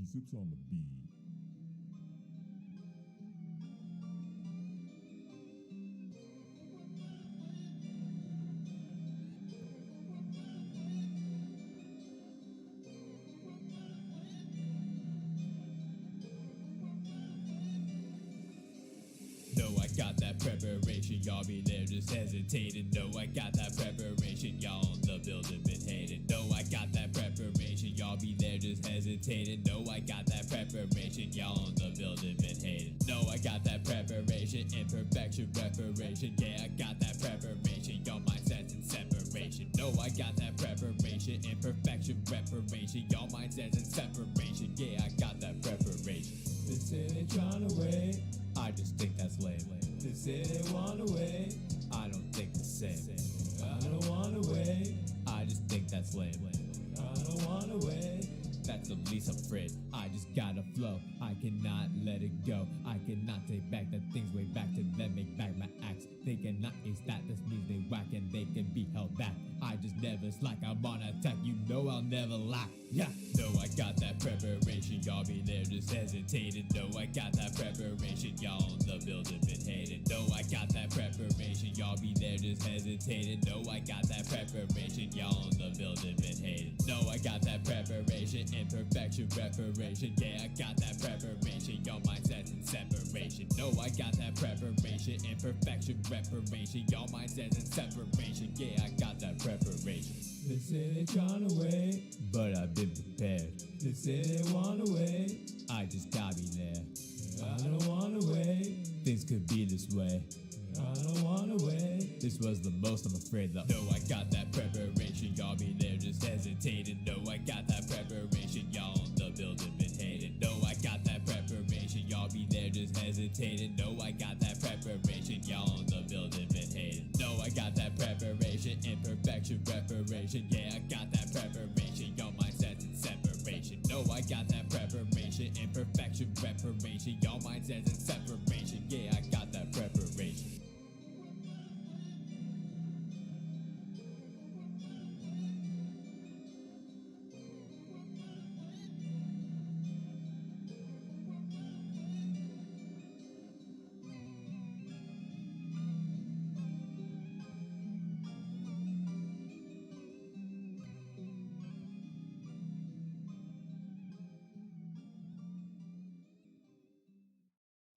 V-CiPz on the beat. No, I got that preparation, y'all be there just hesitating. No, I got that preparation, y'all in the building been hating. No, I got that preparation, y'all be there just hesitating. No, I got that preparation, y'all in the building been hating. No, I got that preparation, imperfection, reparation. Yeah, I got that preparation, y'all mindsets in separation. No, I got that preparation, imperfection, reparation. Y'all mindsets in separation. Yeah, I got that preparation. They say they tryna wait, I just think that's lame. They say they wanna wait, I don't think the same. I don't wanna wait, I just think that's lame. I don't wanna wait, that's the least I'm afraid. I just gotta flow, I cannot let it go. I cannot take back the things way back to them, make back my acts. They cannot ace that, this means they whack and they can be held back. I just never slack, I'm on attack, you know I'll never lack. Yeah, no, I got that preparation, y'all be there just hesitating. No, I got that preparation, y'all in the building been hating. No, I got that preparation, y'all be there just hesitating. No, I got that preparation, y'all in the building been hating. No, I got that preparation, imperfection, reparation. Yeah, I got that preparation, y'all mindsets in separation. No, I got that preparation, imperfection, reparation. Y'all mindsets in separation. Yeah, I got that preparation. They say they tryna wait, but I've been prepared. They say they wanna wait, I just gotta be there. I don't wanna wait, things could be this way. I don't wanna wait, this was the most I'm afraid of. No, I got that preparation, y'all be there just hesitating. No, I got that preparation, y'all in the building been hating. No, I got that preparation, y'all be there just hesitating. No, I got that preparation, y'all in the building been hating. No, I got that preparation, imperfection, reparation. Yeah, I got that preparation, y'all mindsets in separation. No, I got that preparation, imperfection, reparation. Y'all mindsets in separation. Yeah, I got that preparation.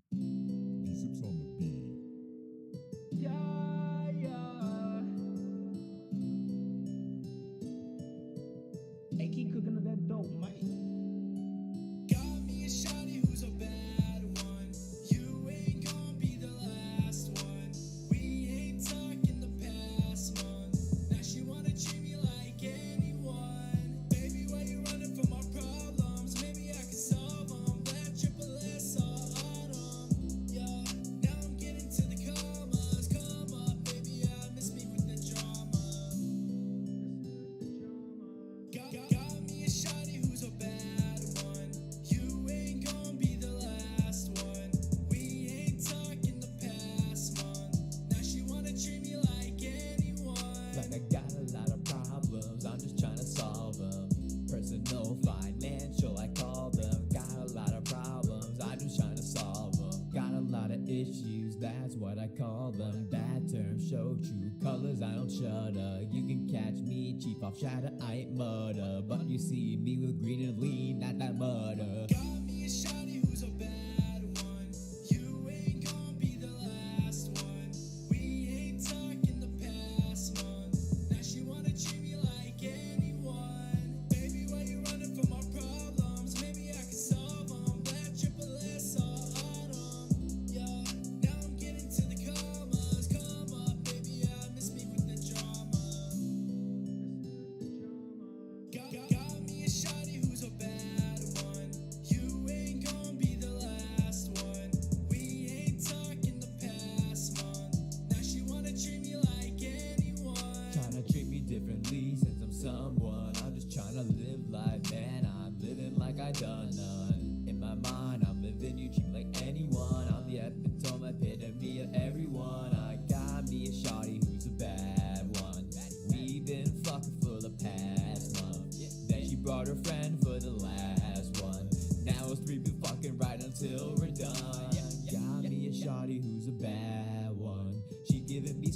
V-CiPz on the beat. Yeah, yeah. Hey, keep cooking up that dope, mate. Got me a shawty who's a bad one. You ain't gonna be the last one. We ain't talking the past month. Now she wanna treat me like anyone. Baby, why you running from my problems? Maybe I can solve them. That triple S all autumn. Yeah, now I'm getting to the commas. Come up, baby, I miss me with the drama. Got me a shawty who's a bad one. You ain't gonna be the last one. We ain't talking the past month. Now she wanna treat me like anyone. Like I got a lot of problems, I'm just trying to solve them. Personal, financial, I call them. Got a lot of problems, I'm just trying to solve them. Got a lot of issues, that's what I call them. Bad terms show true colors, I don't shudder. You can catch me cheap off shadow, I ain't murder. But you see me with green and lean, not that murder. Got me a shawty who's a bad one. You ain't gonna be the last one. We ain't talking the past month. Now she wanna treat me like anyone. Baby, why you running from my problems? Maybe I can solve them. That triple S all autumn. Yeah, now I'm getting to the commas. Come up, baby, I miss me with the drama. Got me a shawty who's a bad one. You ain't gonna be the last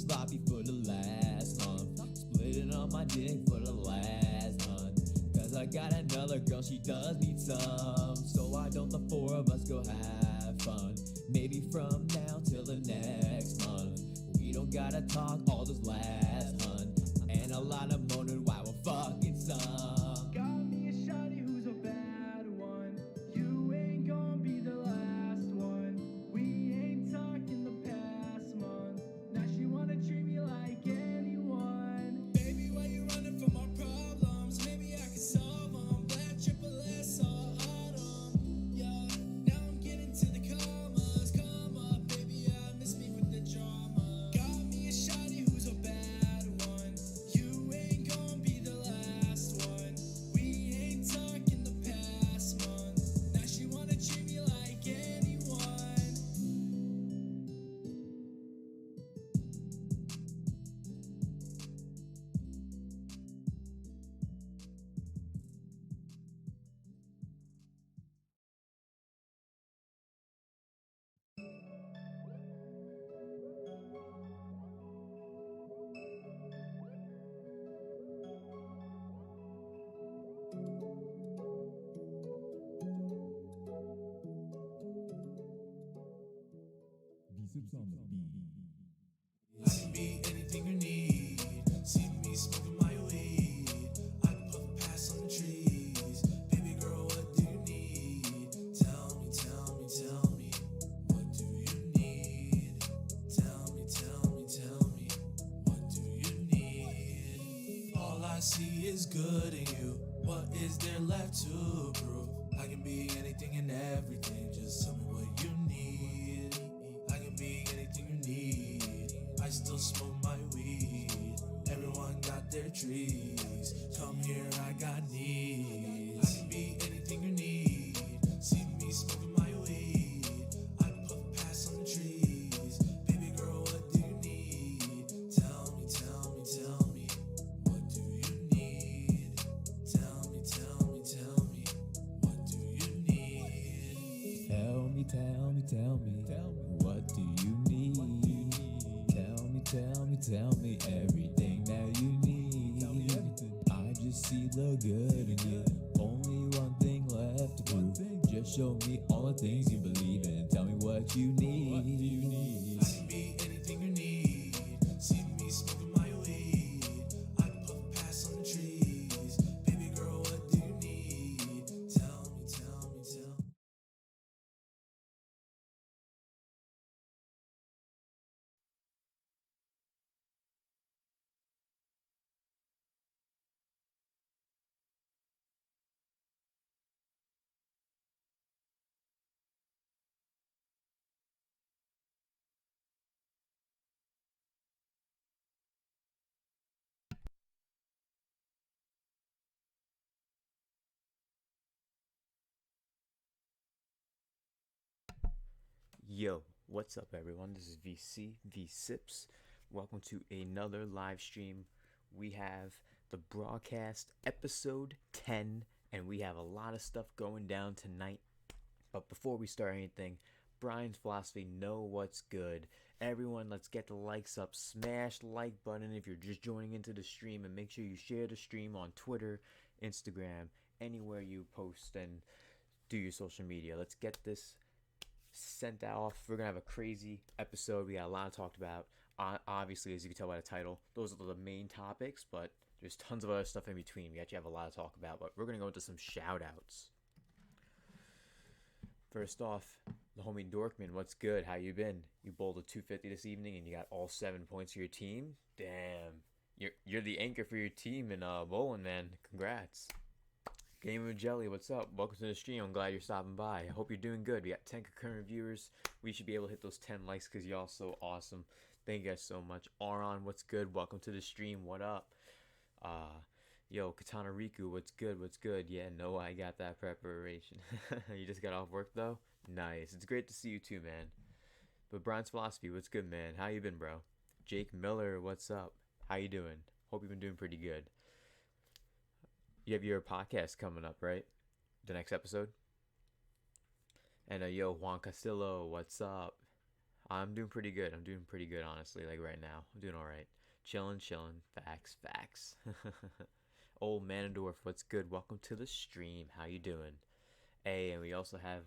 Sloppy for the last month. Splitting on my dick for the last month. Cause I got another girl, she does need some. So why don't the four of us go have fun? Maybe from now till the next month. We don't gotta talk all this last month. And a lot of moaning while we're fucking some. Got me a shawty who's a bad one. You ain't gonna be the last one. We ain't talking the past month. Now she wanna treat me like anyone. Baby, why you running from my problems? Maybe I can solve them. Black triple S all autumn. Yeah, now I'm getting to the commas. Come up, baby, I miss me with the drama. Got me a shawty who's a bad one. You ain't gonna be the last one. We ain't talking the past month. Now she wanna treat me like anyone. V-CiPz on the beat. I can be anything you need. See me smoking my weed. I can puff a pass on the trees. Baby girl, what do you need? Tell me, tell me, tell me. What do you need? Tell me, tell me, tell me. What do you need? All I see is good in you. What is there left to prove? I can be anything and everything. Just tell me what you need. I can be anything you need. I still smoke my weed. Everyone got their trees. Come here, I got needs. I can be anything you need. See me smoking my weed. I puff a pass on the trees. Baby girl, what do you need? Tell me, tell me, tell me. What do you need? Tell me, tell me, tell me. What do you need? Tell me, tell me, tell me, what do you need? Tell me everything that you need. I just see the good in you. Only one thing left to prove. Just show me all the things you believe in. Tell me what you need. I can be anything you need. See me smoking my weed. I puff a pass on the trees. Baby girl, what do you need? Tell me, tell me, tell me. Yo, what's up, everyone? This is V-CiPz. Welcome to another live stream. We have the broadcast episode 10, and we have a lot of stuff going down tonight. But before we start anything, Brian's philosophy, know what's good. Everyone, let's get the likes up. Smash the like button if you're just joining into the stream, and make sure you share the stream on Twitter, Instagram, anywhere you post and do your social media. Let's get this sent off. We're gonna have a crazy episode. We got a lot to talk about. Obviously, as you can tell by the title, those are the main topics, but there's tons of other stuff in between. We actually have a lot to talk about, but we're gonna go into some shout outs. First off, the homie Dorkman, what's good? How you been? You bowled a 250 this evening and you got all 7 points for your team. Damn, you're the anchor for your team in bowling, man. Congrats. Game of Jelly, what's up? Welcome to the stream. I'm glad you're stopping by. I hope you're doing good. We got 10 concurrent viewers. We should be able to hit those 10 likes because y'all so awesome. Thank you guys so much. Aron, what's good? Welcome to the stream. What up? Yo, Katana Riku, what's good? What's good? Yeah, no, I got that preparation. You just got off work though? Nice. It's great to see you too, man. But Brian's philosophy, what's good, man? How you been, bro? Jake Miller, what's up? How you doing? Hope you've been doing pretty good. You have your podcast coming up, right? The next episode? And yo, Juan Castillo, what's up? I'm doing pretty good. I'm doing pretty good, honestly. Like right now, I'm doing all right. Chilling, chilling. Facts, facts. Old Manendorf, what's good? Welcome to the stream. How you doing? Hey, and we also have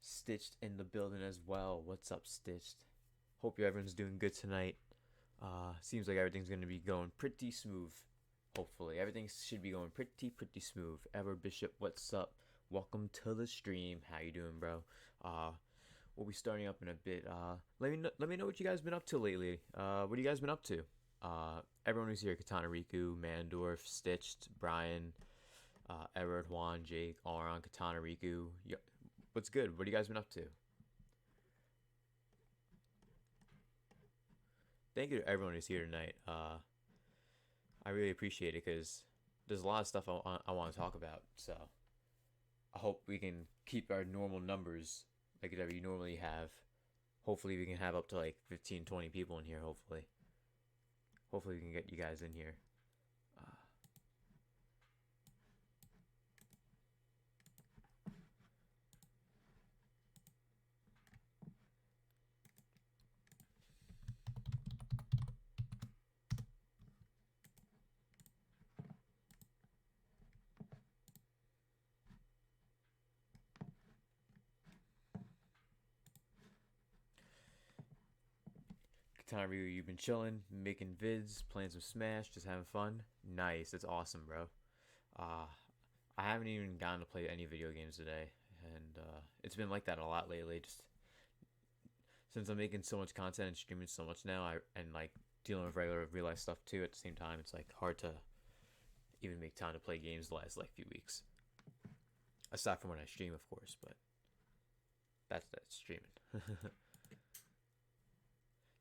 Stitched in the building as well. What's up, Stitched? Hope everyone's doing good tonight. Seems like everything's gonna be going pretty smooth. Hopefully, everything should be going pretty smooth. Ever Bishop, what's up? Welcome to the stream. How you doing, bro? We'll be starting up in a bit. Let me know what you guys been up to lately. What have you guys been up to? Everyone who's here: Katana Riku, Mandorf, Stitched, Brian, Edward, Juan, Jake, all around Katana Riku. What's good? What have you guys been up to? Thank you to everyone who's here tonight. I really appreciate it because there's a lot of stuff I want to talk about. So I hope we can keep our normal numbers like that we normally have. Hopefully we can have up to like 15, 20 people in here, hopefully. Hopefully we can get you guys in here. Katana Ryu, you've been chilling, making vids, playing some Smash, just having fun. Nice, that's awesome, bro. I haven't even gotten to play any video games today, and it's been like that a lot lately. Just since I'm making so much content and streaming so much now, and like dealing with regular real life stuff too at the same time, it's like hard to even make time to play games the last like few weeks. Aside from when I stream, of course, but that's streaming.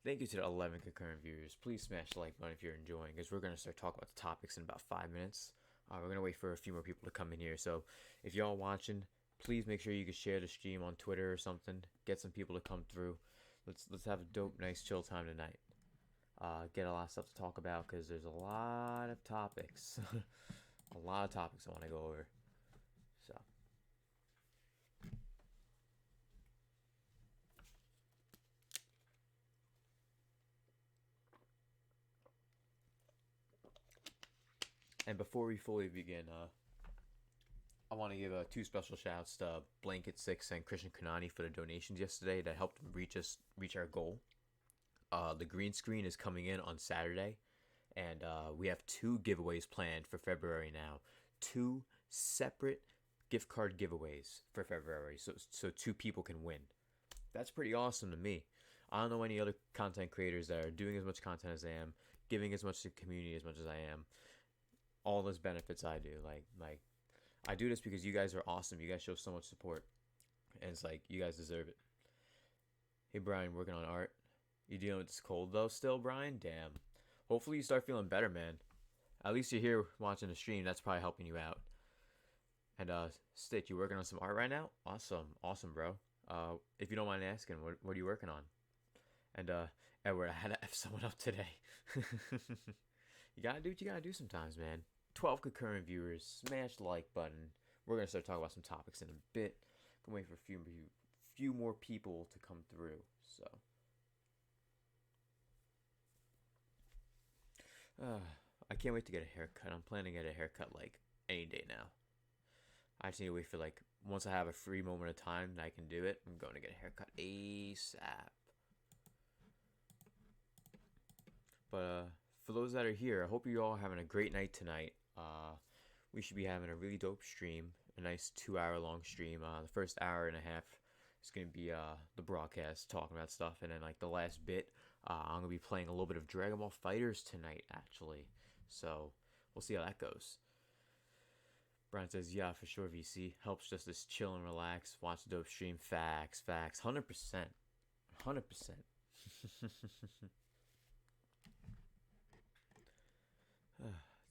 Thank you to the 11 concurrent viewers. Please smash the like button if you're enjoying, because we're going to start talking about the topics in about 5 minutes. We're going to wait for a few more people to come in here. So if y'all watching, please make sure you can share the stream on Twitter or something. Get some people to come through. Let's have a dope, nice, chill time tonight. Get a lot of stuff to talk about because there's a lot of topics. A lot of topics I want to go over. So. And before we fully begin, I want to give two special shouts to Blanket6 and Christian Kanani for the donations yesterday that helped reach our goal. The green screen is coming in on Saturday, and we have 2 giveaways planned for February now. 2 separate gift card giveaways for February, so 2 people can win. That's pretty awesome to me. I don't know any other content creators that are doing as much content as I am, giving as much to the community as much as I am. All those benefits I do, like I do this because you guys are awesome. You guys show so much support, and it's like you guys deserve it. Hey Brian, working on art. You dealing with this cold though still, Brian? Damn. Hopefully you start feeling better, man. At least you're here watching the stream. That's probably helping you out. And Stitch, you working on some art right now? Awesome, bro. If you don't mind asking, what are you working on? And Edward, I had to F someone up today. You gotta do what you gotta do sometimes, man. 12 concurrent viewers. Smash the like button. We're gonna start talking about some topics in a bit. Can wait for a few more people to come through. So, I can't wait to get a haircut. I'm planning to get a haircut like any day now. I just need to wait for like once I have a free moment of time that I can do it. I'm going to get a haircut ASAP. But for those that are here, I hope you all having a great night tonight. We should be having a really dope stream, a nice 2-hour-long stream. The first hour and a half is going to be the broadcast, talking about stuff, and then like the last bit, I'm going to be playing a little bit of Dragon Ball FighterZ tonight, actually. So we'll see how that goes. Brian says, yeah, for sure, VC. Helps just to chill and relax, watch the dope stream. Facts. 100%.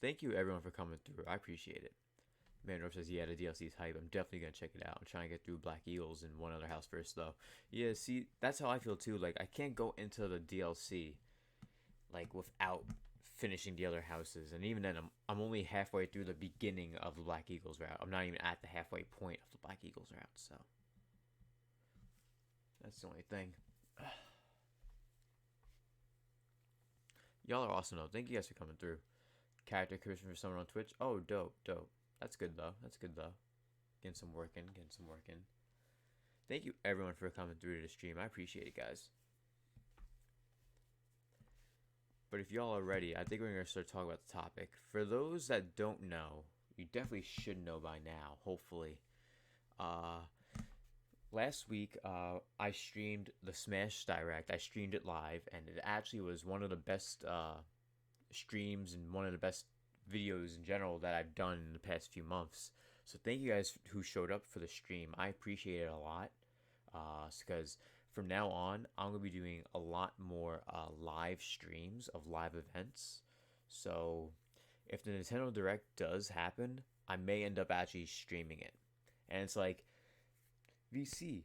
Thank you everyone for coming through. I appreciate it. Mandorf says, yeah, the DLC's hype. I'm definitely going to check it out. I'm trying to get through Black Eagles and one other house first, though. Yeah, see, that's how I feel, too. Like, I can't go into the DLC, like, without finishing the other houses. And even then, I'm only halfway through the beginning of the Black Eagles route. I'm not even at the halfway point of the Black Eagles route, so. That's the only thing. Y'all are awesome though. Thank you guys for coming through. Character creation for someone on Twitch. Oh, dope, dope. That's good though. That's good though. Getting some work in. Getting some work in. Thank you everyone for coming through to the stream. I appreciate it, guys. But if y'all are ready, I think we're gonna start talking about the topic. For those that don't know, you definitely should know by now. Hopefully, last week I streamed the Smash Direct. I streamed it live, and it actually was one of the best streams and one of the best videos in general that I've done in the past few months. So thank you guys who showed up for the stream. I appreciate it a lot. Because from now on, I'm going to be doing a lot more live streams of live events. So if the Nintendo Direct does happen, I may end up actually streaming it. And it's like, VC,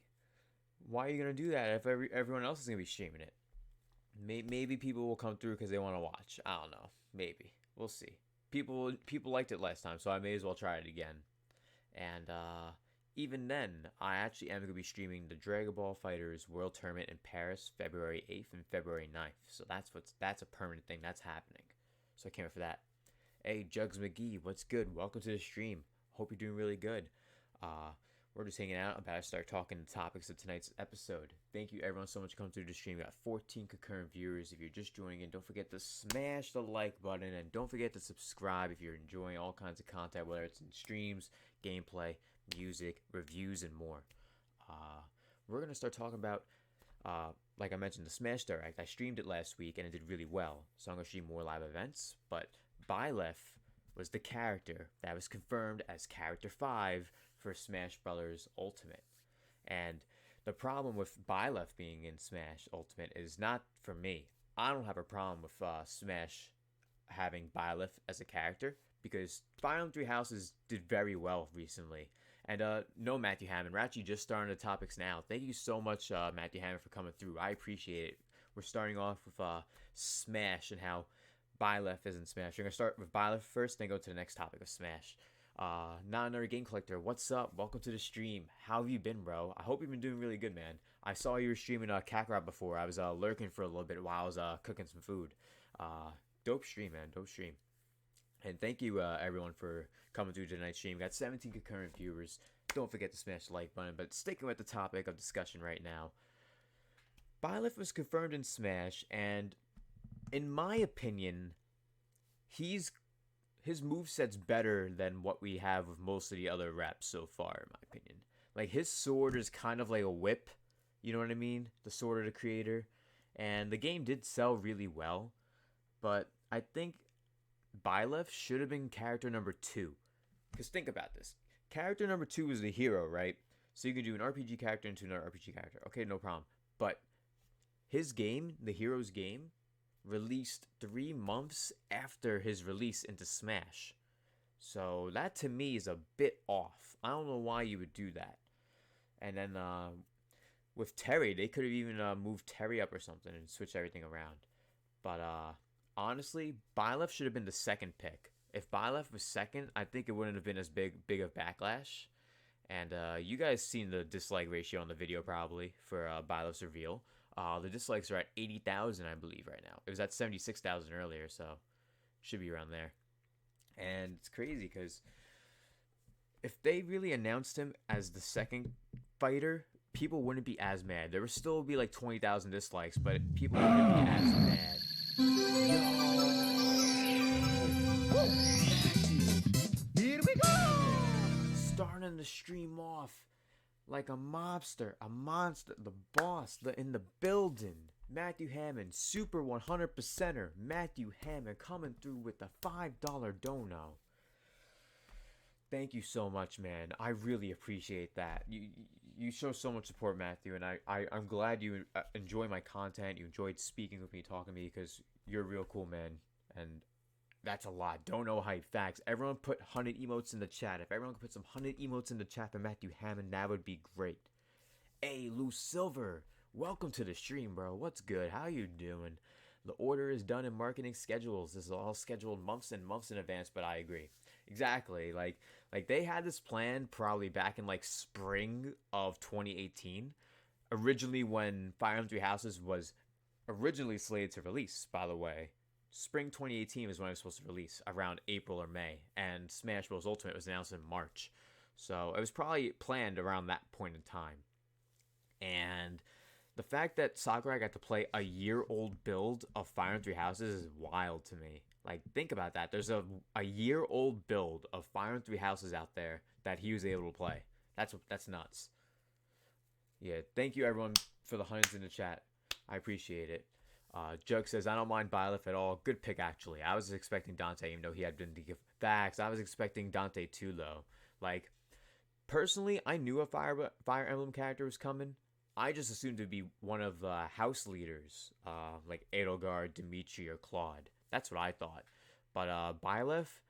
why are you going to do that if everyone else is going to be streaming it? Maybe people will come through because they want to watch. I don't know. Maybe. We'll see. People liked it last time, so I may as well try it again. And even then, I actually am going to be streaming the Dragon Ball FighterZ World Tournament in Paris, February 8th and February 9th. So that's a permanent thing that's happening. So I can't wait for that. Hey, Jugs McGee, what's good? Welcome to the stream. Hope you're doing really good. We're just hanging out. I'm about to start talking the topics of tonight's episode. Thank you everyone so much for coming through the stream. We got 14 concurrent viewers. If you're just joining in, don't forget to smash the like button and don't forget to subscribe if you're enjoying all kinds of content, whether it's in streams, gameplay, music, reviews, and more. We're going to start talking about, like I mentioned, the Smash Direct. I streamed it last week and it did really well. So I'm going to stream more live events. But Byleth was the character that was confirmed as Character 5 for Smash Bros. Ultimate. And the problem with Byleth being in Smash Ultimate is not for me. I don't have a problem with Smash having Byleth as a character because Fire Emblem Three Houses did very well recently. And no, Matthew Hammond, we're actually just starting the topics now. Thank you so much, Matthew Hammond, for coming through. I appreciate it. We're starting off with Smash and how Byleth is in Smash. We're going to start with Byleth first, then go to the next topic of Smash. Not Another Game Collector, what's up? Welcome to the stream. How have you been, bro? I hope you've been doing really good, man. I saw you were streaming Kakarot before. I was lurking for a little bit while I was cooking some food. Dope stream, man. Dope stream. And thank you, everyone, for coming through tonight's stream. We got 17 concurrent viewers. Don't forget to smash the like button. But sticking with the topic of discussion right now, Byleth was confirmed in Smash, and in my opinion, his moveset's better than what we have with most of the other reps so far, in my opinion. Like, his sword is kind of like a whip, you know what I mean? The sword of the creator. And the game did sell really well, but I think Byleth should have been character number 2. Because think about this. Character number 2 is the hero, right? So you can do an RPG character into another RPG character. Okay, no problem. But his game, the hero's game, released 3 months after his release into Smash. So that to me is a bit off. I don't know why you would do that. And then with Terry, they could have even moved Terry up or something and switched everything around. But honestly, Byleth should have been the second pick. If Byleth was second, I think it wouldn't have been as big of backlash. And you guys seen the dislike ratio on the video probably for Byleth's reveal. The dislikes are at 80,000, I believe, right now. It was at 76,000 earlier, so should be around there. And it's crazy because if they really announced him as the second fighter, people wouldn't be as mad. There would still be like 20,000 dislikes, but people wouldn't be as mad. Here we go! Starting the stream off like a mobster, a monster, the boss, in the building. Matthew Hammond, super 100%er. Matthew Hammond coming through with the $5 dono. Thank you so much, man. I really appreciate that. You show so much support, Matthew, and I'm glad you enjoy my content. You enjoyed speaking with me, talking to me, because you're a real cool man, and that's a lot. Don't know hype facts. Everyone put 100 emotes in the chat. If everyone could put some 100 emotes in the chat for Matthew Hammond, that would be great. Hey, Lou Silver, welcome to the stream, bro. What's good? How you doing? The order is done in marketing schedules. This is all scheduled months and months in advance, but I agree. Exactly. Like they had this plan probably back in like spring of 2018. Originally when Fire Emblem Three Houses was originally slated to release, by the way. spring 2018 was when it was supposed to release, around April or May, and Smash Bros. Ultimate was announced in March. So it was probably planned around that point in time. And the fact that Sakurai got to play a year-old build of Fire and Three Houses is wild to me. Like, think about that. There's a year-old build of Fire and Three Houses out there that he was able to play. That's nuts. Yeah, thank you everyone for the hundreds in the chat. I appreciate it. Jug says, I don't mind Byleth at all. Good pick, actually. I was expecting Dante, even though he had been to give facts. I was expecting Dante too, though. Like, personally, I knew a Fire Emblem character was coming. I just assumed it would be one of the house leaders, like Edelgard, Dimitri, or Claude. That's what I thought. But Byleth,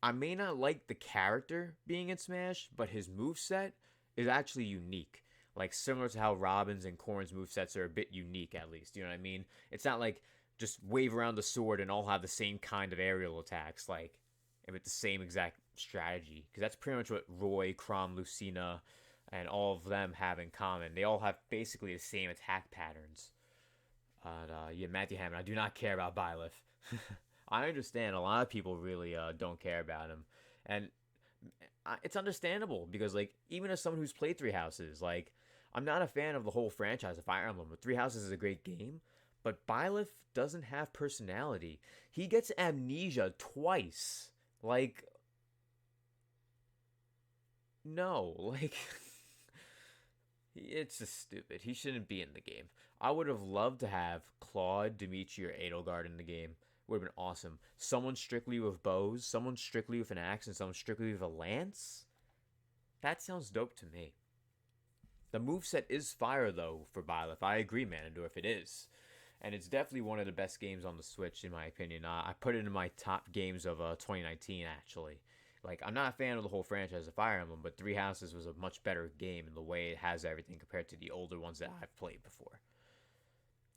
I may not like the character being in Smash, but his moveset is actually unique. Like, similar to how Robin's and Corrin's movesets are a bit unique, at least. You know what I mean? It's not like just wave around the sword and all have the same kind of aerial attacks, like, and with the same exact strategy. Because that's pretty much what Roy, Chrom, Lucina, and all of them have in common. They all have basically the same attack patterns. Yeah, Matthew Hammond, I do not care about Byleth. I understand a lot of people really don't care about him. And it's understandable because, like, even as someone who's played Three Houses, like, I'm not a fan of the whole franchise of Fire Emblem, but Three Houses is a great game. But Byleth doesn't have personality. He gets amnesia twice. Like, no, like, it's just stupid. He shouldn't be in the game. I would have loved to have Claude, Dimitri, or Edelgard in the game. Would have been awesome. Someone strictly with bows, someone strictly with an axe, and someone strictly with a lance? That sounds dope to me. The moveset is fire, though, for Byleth. I agree, Manadorf, it is. And it's definitely one of the best games on the Switch, in my opinion. I put it in my top games of 2019, actually. Like, I'm not a fan of the whole franchise of Fire Emblem, but Three Houses was a much better game in the way it has everything compared to the older ones that I've played before.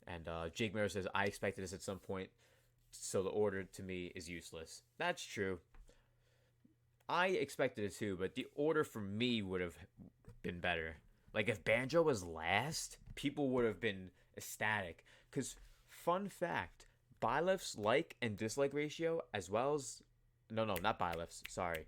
And Jake Miller says, I expected this at some point, so the order to me is useless. That's true. I expected it too, but the order for me would have been better. Like, if Banjo was last, people would have been ecstatic. Because, fun fact, Byleth's like and dislike ratio, as well as... No, not Byleth's, sorry.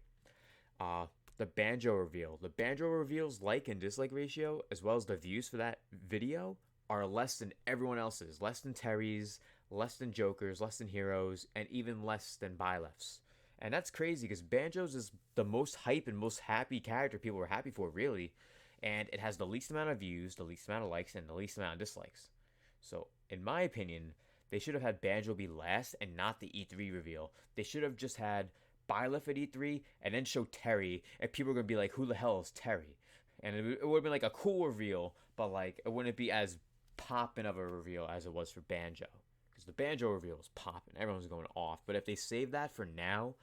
The Banjo reveal. The Banjo reveal's like and dislike ratio, as well as the views for that video, are less than everyone else's. Less than Terry's, less than Joker's, less than Hero's, and even less than Byleth's. And that's crazy, because Banjo's is the most hype and most happy character people were happy for, really. And it has the least amount of views, the least amount of likes, and the least amount of dislikes. So, in my opinion, they should have had Banjo be last and not the E3 reveal. They should have just had Byleth at E3 and then show Terry, and people are going to be like, who the hell is Terry? And it would have been like a cool reveal, but like it wouldn't be as poppin' of a reveal as it was for Banjo. Because the Banjo reveal was poppin', everyone's going off. But if they save that for now,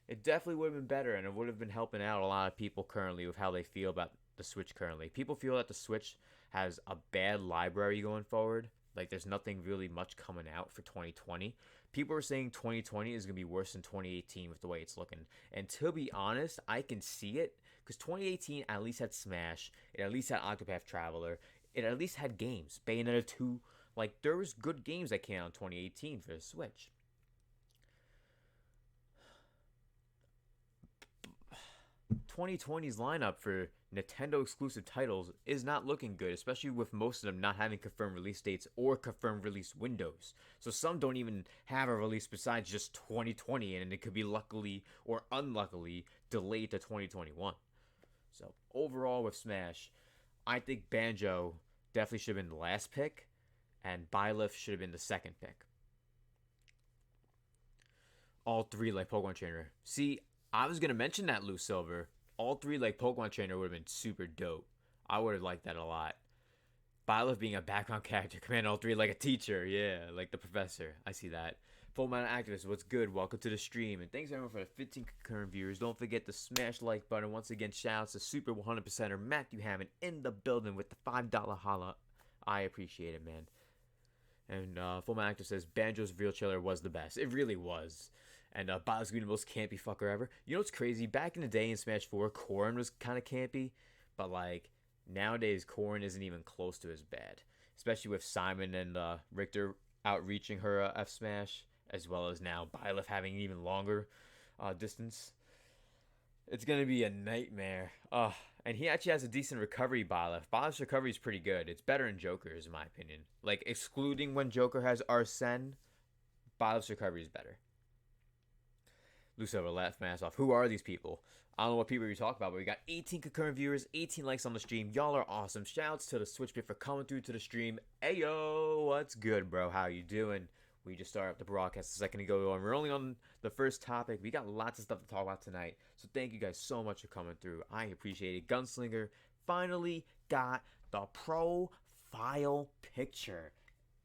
it definitely would have been better, and it would have been helping out a lot of people currently with how they feel about the Switch currently. People feel that the Switch has a bad library going forward. Like, there's nothing really much coming out for 2020. People are saying 2020 is going to be worse than 2018 with the way it's looking. And to be honest, I can see it. Because 2018 at least had Smash. It at least had Octopath Traveler. It at least had games. Bayonetta 2. Like, there was good games that came out in 2018 for the Switch. 2020's lineup for Nintendo exclusive titles is not looking good, especially with most of them not having confirmed release dates or confirmed release windows. So some don't even have a release besides just 2020, and it could be luckily or unluckily delayed to 2021. So overall with Smash, I think Banjo definitely should have been the last pick, and Byleth should have been the second pick. All three like Pokemon Trainer. See, I was going to mention that, Lou Silver. All three like Pokemon Trainer would have been super dope. I would have liked that a lot. Byleth being a background character. Command all three like a teacher. Yeah, like the professor. I see that. Full Metal Activist, what's good? Welcome to the stream. And thanks everyone for the 15 concurrent viewers. Don't forget to smash the like button. Once again, shout out to Super 100%er Matthew Hammond in the building with the $5 holla. I appreciate it, man. And Full Metal Activist says, Banjo's real chiller was the best. It really was. And Byleth's gonna be the most campy fucker ever. You know what's crazy? Back in the day in Smash 4, Corrin was kind of campy. But, like, nowadays, Corrin isn't even close to as bad. Especially with Simon and Richter outreaching her F Smash. as well as now Byleth having an even longer distance. It's going to be a nightmare. And he actually has a decent recovery, Byleth. Byleth's recovery is pretty good. It's better than Joker's, in my opinion. Like, excluding when Joker has Arsene, Byleth's recovery is better. Lucifer left mask off. Who are these people? I don't know what people you talk about, but we got 18 concurrent viewers, 18 likes on the stream. Y'all are awesome. Shouts to the Switch Pit for coming through to the stream. Ayo, what's good, bro? How you doing? We just started up the broadcast a second ago, and we're only on the first topic. We got lots of stuff to talk about tonight, so thank you guys so much for coming through. I appreciate it. Gunslinger finally got the profile picture.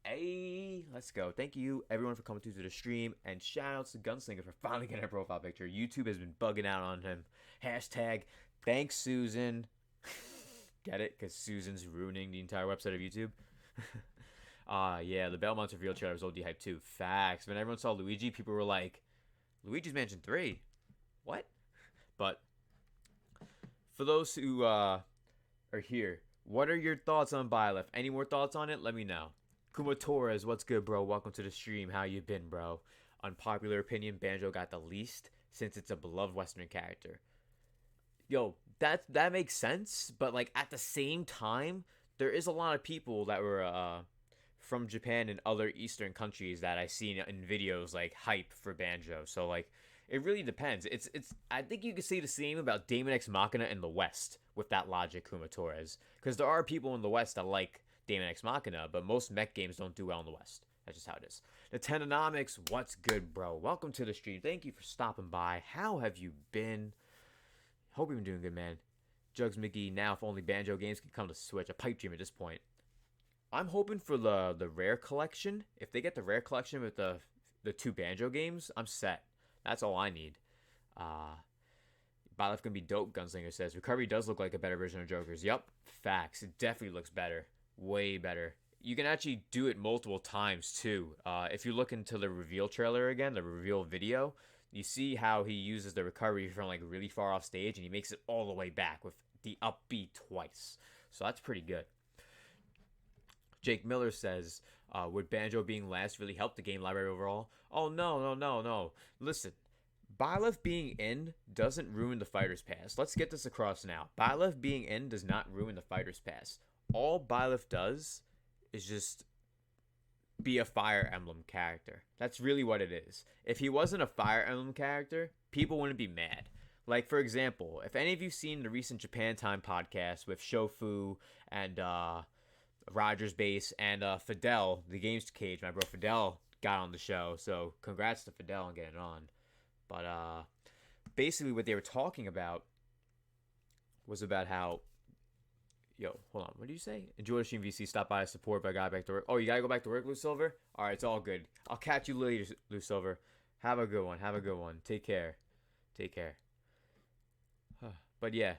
Hey, let's go. Thank you, everyone, for coming through to the stream, and shout-outs to Gunslinger for finally getting a profile picture. YouTube has been bugging out on him. Hashtag, thanks, Susan. Get it? Because Susan's ruining the entire website of YouTube. Yeah, the Belmonts reveal trailer was OD hype too. Facts. When everyone saw Luigi, people were like, Luigi's Mansion 3? What? But for those who are here, what are your thoughts on Byleth? Any more thoughts on it? Let me know. Kuma Torres, what's good, bro? Welcome to the stream. How you been, bro? Unpopular opinion, Banjo got the least since it's a beloved Western character. Yo, that makes sense, but like at the same time, there is a lot of people that were from Japan and other Eastern countries that I've seen in videos like hype for Banjo. So like it really depends. It's I think you could say the same about Daemon X Machina in the West with that logic, Kuma Torres. Because there are people in the West that like Daemon X Machina, but most mech games don't do well in the West. That's just how it is. Nintendonomics, what's good, bro? Welcome to the stream. Thank you for stopping by. How have you been? Hope you've been doing good, man. Jugs McGee, now if only Banjo games can come to Switch. A pipe dream at this point. I'm hoping for the rare collection. If they get the rare collection with the 2 Banjo games, I'm set. That's all I need. Byleth gonna be dope, Gunslinger says. Recovery does look like a better version of Joker's. Yup, facts. It definitely looks better. Way better. You can actually do it multiple times, too. If you look into the reveal trailer again, the reveal video, you see how he uses the recovery from, like, really far off stage, and he makes it all the way back with the upbeat twice. So that's pretty good. Jake Miller says, would Banjo being last really help the game library overall? Oh, no. Listen, Byleth being in doesn't ruin the Fighter's Pass. Let's get this across now. Byleth being in does not ruin the Fighter's Pass. All Byleth does is just be a Fire Emblem character. That's really what it is. If he wasn't a Fire Emblem character, people wouldn't be mad. Like, for example, if any of you seen the recent Japan Time podcast with Shofu and Rogers Base and Fidel, the Games Cage, my bro Fidel got on the show, so congrats to Fidel on getting on. But basically what they were talking about was about how, yo, hold on, what did you say? Enjoy the stream, VC, stop by, support, but I got back to work. Oh, you gotta go back to work, Lou Silver? Alright, it's all good. I'll catch you later, Lou Silver. Have a good one. Take care. But yeah,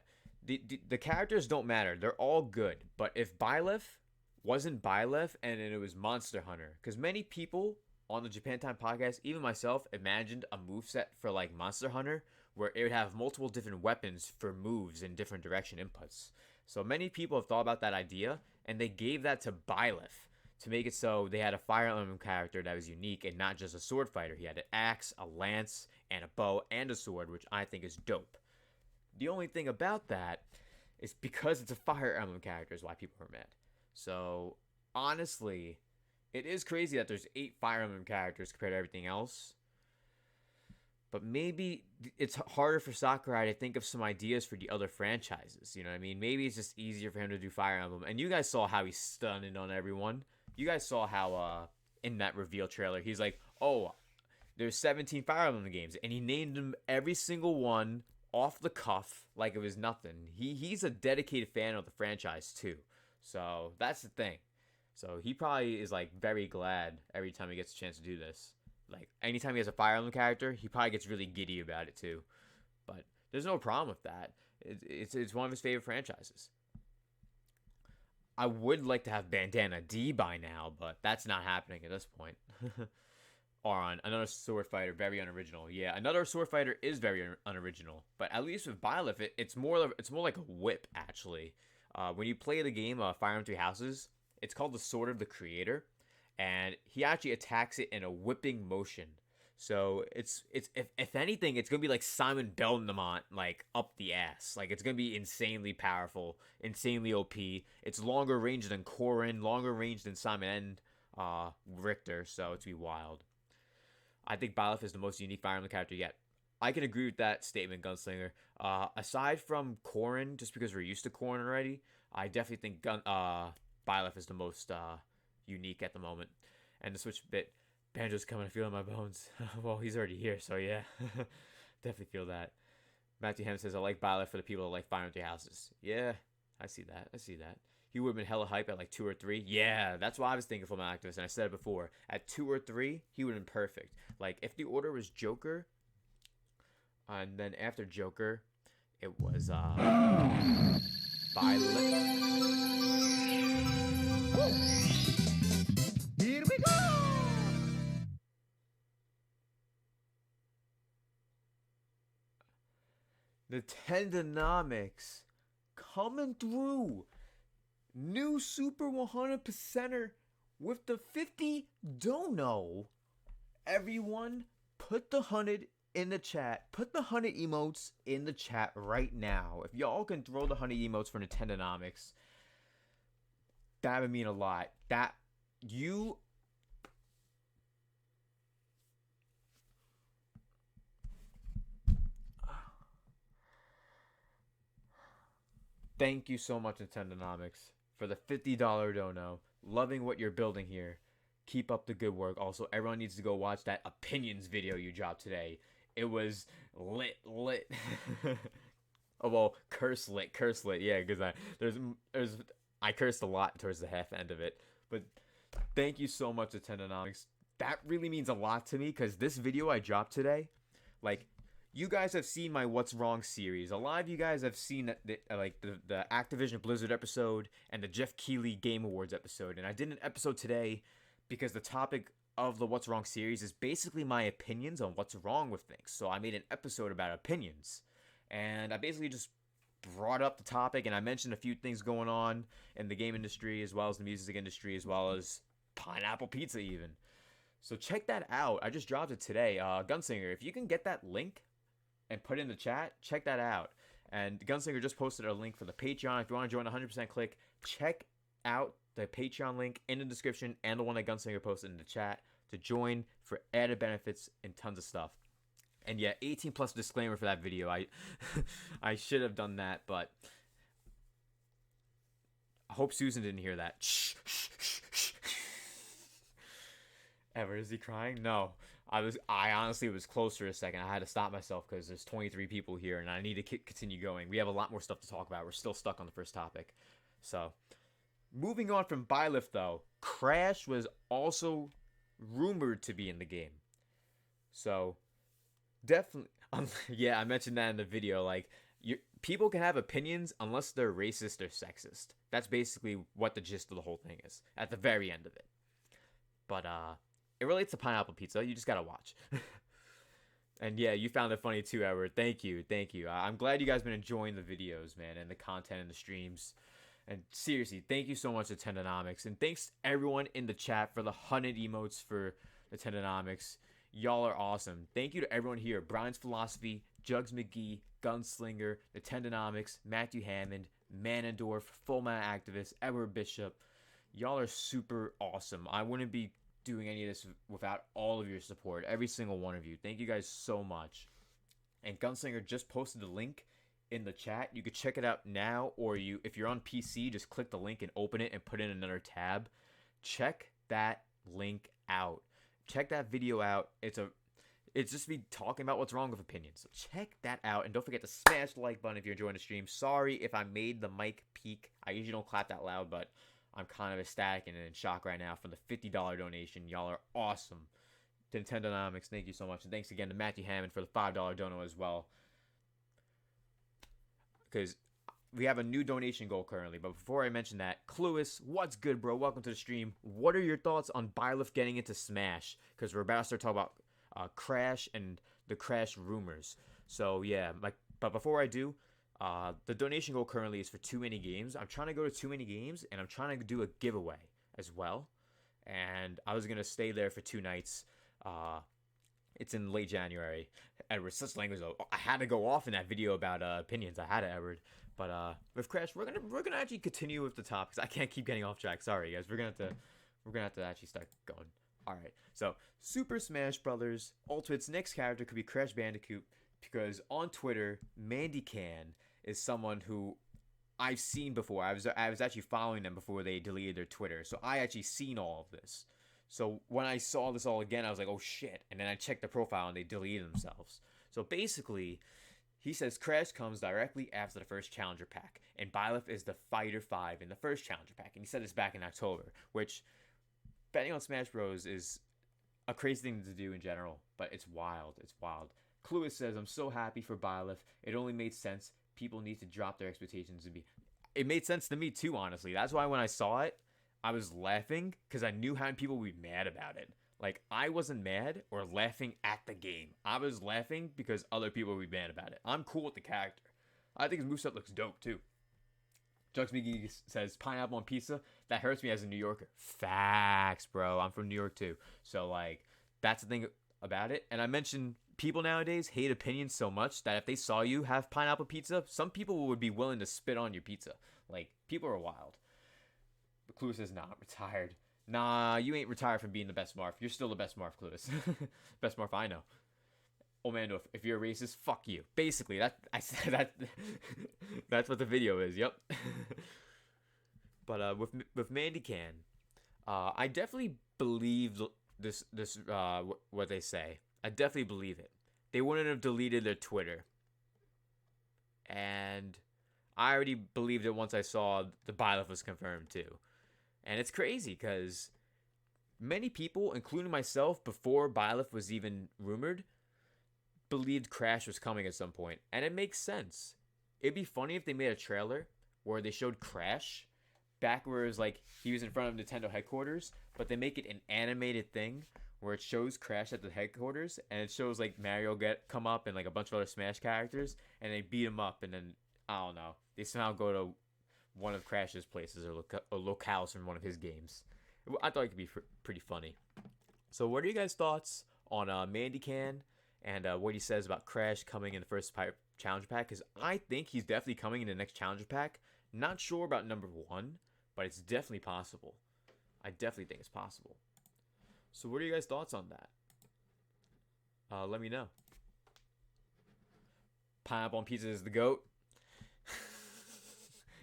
the characters don't matter. They're all good. But if Byleth wasn't Byleth and it was Monster Hunter, because many people on the Japan Time podcast, even myself, imagined a moveset for like Monster Hunter where it would have multiple different weapons for moves and different direction inputs. So many people have thought about that idea, and they gave that to Byleth to make it so they had a Fire Emblem character that was unique and not just a sword fighter. He had an axe, a lance, and a bow, and a sword, which I think is dope. The only thing about that is because it's a Fire Emblem character is why people are mad. So, honestly, it is crazy that there's 8 Fire Emblem characters compared to everything else. But maybe it's harder for Sakurai to think of some ideas for the other franchises. You know what I mean? Maybe it's just easier for him to do Fire Emblem. And you guys saw how he's stunning on everyone. You guys saw how in that reveal trailer, he's like, oh, there's 17 Fire Emblem games. And he named them every single one off the cuff like it was nothing. He's a dedicated fan of the franchise too. So that's the thing. So he probably is like very glad every time he gets a chance to do this. Like anytime he has a Fire Emblem character, he probably gets really giddy about it too. But there's no problem with that. It's one of his favorite franchises. I would like to have Bandana D by now, but that's not happening at this point. Aron, another sword fighter, very unoriginal. Yeah, another sword fighter is very unoriginal. But at least with Byleth, it's more like a whip actually. When you play the game Fire Emblem Three Houses, it's called the Sword of the Creator, and he actually attacks it in a whipping motion. So it's if anything, it's gonna be like Simon Belmont, like up the ass. Like it's gonna be insanely powerful, insanely OP. It's longer range than Corin, longer range than Simon and Richter. So it's be wild. I think Byleth is the most unique Fire Emblem character yet. I can agree with that statement, Gunslinger. Aside from Corin, just because we're used to Corin already, I definitely think Byleth is the most unique at the moment. And to switch a bit, Banjo's coming, I feel in my bones. Well, he's already here, so yeah. Definitely feel that. Matthew Ham says, I like Byleth for the people that like Fire and Three Houses. Yeah, I see that. He would have been hella hype at like 2 or 3. Yeah, that's what I was thinking for my activist, and I said it before. At 2 or 3, he would have been perfect. Like, if the order was Joker, and then after Joker, it was Byleth. Here we go! The Tendonomics coming through. New Super 100%er with the 50 dono. Everyone, put the 100 in the chat. Put the 100 emotes in the chat right now. If y'all can throw the 100 emotes for Nintendonomics, that would mean a lot. That you... Thank you so much, Nintendonomics, for the $50 dono. Loving what you're building here. Keep up the good work. Also, everyone needs to go watch that opinions video you dropped today. It was lit. Oh, well, curse lit. Yeah, because I cursed a lot towards the half end of it. But thank you so much, Nintendonomics. That really means a lot to me, because this video I dropped today, like, you guys have seen my What's Wrong series. A lot of you guys have seen the Activision Blizzard episode and the Jeff Keighley Game Awards episode. And I did an episode today because the topic of the What's Wrong series is basically my opinions on what's wrong with things. So I made an episode about opinions. And I basically just brought up the topic, and I mentioned a few things going on in the game industry as well as the music industry as well as pineapple pizza even. So check that out. I just dropped it today. Gunslinger, if you can get that link and put it in the chat, check that out. And Gunslinger just posted a link for the Patreon. If you want to join 100% click, check out the Patreon link in the description and the one that Gunslinger posted in the chat to join for added benefits and tons of stuff. And yeah, 18 plus disclaimer for that video. I should have done that, but I hope Susan didn't hear that. Shh. Ever, is he crying? No. I honestly was close for a second. I had to stop myself because there's 23 people here and I need to continue going. We have a lot more stuff to talk about. We're still stuck on the first topic. So, moving on from Byleth though, Crash was also rumored to be in the game. So, definitely, yeah, I mentioned that in the video. Like, people can have opinions unless they're racist or sexist. That's basically what the gist of the whole thing is at the very end of it. But, it relates to pineapple pizza. You just gotta watch. And yeah, you found it funny too, Edward. Thank you. I'm glad you guys been enjoying the videos, man, and the content and the streams. And seriously, thank you so much to Tendonomics. And thanks everyone in the chat for the 100 emotes for the Tendonomics. Y'all are awesome. Thank you to everyone here. Brian's Philosophy, Jugs McGee, Gunslinger, the Tendonomics, Matthew Hammond, Manendorf, Full Man Activist, Edward Bishop. Y'all are super awesome. I wouldn't be doing any of this without all of your support, every single one of you. Thank you guys so much. And Gunslinger just posted the link in the chat. You could check it out now, or if you're on PC, just click the link and open it and put in another tab. Check that link out. Check that video out. It's just me talking about what's wrong with opinions. So check that out, and don't forget to smash the like button if you're enjoying the stream. Sorry if I made the mic peak. I usually don't clap that loud, but I'm kind of ecstatic and in shock right now from the $50 donation. Y'all are awesome. Nintendonomics, thank you so much. And thanks again to Matthew Hammond for the $5 dono as well. Because we have a new donation goal currently. But before I mention that, Cluis, what's good, bro? Welcome to the stream. What are your thoughts on Byleth getting into Smash? Because we're about to start talking about Crash and the Crash rumors. So, yeah. But before I do, the donation goal currently is for too many games. I'm trying to go to too many games, and I'm trying to do a giveaway as well. and I was gonna stay there for 2 nights. It's in late January. Edward, such language though. I had to go off in that video about opinions. I had to, Edward. But with Crash, we're gonna actually continue with the topics. I can't keep getting off track. Sorry, guys. We're gonna have to actually start going. All right. So Super Smash Brothers Ultimate's next character could be Crash Bandicoot, because on Twitter, Mandy Can is someone who I've seen before. I was actually following them before they deleted their Twitter, so I actually seen all of this. So when I saw this all again, I was like, oh shit. And then I checked the profile and they deleted themselves. So basically, he says Crash comes directly after the first Challenger Pack, and Byleth is the Fighter 5 in the first Challenger Pack. And he said this back in October, which, betting on Smash Bros. Is a crazy thing to do in general, but it's wild. It's wild. Cluis says, I'm so happy for Byleth. It only made sense. People need to drop their expectations and be... It made sense to me too, honestly. That's why when I saw it, I was laughing, because I knew how many people would be mad about it. Like, I wasn't mad or laughing at the game. I was laughing because other people would be mad about it. I'm cool with the character. I think his moveset looks dope, too. Jugs McGee says, pineapple on pizza? That hurts me as a New Yorker. Facts, bro. I'm from New York, too. So, like, that's the thing about it. And I mentioned people nowadays hate opinions so much that if they saw you have pineapple pizza, some people would be willing to spit on your pizza. Like, people are wild. But Cluis says, nah, I'm retired. Nah, you ain't retired from being the best Marth. You're still the best Marth, Cluis. Best Marth I know. Oh man, if you're a racist, fuck you. Basically, I said that. That's what the video is. Yep. But with Mandy Can, I definitely believe this what they say. I definitely believe it. They wouldn't have deleted their Twitter, and I already believed it once I saw the Byleth was confirmed too. And it's crazy because many people, including myself, before Byleth was even rumored, believed Crash was coming at some point. And it makes sense. It'd be funny if they made a trailer where they showed Crash back where it was like he was in front of Nintendo headquarters, but they make it an animated thing where it shows Crash at the headquarters, and it shows like Mario come up and like a bunch of other Smash characters, and they beat him up, and then, I don't know, they somehow go to one of Crash's places or locales from one of his games. I thought it could be pretty funny. So what are you guys' thoughts on Mandy Can and what he says about Crash coming in the first Challenger Pack? Because I think he's definitely coming in the next Challenger Pack. Not sure about number 1, but it's definitely possible. I definitely think it's possible. So what are you guys' thoughts on that? Let me know. Pineapple on pizza is the GOAT.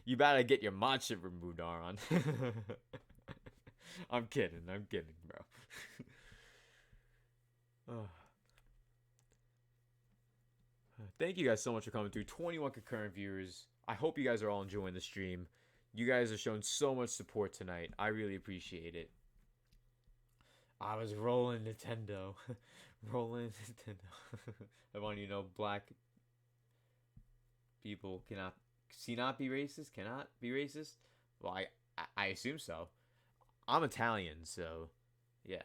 You better get your mod shit removed, Aron. I'm kidding, bro. Thank you guys so much for coming through. 21 concurrent viewers. I hope you guys are all enjoying the stream. You guys have shown so much support tonight. I really appreciate it. I was rolling Nintendo. Rolling Nintendo. I want you to know, black people cannot be racist? Cannot be racist? Well, I assume so. I'm Italian, so yeah.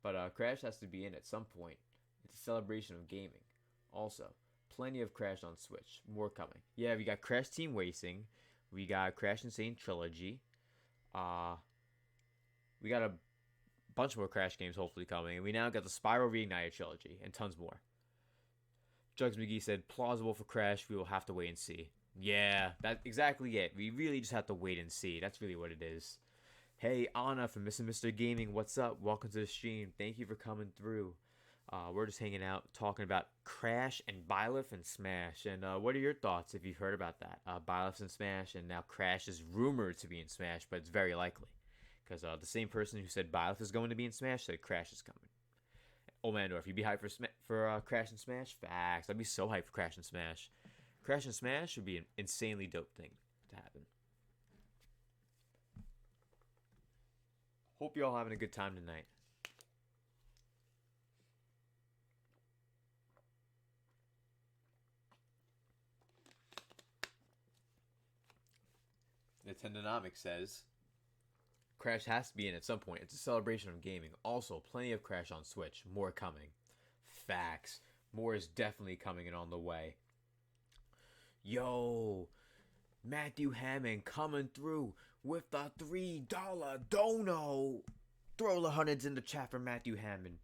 But Crash has to be in at some point. It's a celebration of gaming. Also, plenty of Crash on Switch. More coming. Yeah, we got Crash Team Racing. We got Crash Insane Trilogy. We got a bunch more Crash games hopefully coming. And we now got the Spyro Reignited Trilogy and tons more. Jugs McGee said, plausible for Crash. We will have to wait and see. Yeah, that's exactly it. We really just have to wait and see. That's really what it is. Hey, Anna from Mr. Gaming, what's up? Welcome to the stream. Thank you for coming through. We're just hanging out, talking about Crash and Byleth and Smash. And what are your thoughts if you've heard about that? Byleth and Smash, and now Crash is rumored to be in Smash, but it's very likely. Because the same person who said Byleth is going to be in Smash said Crash is coming. Oh man, if you'd be hyped for Crash and Smash, facts. I'd be so hyped for Crash and Smash. Crash and Smash would be an insanely dope thing to happen. Hope you're all having a good time tonight. Nintendonomics says Crash has to be in at some point. It's a celebration of gaming. Also, plenty of Crash on Switch. More coming. Facts. More is definitely coming and on the way. Yo, Matthew Hammond coming through with the $3 dono. Throw the hundreds in the chat for Matthew Hammond.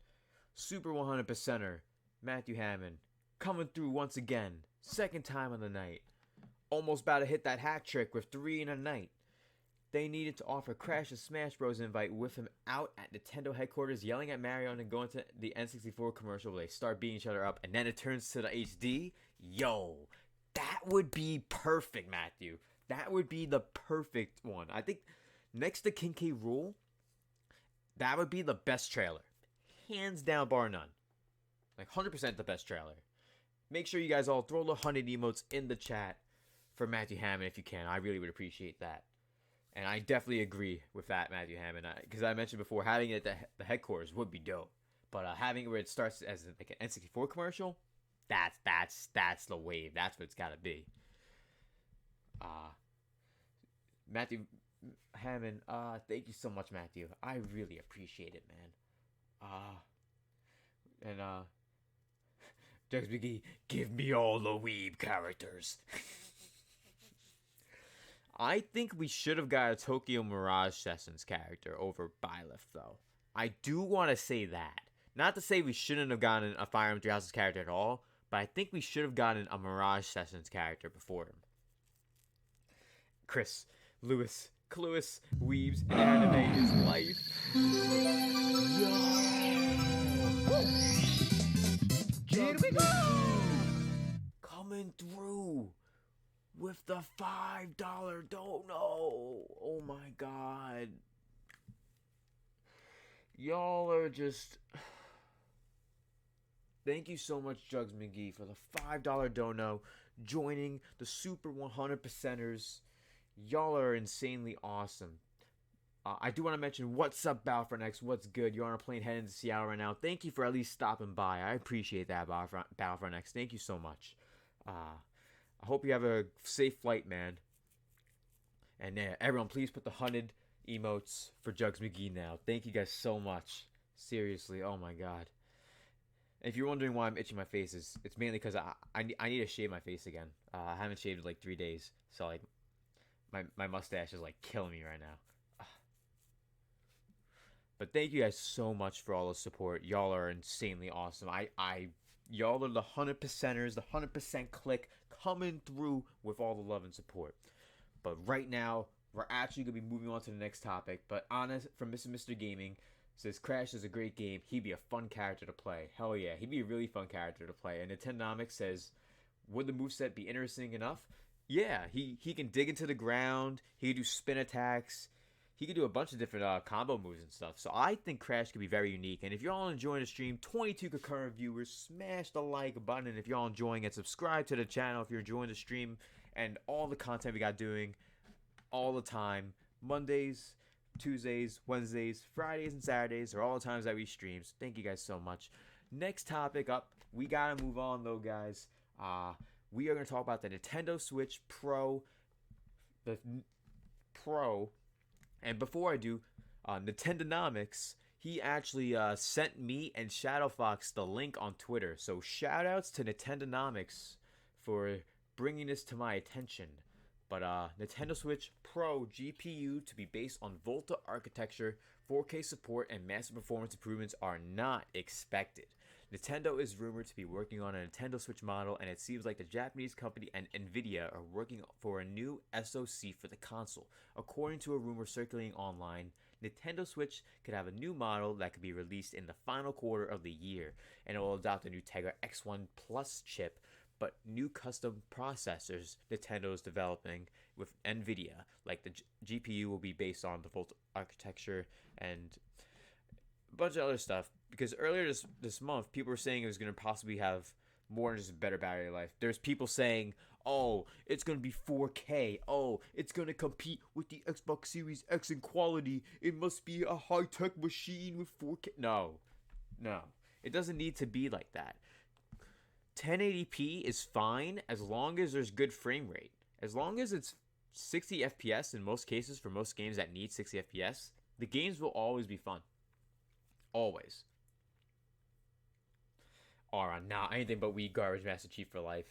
Super 100%er Matthew Hammond coming through once again. Second time on the night. Almost about to hit that hat trick with 3 in a night. They needed to offer Crash a Smash Bros. Invite with him out at Nintendo headquarters, yelling at Mario and going to the N64 commercial where they start beating each other up, and then it turns to the HD. Yo, that would be perfect, Matthew. That would be the perfect one. I think next to King K. Rool, that would be the best trailer. Hands down, bar none. Like 100% the best trailer. Make sure you guys all throw the 100 emotes in the chat for Matthew Hammond if you can. I really would appreciate that. And I definitely agree with that, Matthew Hammond. Because I mentioned before, having it at the headquarters would be dope. But having it where it starts as like an N64 commercial, that's the wave. That's what it's got to be. Matthew Hammond, thank you so much, Matthew. I really appreciate it, man. Dex McGee, give me all the weeb characters. I think we should have got a Tokyo Mirage Sessions character over Byleth, though. I do want to say that. Not to say we shouldn't have gotten a Fire Emblem Three Houses character at all, but I think we should have gotten a Mirage Sessions character before him. Chris, Lewis, Cluis, Weebs, and anime is life. Here we go! Coming through with the $5 dono. Oh my god. Y'all are just... Thank you so much, Jugs McGee, for the $5 dono. Joining the Super 100%ers. Y'all are insanely awesome. I do want to mention, what's up, Battlefront X? What's good? You're on a plane heading to Seattle right now. Thank you for at least stopping by. I appreciate that, Battlefront X. Thank you so much. I hope you have a safe flight, man. And everyone, please put the 100 emotes for Jugs McGee now. Thank you guys so much. Seriously, oh my god. If you're wondering why I'm itching my face, it's mainly because I need to shave my face again. I haven't shaved in like 3 days, so like my mustache is like killing me right now. But thank you guys so much for all the support. Y'all are insanely awesome. Y'all are the 100%ers, the 100% click coming through with all the love and support. But right now, we're actually going to be moving on to the next topic. But honest, from Mr. Gaming, says Crash is a great game. He'd be a fun character to play. Hell yeah, he'd be a really fun character to play. And Nintendonomics says, would the moveset be interesting enough? Yeah, he can dig into the ground. He can do spin attacks. He can do a bunch of different combo moves and stuff. So I think Crash could be very unique. And if you're all enjoying the stream, 22 concurrent viewers, smash the like button. And if you're all enjoying it, subscribe to the channel if you're enjoying the stream and all the content we got doing all the time. Mondays, Tuesdays, Wednesdays, Fridays, and Saturdays are all the times that we stream. So thank you guys so much. Next topic up. We got to move on, though, guys. We are going to talk about the Nintendo Switch Pro. The Pro. And before I do, Nintendonomics, he actually sent me and Shadowfox the link on Twitter. So shoutouts to Nintendonomics for bringing this to my attention. But Nintendo Switch Pro GPU to be based on Volta architecture, 4K support, and massive performance improvements are not expected. Nintendo is rumored to be working on a Nintendo Switch model, and it seems like the Japanese company and Nvidia are working for a new SoC for the console. According to a rumor circulating online, Nintendo Switch could have a new model that could be released in the final quarter of the year, and it will adopt a new Tegra X1 Plus chip, but new custom processors Nintendo is developing with Nvidia. Like the GPU will be based on the Volta architecture and a bunch of other stuff. Because earlier this month, people were saying it was going to possibly have more than just a better battery life. There's people saying, oh, it's going to be 4K. Oh, it's going to compete with the Xbox Series X in quality. It must be a high-tech machine with 4K. No. It doesn't need to be like that. 1080p is fine as long as there's good frame rate. As long as it's 60 FPS in most cases for most games that need 60 FPS, the games will always be fun. Always. Auron, nah, anything but weed garbage Master Chief for life.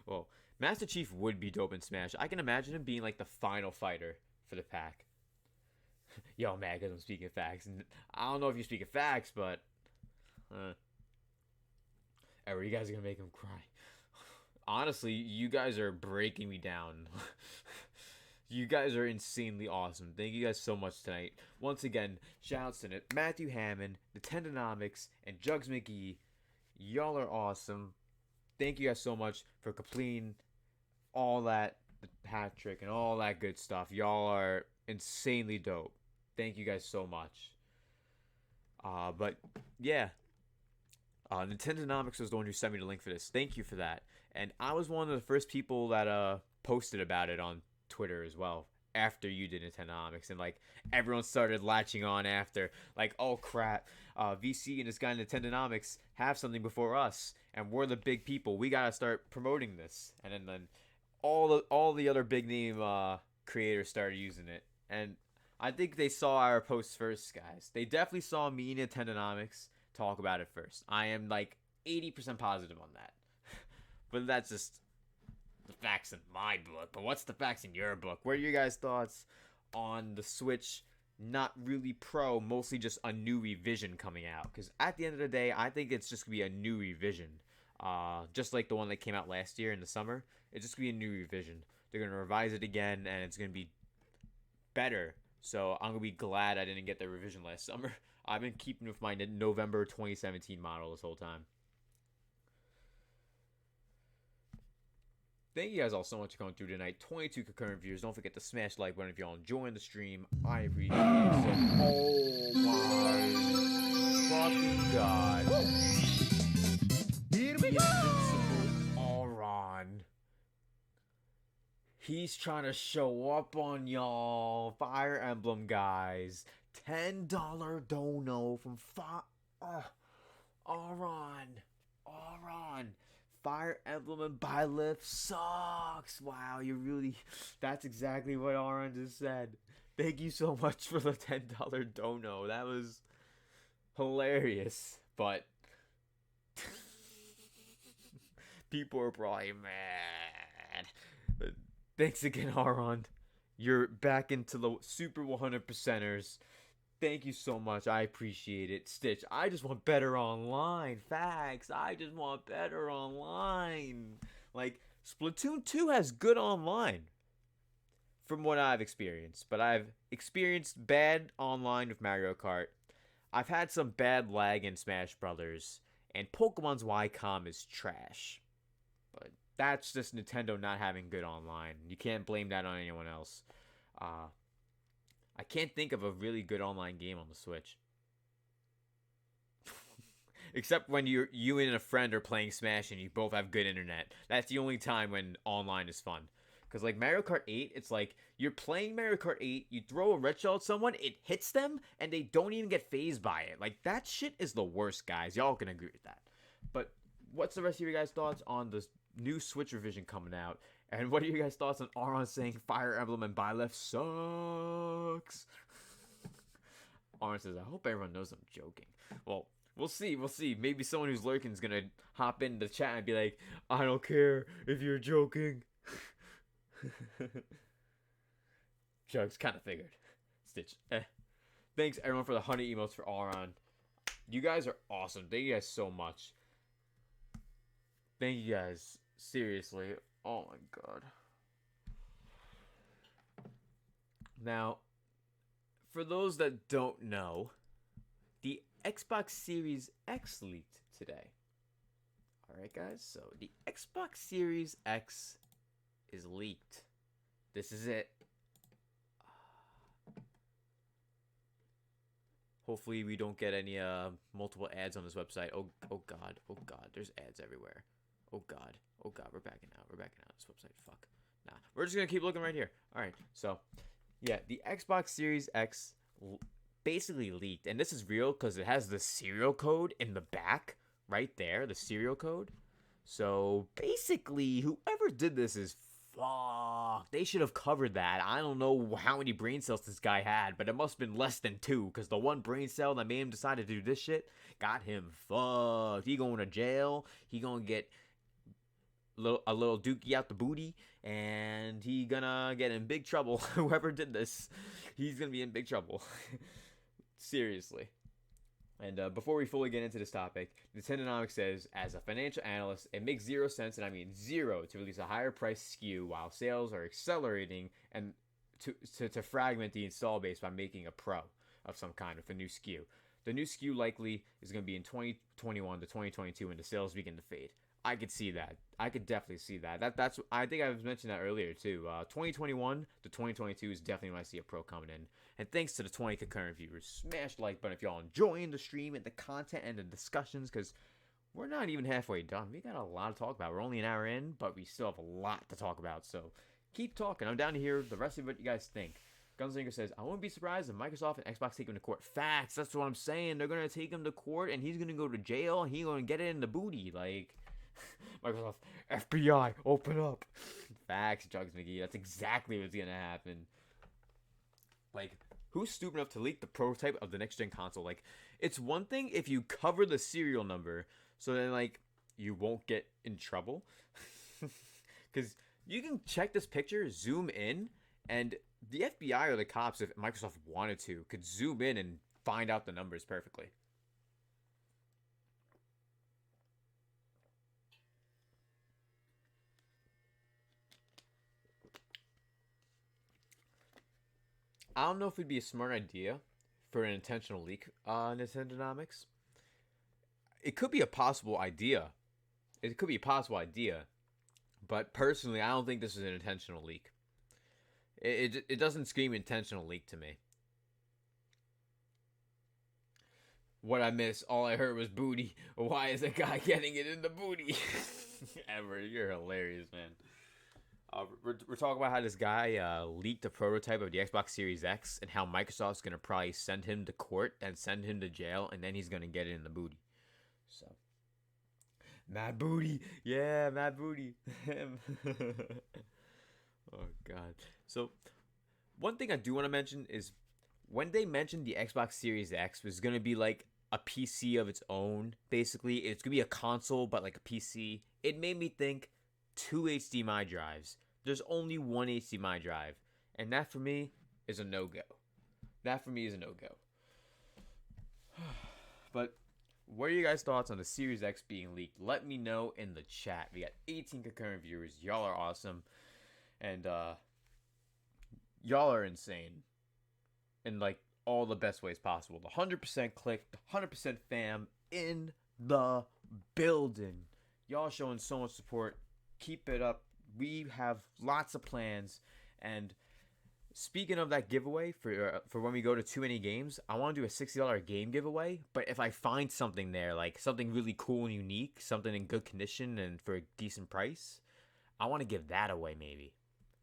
Well, Master Chief would be dope in Smash. I can imagine him being like the final fighter for the pack. Yo, man, because I'm speaking facts. And I don't know if you speak of facts, but... Ever, you guys are going to make him cry. Honestly, you guys are breaking me down. You guys are insanely awesome. Thank you guys so much tonight. Once again, shoutouts to Matthew Hammond, the Tendonomics, and Jugs McGee. Y'all are awesome. Thank you guys so much for completing all that, the hat trick and all that good stuff. Y'all are insanely dope. Thank you guys so much. But yeah, Nintendonomics was the one who sent me the link for this. Thank you for that. And I was one of the first people that posted about it on Twitter as well after you did Nintendonomics, and like everyone started latching on after, like, oh crap, VC and this guy Nintendonomics have something before us, and we're the big people. We gotta start promoting this. And then all the other big name creators started using it, and I think they saw our posts first, guys. They definitely saw me and Nintendonomics talk about it first. I am like 80% positive on that. But that's just the facts in my book. But what's the facts in your book? What are your guys' thoughts on the Switch? Not really pro, mostly just a new revision coming out. Because at the end of the day, I think it's just going to be a new revision. Just like the one that came out last year in the summer. It's just going to be a new revision. They're going to revise it again, and it's going to be better. So I'm going to be glad I didn't get the revision last summer. I've been keeping with my November 2017 model this whole time. Thank you guys all so much for coming through tonight. 22 concurrent viewers. Don't forget to smash the like button if y'all enjoying the stream. I appreciate it. So, oh my fucking god. Here we go. Auron. He's trying to show up on y'all. Fire Emblem guys. $10 dono from Auron. Fire Emblem and Byleth sucks. Wow, you really... That's exactly what Auron just said. Thank you so much for the $10 dono. That was hilarious. But... people are probably mad. But thanks again, Auron. You're back into the super 100%ers. Thank you so much. I appreciate it. Stitch, I just want better online. Facts. I just want better online. Like, Splatoon 2 has good online. From what I've experienced. But I've experienced bad online with Mario Kart. I've had some bad lag in Smash Brothers. And Pokemon's YCOM is trash. But that's just Nintendo not having good online. You can't blame that on anyone else. I can't think of a really good online game on the Switch. Except when you and a friend are playing Smash and you both have good internet. That's the only time when online is fun. Because like Mario Kart 8, it's like you're playing Mario Kart 8, you throw a red shell at someone, it hits them, and they don't even get phased by it. Like, that shit is the worst, guys. Y'all can agree with that. But what's the rest of your guys' thoughts on the new Switch revision coming out? And what are your guys' thoughts on Auron saying Fire Emblem and Byleth sucks? Auron says, I hope everyone knows I'm joking. Well, we'll see. Maybe someone who's lurking is going to hop in the chat and be like, I don't care if you're joking. Jugs kind of figured. Stitch. Thanks, everyone, for the 100 emotes for Auron. You guys are awesome. Thank you guys so much. Thank you guys. Seriously. Oh my god. Now, for those that don't know, the Xbox Series X leaked today. Alright guys, so the Xbox Series X is leaked. This is it. Hopefully we don't get any multiple ads on this website. Oh god, there's ads everywhere. Oh god, we're backing out. This website, fuck. Nah, we're just gonna keep looking right here. Alright, so, yeah, the Xbox Series X basically leaked. And this is real because it has the serial code in the back, right there, the serial code. So, basically, whoever did this is Fuck. They should have covered that. I don't know how many brain cells this guy had, but it must have been less than 2, because the one brain cell that made him decide to do this shit got him fucked. He going to jail. He gonna get a little dookie out the booty, and he gonna get in big trouble. Whoever did this, he's gonna be in big trouble. Seriously. And before we fully get into this topic, Nintendonomics says, as a financial analyst, it makes 0 sense, and I mean 0, to release a higher price SKU while sales are accelerating, and to fragment the install base by making a pro of some kind with a new SKU. The new SKU likely is going to be in 2021 to 2022 when the sales begin to fade. I could see that. I could definitely see that. That's. I think I was mentioned that earlier too. 2021 to 2022 is definitely when I see a pro coming in. And thanks to the 20 concurrent viewers, smash the like button if y'all enjoying the stream and the content and the discussions, because we're not even halfway done. We got a lot to talk about. We're only an hour in, but we still have a lot to talk about. So keep talking. I'm down to hear the rest of what you guys think. Gunslinger says, I wouldn't be surprised if Microsoft and Xbox take him to court. Facts. That's what I'm saying. They're going to take him to court, and he's going to go to jail, and he's going to get it in the booty. Like, Microsoft, FBI, open up. Facts, Jugs McGee. That's exactly what's going to happen. Like, who's stupid enough to leak the prototype of the next-gen console? Like, it's one thing if you cover the serial number, so then, like, you won't get in trouble. Because you can check this picture, zoom in, and the FBI or the cops, if Microsoft wanted to, could zoom in and find out the numbers perfectly. I don't know if it'd be a smart idea for an intentional leak on Nintendonomics. It could be a possible idea. But personally, I don't think this is an intentional leak. It doesn't scream intentional leak to me. What I missed, all I heard was booty. Why is a guy getting it in the booty? Edward, you're hilarious, man. We're talking about how this guy leaked a prototype of the Xbox Series X, and how Microsoft's going to probably send him to court and send him to jail, and then he's going to get it in the booty. So, mad booty. Yeah, mad booty. Oh, God. So, one thing I do want to mention is when they mentioned the Xbox Series X was going to be like a PC of its own, basically. It's going to be a console, but like a PC. It made me think 2 HDMI drives. There's only one HDMI drive. And that for me is a no-go. But what are you guys' thoughts on the Series X being leaked? Let me know in the chat. We got 18 concurrent viewers. Y'all are awesome. And y'all are insane in like all the best ways possible. The 100% click, the 100% fam in the building. Y'all showing so much support. Keep it up. We have lots of plans. And speaking of that giveaway for when we go to Too Many Games, I want to do a $60 game giveaway. But if I find something there, like something really cool and unique, something in good condition and for a decent price, I want to give that away maybe.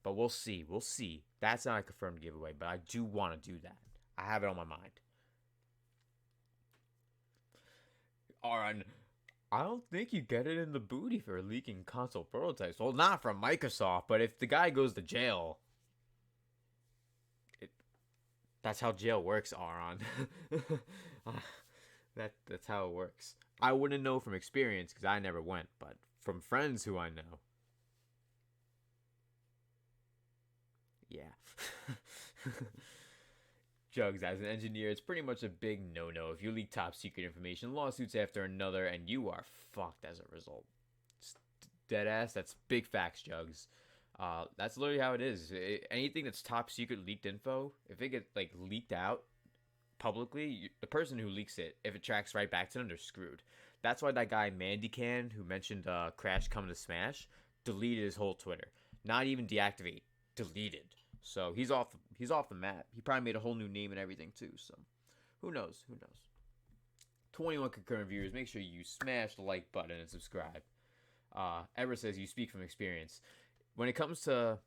But we'll see. That's not a confirmed giveaway, but I do want to do that. I have it on my mind. Alright, I don't think you get it in the booty for leaking console prototypes. Well, not from Microsoft, but if the guy goes to jail, that's how jail works, Aaron. That's how it works. I wouldn't know from experience because I never went, but from friends who I know. Yeah. Jugs, as an engineer, it's pretty much a big no-no. If you leak top secret information, lawsuits after another, and you are fucked as a result. Deadass, that's big facts, Jugs. That's literally how it is. Anything that's top secret leaked info, if it gets like leaked out publicly, the person who leaks it, if it tracks right back to them, they're screwed. That's why that guy Mandycan, who mentioned Crash coming to Smash, deleted his whole Twitter. Not even deactivate, deleted. So he's off the map. He probably made a whole new name and everything too. So who knows? 21 concurrent viewers. Make sure you smash the like button and subscribe. Ever says you speak from experience. When it comes to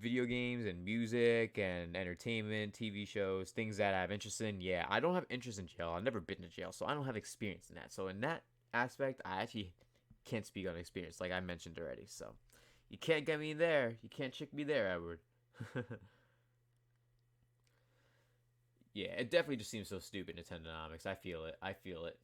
video games and music and entertainment, TV shows, things that I have interest in, yeah, I don't have interest in jail. I've never been to jail, so I don't have experience in that. So in that aspect, I actually can't speak on experience, like I mentioned already. So You can't get me there. You can't trick me there, Edward. Yeah, it definitely just seems so stupid, Nintendonomics. I feel it. I feel it.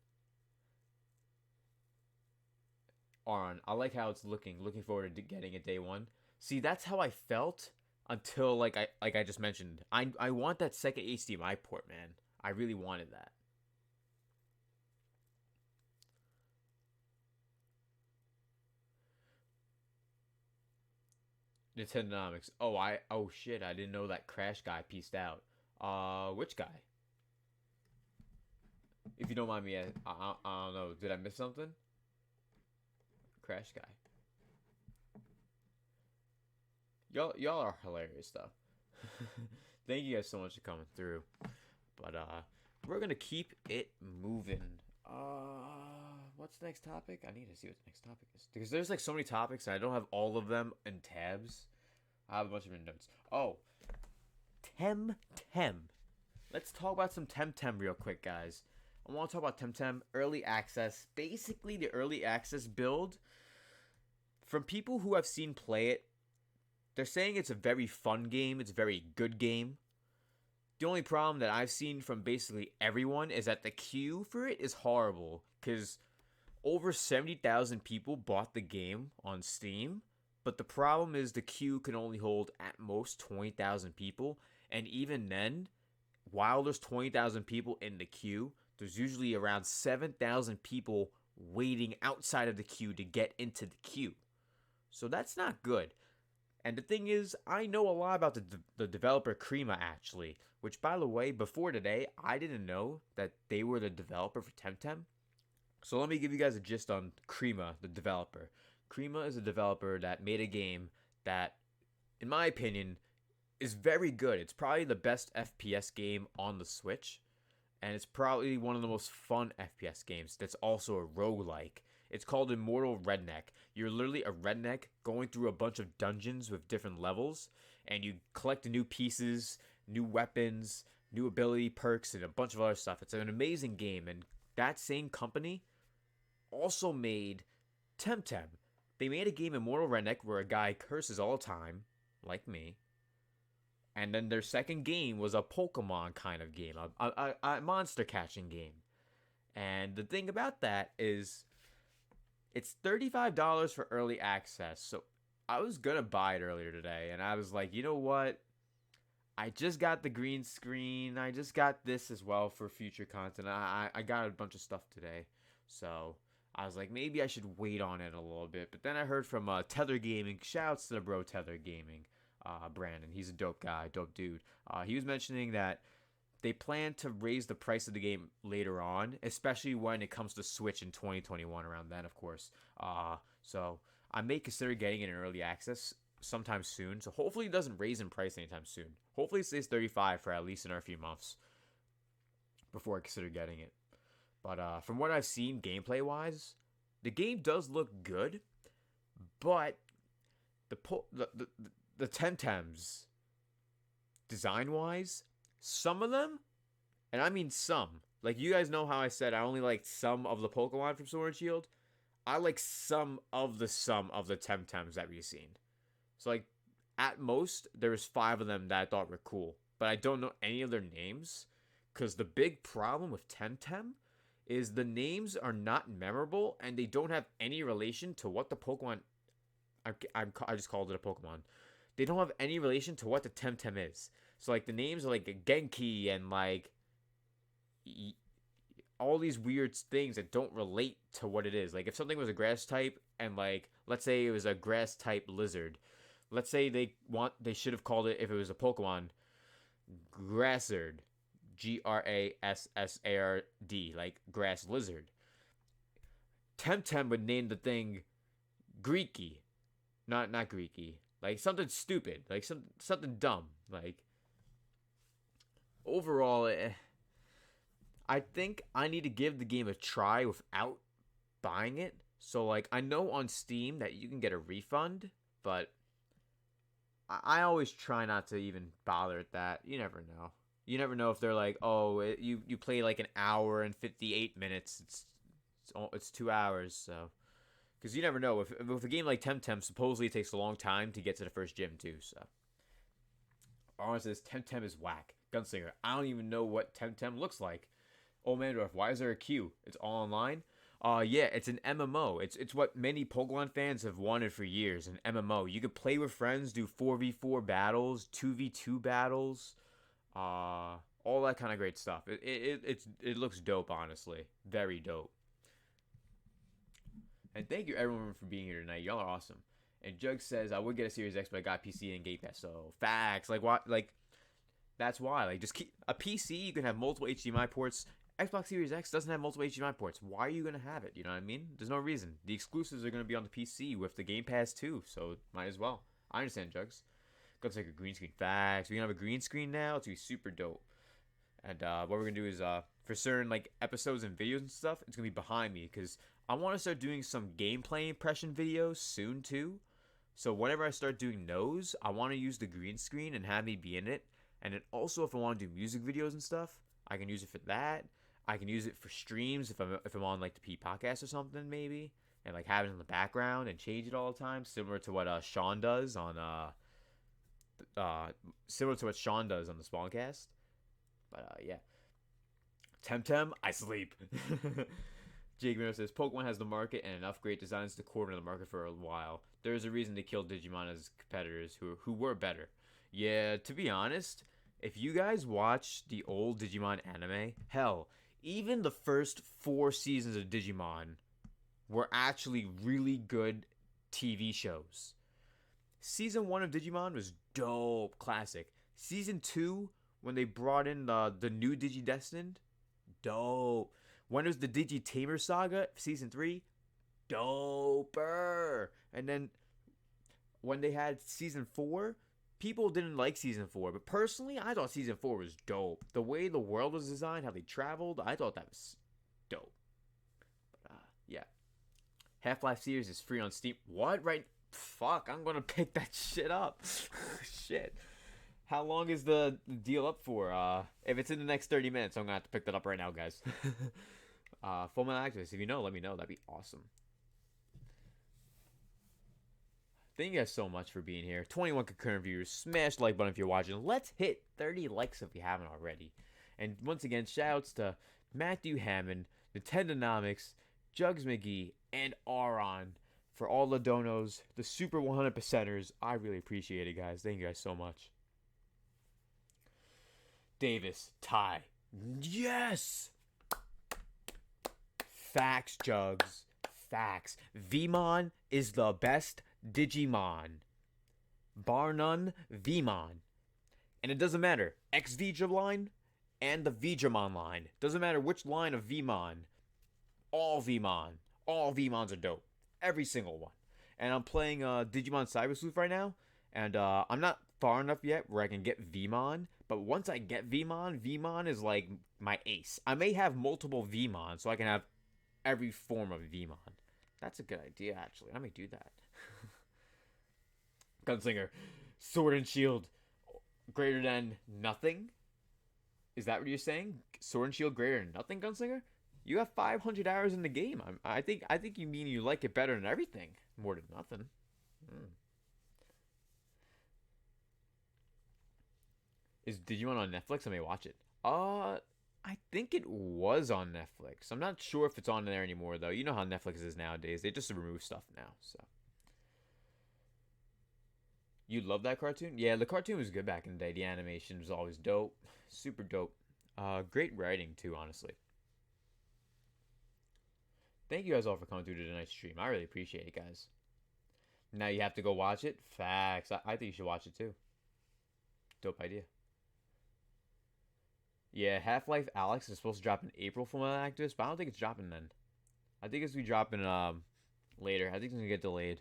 Aron, I like how it's looking. Looking forward to getting it day one. See, that's how I felt until I just mentioned. I want that second HDMI port, man. I really wanted that. Nintendonomics. Oh shit, I didn't know that Crash guy pieced out. Which guy? If you don't mind me, I don't know. Did I miss something? Crash guy. Y'all are hilarious stuff. Thank you guys so much for coming through. But we're gonna keep it moving. What's the next topic? I need to see what the next topic is because there's like so many topics and I don't have all of them in tabs. I have a bunch of them in notes. Oh, Temtem. Let's talk about some Temtem real quick, guys. I want to talk about Temtem early access. Basically, the early access build. From people who have seen play it, they're saying it's a very fun game. It's a very good game. The only problem that I've seen from basically everyone is that the queue for it is horrible. Because over 70,000 people bought the game on Steam. But the problem is the queue can only hold at most 20,000 people. And even then, while there's 20,000 people in the queue, there's usually around 7,000 people waiting outside of the queue to get into the queue. So that's not good. And the thing is, I know a lot about the developer Crema, actually. Which, by the way, before today, I didn't know that they were the developer for Temtem. So let me give you guys a gist on Crema, the developer. Crema is a developer that made a game that, in my opinion, is very good. It's probably the best FPS game on the Switch. And it's probably one of the most fun FPS games that's also a roguelike. It's called Immortal Redneck. You're literally a redneck going through a bunch of dungeons with different levels. And you collect new pieces, new weapons, new ability perks, and a bunch of other stuff. It's an amazing game. And that same company also made Temtem. They made a game, Immortal Redneck, where a guy curses all the time, like me. And then their second game was a Pokemon kind of game, a monster catching game. And the thing about that is, it's $35 for early access. So I was going to buy it earlier today. And I was like, you know what? I just got the green screen. I just got this as well for future content. I got a bunch of stuff today. So I was like, maybe I should wait on it a little bit. But then I heard from Tether Gaming. Shouts to the bro Tether Gaming. Brandon. He's a dope guy, dope dude. He was mentioning that they plan to raise the price of the game later on, especially when it comes to Switch in 2021, around then, of course. So I may consider getting it in early access sometime soon. So hopefully it doesn't raise in price anytime soon. Hopefully it stays $35 for at least another few months before I consider getting it. But from what I've seen gameplay-wise, the game does look good, but the Temtems, design-wise, some of them, and I mean some, like you guys know how I said I only liked some of the Pokemon from Sword and Shield. I like some of the Temtems that we've seen. So like, at most, there was 5 of them that I thought were cool, but I don't know any of their names, because the big problem with Temtem is the names are not memorable, and they don't have any relation to what the Pokemon, I just called it a Pokemon. They don't have any relation to what the Temtem is. So, like, the names are, like, Genki and, like, all these weird things that don't relate to what it is. Like, if something was a grass type and, like, let's say it was a grass type lizard. Let's say they should have called it, if it was a Pokemon, Grassard. Grassard. Like, grass lizard. Temtem would name the thing Greeky. Not Greeky. Like, something stupid. Like, something dumb. Like, overall, I think I need to give the game a try without buying it. So, like, I know on Steam that you can get a refund, but I always try not to even bother at that. You never know. You never know if they're like, oh, you play like an hour and 58 minutes. It's 2 hours, so Because you never know. With a game like Temtem, supposedly it takes a long time to get to the first gym, too. So, honestly, this Temtem is whack. Gunslinger, I don't even know what Temtem looks like. Oh, Mandorf, why is there a queue? It's all online? Yeah, it's an MMO. It's what many Pokemon fans have wanted for years, an MMO. You could play with friends, do 4v4 battles, 2v2 battles, all that kind of great stuff. It looks dope, honestly. Very dope. And thank you everyone for being here tonight. Y'all are awesome. And Jug says I would get a Series X, but I got PC and Game Pass. So facts. Like what? Like that's why. Like just keep a PC. You can have multiple HDMI ports. Xbox Series X doesn't have multiple HDMI ports. Why are you gonna have it? You know what I mean? There's no reason. The exclusives are gonna be on the PC with the Game Pass too. So might as well. I understand, Jugs. Looks like a green screen. Facts. We gonna have a green screen now. It's gonna be super dope. And what we're gonna do is for certain like episodes and videos and stuff, it's gonna be behind me because I want to start doing some gameplay impression videos soon too. So whenever I start doing those, I want to use the green screen and have me be in it. And then also if I want to do music videos and stuff, I can use it for that. I can use it for streams if I'm on like the P podcast or something maybe, and like have it in the background and change it all the time, similar to what Sean does on the Spawncast. But yeah, Temtem, I sleep. Jake Miller says Pokemon has the market and enough great designs to corner the market for a while. There's a reason they killed Digimon as competitors who were better. Yeah, to be honest, if you guys watch the old Digimon anime, hell, even the first 4 seasons of Digimon were actually really good TV shows. Season 1 of Digimon was dope, classic. Season 2, when they brought in the new Digidestined, dope. When it was the Digitamer Saga, Season 3, doper. And then when they had Season 4, people didn't like Season 4. But personally, I thought Season 4 was dope. The way the world was designed, how they traveled, I thought that was dope. But, yeah. Half-Life series is free on Steam. What? Right? Fuck, I'm gonna pick that shit up. Shit. How long is the deal up for? If it's in the next 30 minutes, I'm gonna have to pick that up right now, guys. Full-Metal Activist, if you know, let me know. That'd be awesome. Thank you guys so much for being here. 21 concurrent viewers. Smash the like button if you're watching. Let's hit 30 likes if you haven't already. And once again, shoutouts to Matthew Hammond, Nintendonomics, Jugs McGee, and Aron for all the donos, the super 100%ers. I really appreciate it, guys. Thank you guys so much. Davis, Ty. Yes! Facts, Jugs. Facts. Vmon is the best Digimon. Bar none, Vmon. And it doesn't matter. X-Vija line and the Vijamon line. Doesn't matter which line of Vmon. All Vmon. All Vmons are dope. Every single one. And I'm playing Digimon Cyber Sleuth right now. And I'm not far enough yet where I can get Vmon. But once I get Vmon, Vmon is like my ace. I may have multiple Vmon so I can have every form of Vmon. That's a good idea, actually. I may do that. Gunslinger, Sword and Shield greater than nothing? Is that what you're saying? Sword and Shield greater than nothing, Gunslinger? You have 500 hours in the game. I think you mean you like it better than everything. More than nothing. Is Digimon on Netflix? I may watch it. I think it was on Netflix. I'm not sure if it's on there anymore, though. You know how Netflix is nowadays. They just remove stuff now, so. You love that cartoon? Yeah, the cartoon was good back in the day. The animation was always dope. Super dope. Great writing, too, honestly. Thank you guys all for coming through to tonight's stream. I really appreciate it, guys. Now you have to go watch it? Facts. I think you should watch it, too. Dope idea. Yeah, Half-Life Alex is supposed to drop in April for my Activist, but I don't think it's dropping then. I think it's going to be dropping later. I think it's going to get delayed.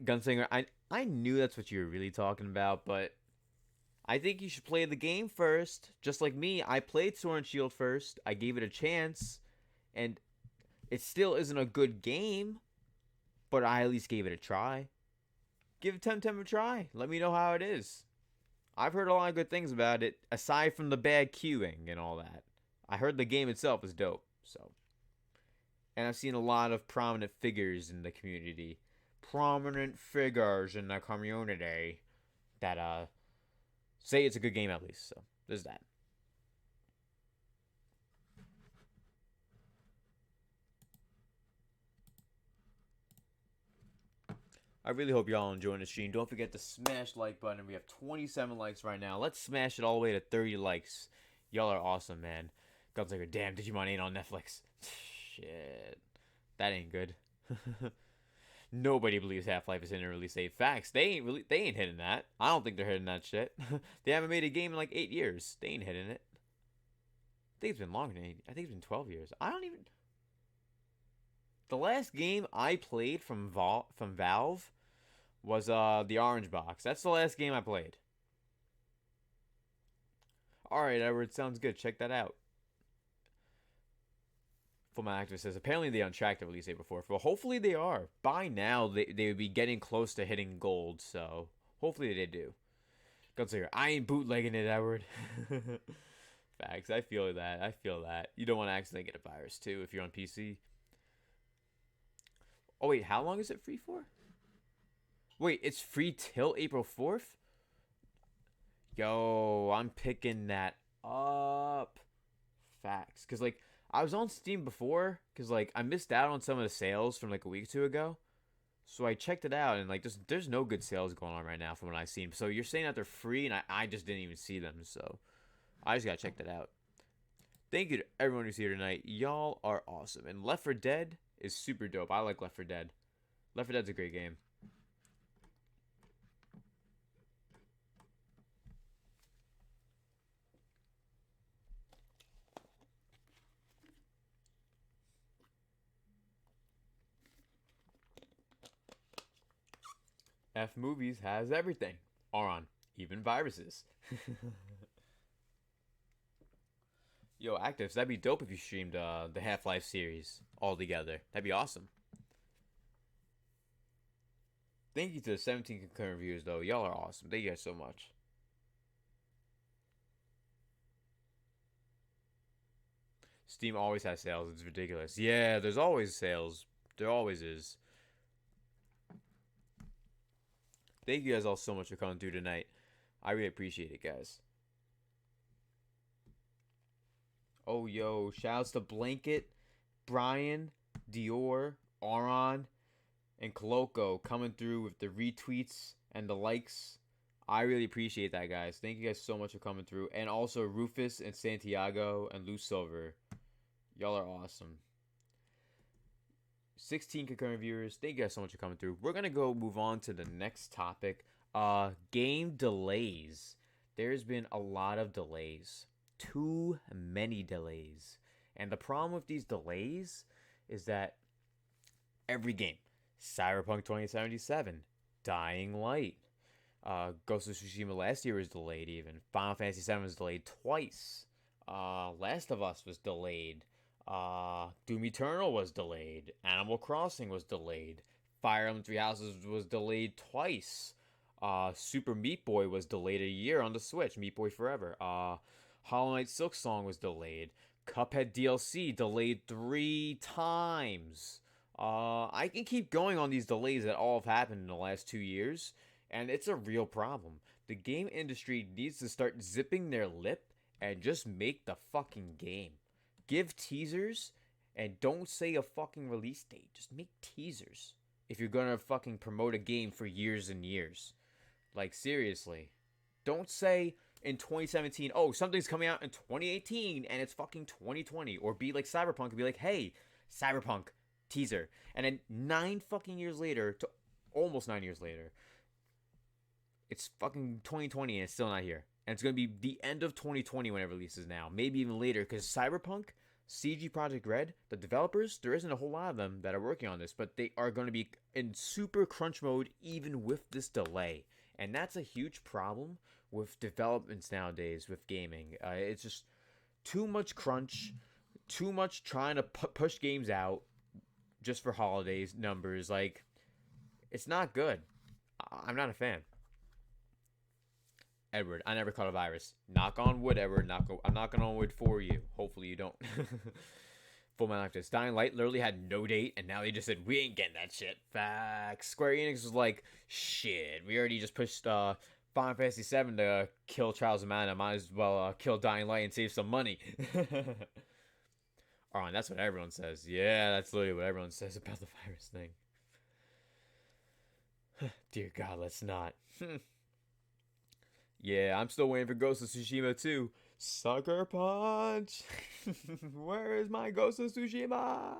Gunslinger, I knew that's what you were really talking about, but I think you should play the game first. Just like me, I played Sword and Shield first. I gave it a chance, and it still isn't a good game, but I at least gave it a try. Give Temtem a try. Let me know how it is. I've heard a lot of good things about it, aside from the bad queuing and all that. I heard the game itself is dope, so And I've seen a lot of prominent figures in the community. Prominent figures in the community that say it's a good game at least. So there's that. I really hope y'all enjoying the stream. Don't forget to smash the like button. We have 27 likes right now. Let's smash it all the way to 30 likes. Y'all are awesome, man. Gunslinger, damn, Digimon ain't on Netflix. Shit. That ain't good. Nobody believes Half-Life is hitting a release date. Facts. They ain't hitting that. I don't think they're hitting that shit. They haven't made a game in like 8 years. They ain't hitting it. I think it's been longer than 8. I think it's been 12 years. I don't even. The last game I played from Valve was the Orange Box. That's the last game I played. Alright, Edward, sounds good. Check that out. My activist says apparently they on track to release it before. Well, hopefully they are. By now, they would be getting close to hitting gold, so hopefully they do. Gunslinger, I ain't bootlegging it, Edward. Facts, I feel that. I feel that. You don't want to accidentally get a virus, too, if you're on PC. Oh, wait, how long is it free for? Wait, it's free till April 4th? Yo, I'm picking that up. Facts. Because, like, I was on Steam before, because, like, I missed out on some of the sales from, like, a week or two ago. So I checked it out, and, like, there's no good sales going on right now from what I've seen. So you're saying that they're free, and I just didn't even see them, so I just gotta check that out. Thank you to everyone who's here tonight. Y'all are awesome. And Left 4 Dead is super dope. I like Left 4 Dead. Left 4 Dead's a great game. F Movies has everything. Auron, even viruses. Yo, Actives, that'd be dope if you streamed the Half-Life series all together. That'd be awesome. Thank you to the 17 concurrent viewers, though. Y'all are awesome. Thank you guys so much. Steam always has sales. It's ridiculous. Yeah, there's always sales. There always is. Thank you guys all so much for coming through tonight. I really appreciate it, guys. Oh, yo. Shouts to Blanket, Brian, Dior, Auron, and Coloco coming through with the retweets and the likes. I really appreciate that, guys. Thank you guys so much for coming through. And also Rufus and Santiago and Lou Silver. Y'all are awesome. 16 concurrent viewers. Thank you guys so much for coming through. We're going to go move on to the next topic. Game delays. There's been a lot of delays. Too many delays. And the problem with these delays is that every game, Cyberpunk 2077, Dying Light, Ghost of Tsushima last year was delayed even. Final Fantasy VII was delayed twice. Last of Us was delayed. Doom Eternal was delayed. Animal Crossing was delayed. Fire Emblem Three Houses was delayed twice. Super Meat Boy was delayed a year on the Switch. Meat Boy Forever. Hollow Knight Silk Song was delayed. Cuphead DLC delayed 3 times. I can keep going on these delays that all have happened in the last 2 years, and it's a real problem. The game industry needs to start zipping their lip and just make the fucking game. Give teasers and don't say a fucking release date. Just make teasers if you're gonna fucking promote a game for years and years. Like, seriously. Don't say in 2017, oh, something's coming out in 2018 and it's fucking 2020. Or be like Cyberpunk and be like, hey, Cyberpunk teaser. And then 9 fucking years later, to almost 9 years later, it's fucking 2020 and it's still not here. And it's going to be the end of 2020 when it releases now. Maybe even later. Because Cyberpunk, CG Project Red, the developers, there isn't a whole lot of them that are working on this. But they are going to be in super crunch mode even with this delay. And that's a huge problem with developments nowadays with gaming. It's just too much crunch. Too much trying to push games out just for holidays numbers. Like, it's not good. I'm not a fan. Edward, I never caught a virus. Knock on wood, Edward. I'm knocking on wood for you. Hopefully you don't. Full Metal Activist. Dying Light literally had no date, and now they just said, we ain't getting that shit. Facts. Square Enix was like, shit, we already just pushed Final Fantasy VII to kill Trials of Mana. Might as well kill Dying Light and save some money. Alright, that's what everyone says. Yeah, that's literally what everyone says about the virus thing. Dear God, let's not. Yeah, I'm still waiting for Ghost of Tsushima too. Sucker Punch! Where is my Ghost of Tsushima?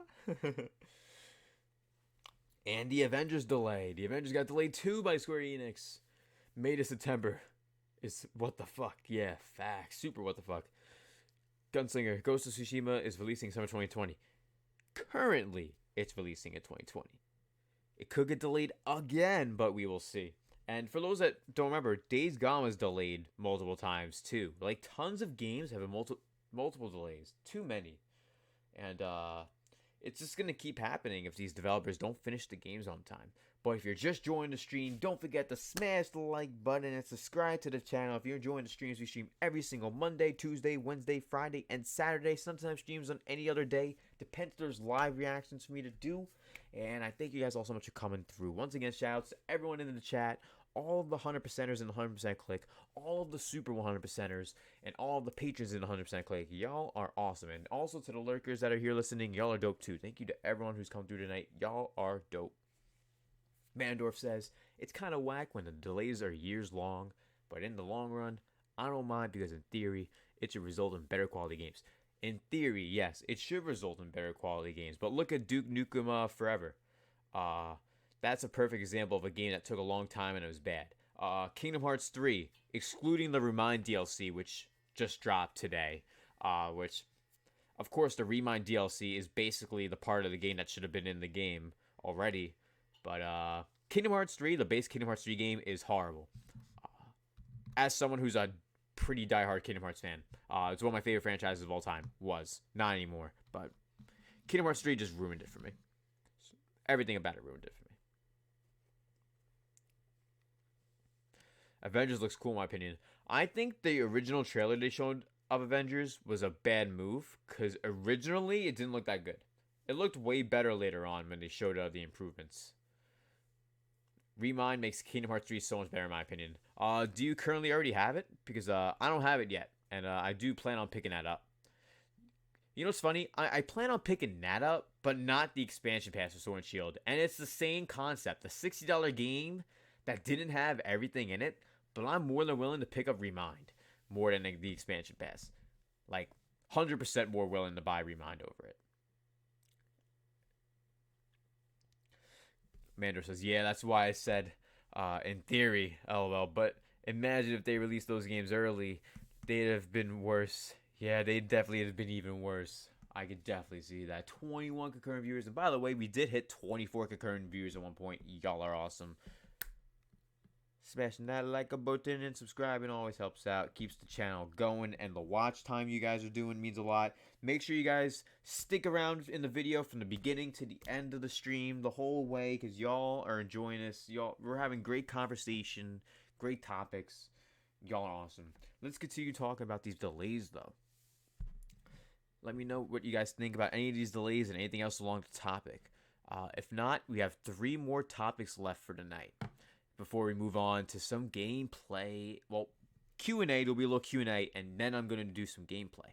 And the Avengers delay. The Avengers got delayed too by Square Enix. May to September. Is what the fuck? Yeah, facts. Super what the fuck. Gunslinger, Ghost of Tsushima is releasing summer 2020. Currently, it's releasing in 2020. It could get delayed again, but we will see. And for those that don't remember, Days Gone was delayed multiple times too. Like, tons of games have multiple delays. Too many. And it's just going to keep happening if these developers don't finish the games on time. But if you're just joining the stream, don't forget to smash the like button and subscribe to the channel. If you're enjoying the streams, we stream every single Monday, Tuesday, Wednesday, Friday, and Saturday. Sometimes streams on any other day. Depends if there's live reactions for me to do. And I thank you guys all so much for coming through. Once again, shout outs to everyone in the chat. All of the 100%ers in the 100% click, all of the super 100%ers, and all of the patrons in the 100% click. Y'all are awesome. And also to the lurkers that are here listening, y'all are dope too. Thank you to everyone who's come through tonight. Y'all are dope. Mandorf says, it's kind of whack when the delays are years long, but in the long run, I don't mind because in theory, it should result in better quality games. In theory, yes, it should result in better quality games. But look at Duke Nukem Forever. That's a perfect example of a game that took a long time and it was bad. Kingdom Hearts 3, excluding the Remind DLC, which just dropped today. Which, of course, the Remind DLC is basically the part of the game that should have been in the game already. But Kingdom Hearts 3, the base Kingdom Hearts 3 game, is horrible. As someone who's a pretty diehard Kingdom Hearts fan, it's one of my favorite franchises of all time. Was. Not anymore. But Kingdom Hearts 3 just ruined it for me. Everything about it ruined it for me. Avengers looks cool in my opinion. I think the original trailer they showed of Avengers was a bad move because originally it didn't look that good. It looked way better later on when they showed the improvements. Remind makes Kingdom Hearts 3 so much better in my opinion. Do you currently already have it? Because I don't have it yet, and I do plan on picking that up. You know what's funny? I plan on picking that up, but not the expansion pass for Sword and Shield. And it's the same concept. The $60 game that didn't have everything in it, but I'm more than willing to pick up Remind more than the expansion pass. Like, 100% more willing to buy Remind over it. Mandor says, yeah, that's why I said, in theory, LOL, but imagine if they released those games early, they'd have been worse. Yeah, they'd definitely have been even worse. I could definitely see that. 21 concurrent viewers, and by the way, we did hit 24 concurrent viewers at one point. Y'all are awesome. Smashing that like a button and subscribing always helps out. Keeps the channel going, and the watch time you guys are doing means a lot. Make sure you guys stick around in the video from the beginning to the end of the stream the whole way, because y'all are enjoying this. We're having great conversation, great topics. Y'all are awesome. Let's continue talking about these delays, though. Let me know what you guys think about any of these delays and anything else along the topic. If not, we have 3 more topics left for tonight before we move on to some gameplay. Well, Q&A. There'll be a little Q&A, and then I'm going to do some gameplay.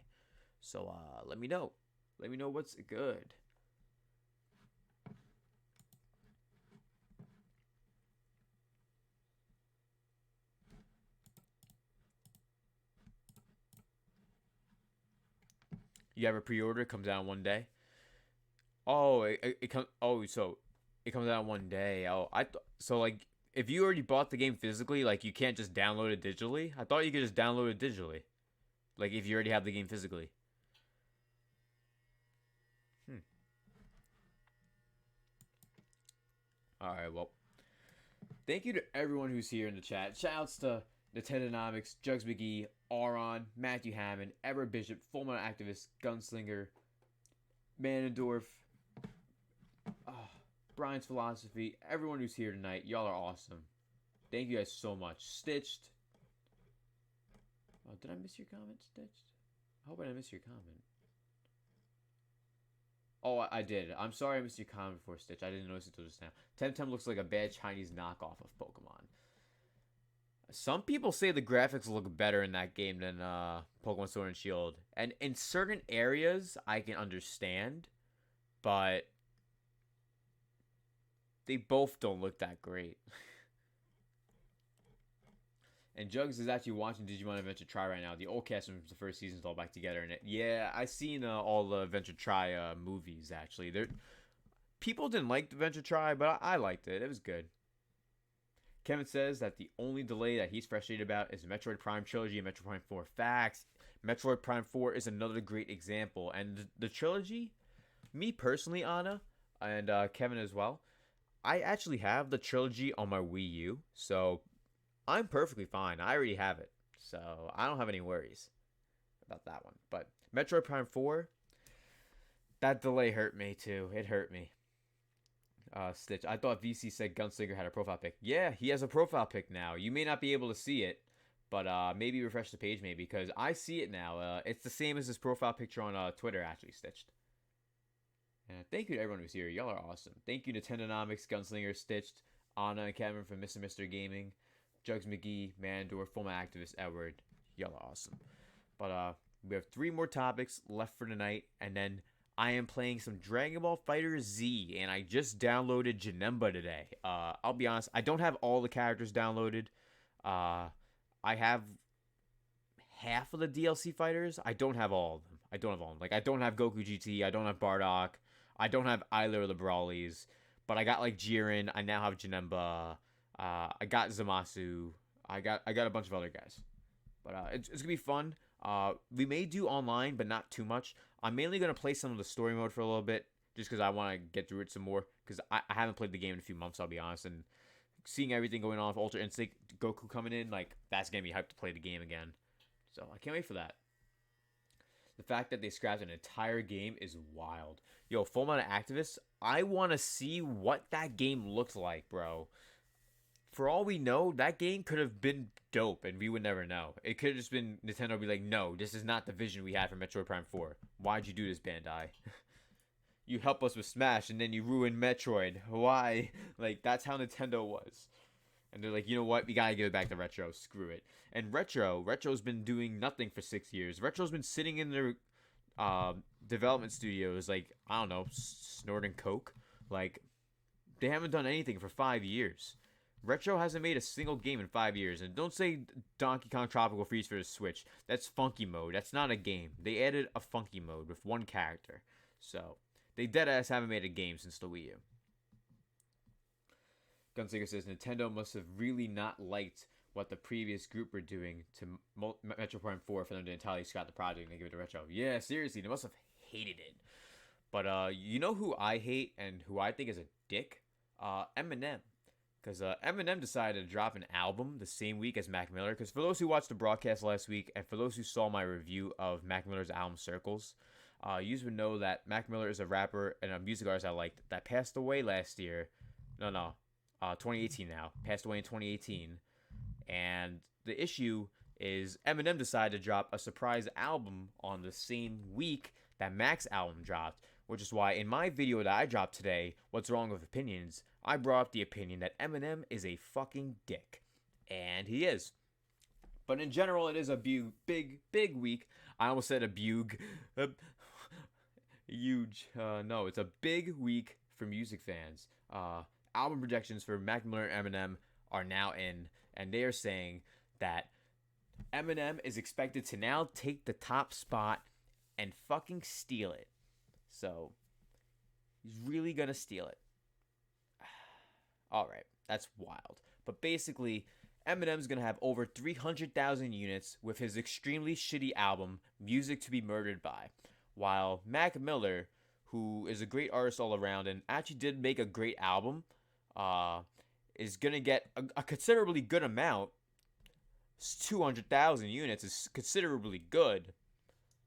So let me know. Let me know what's good. You have a pre-order, it comes out in one day. Oh, it comes. Oh, so it comes out in one day. Oh, so like if you already bought the game physically, like you can't just download it digitally. I thought you could just download it digitally, like if you already have the game physically. All right, well, thank you to everyone who's here in the chat. Shoutouts to Nintendonomics, Jugs McGee, Auron, Matthew Hammond, Ever Bishop, Fullmetal Activist, Gunslinger, Manendorf, Brian's Philosophy, everyone who's here tonight. Y'all are awesome. Thank you guys so much. Stitched. Oh, did I miss your comment, Stitched? I hope I didn't miss your comment. Oh, I did. I'm sorry I missed your comment before, Stitch. I didn't notice it till just now. Temtem looks like a bad Chinese knockoff of Pokemon. Some people say the graphics look better in that game than Pokemon Sword and Shield. And in certain areas, I can understand. But they both don't look that great. And Jugs is actually watching Digimon Adventure Tri right now. The old cast from the first season is all back together in it. Yeah, I seen all the Adventure Tri movies, actually. People didn't like the Adventure Tri, but I liked it. It was good. Kevin says that the only delay that he's frustrated about is Metroid Prime Trilogy and Metroid Prime 4. Facts. Metroid Prime 4 is another great example. And the trilogy, me personally, Anna, and Kevin as well, I actually have the trilogy on my Wii U. So I'm perfectly fine. I already have it. So I don't have any worries about that one. But Metroid Prime 4, that delay hurt me too. It hurt me. Stitch, I thought VC said Gunslinger had a profile pic. Yeah, he has a profile pic now. You may not be able to see it, but maybe refresh the page maybe, because I see it now. It's the same as his profile picture on Twitter, actually, Stitched. And thank you to everyone who's here. Y'all are awesome. Thank you to Tendonomics, Gunslinger, Stitched, Anna and Cameron from Mr. Gaming, Jugs McGee, Mandor, Fullman Activist, Edward. Y'all are awesome. But we have 3 more topics left for tonight, and then I am playing some Dragon Ball Fighter Z, and I just downloaded Janemba today. I'll be honest, I don't have all the characters downloaded. I have half of the DLC fighters. I don't have all of them. Like, I don't have Goku GT. I don't have Bardock. I don't have either of the Brawlies. But I got, like, Jiren. I now have Janemba. I got Zamasu. I got a bunch of other guys. But it's going to be fun. We may do online, but not too much. I'm mainly going to play some of the story mode for a little bit, just because I want to get through it some more, because I haven't played the game in a few months, I'll be honest, and seeing everything going on with Ultra Instinct, Goku coming in, like, that's going to be hyped to play the game again. So, I can't wait for that. The fact that they scrapped an entire game is wild. Yo, Full Metal Activists, I want to see what that game looks like, bro. For all we know, that game could have been dope, and we would never know. It could have just been Nintendo be like, no, this is not the vision we had for Metroid Prime 4. Why'd you do this, Bandai? You help us with Smash, and then you ruin Metroid. Why? Like, that's how Nintendo was. And they're like, you know what? We gotta give it back to Retro. Screw it. And Retro's been doing nothing for 6 years. Retro's been sitting in their development studios, like, I don't know, snorting coke. Like, they haven't done anything for 5 years. Retro hasn't made a single game in 5 years. And don't say Donkey Kong Tropical Freeze for the Switch. That's Funky Mode. That's not a game. They added a Funky Mode with one character. So, they deadass haven't made a game since the Wii U. Gunslinger says, Nintendo must have really not liked what the previous group were doing to Metroid Prime 4 for them to entirely scrap the project and give it to Retro. Yeah, seriously, they must have hated it. But, you know who I hate and who I think is a dick? Eminem. Because Eminem decided to drop an album the same week as Mac Miller. Because for those who watched the broadcast last week, and for those who saw my review of Mac Miller's album Circles, you would know that Mac Miller is a rapper and a music artist I liked that passed away last year. 2018 now. Passed away in 2018. And the issue is Eminem decided to drop a surprise album on the same week that Mac's album dropped. Which is why in my video that I dropped today, What's Wrong with Opinions, I brought up the opinion that Eminem is a fucking dick. And he is. But in general, it is a big week. I almost said a bug. Huge. No, it's a big week for music fans. Album projections for Mac Miller and Eminem are now in. And they are saying that Eminem is expected to now take the top spot and fucking steal it. So, he's really gonna steal it. Alright, that's wild. But basically, Eminem's gonna have over 300,000 units with his extremely shitty album, Music to Be Murdered By. While Mac Miller, who is a great artist all around and actually did make a great album, is gonna get a considerably good amount. 200,000 units is considerably good.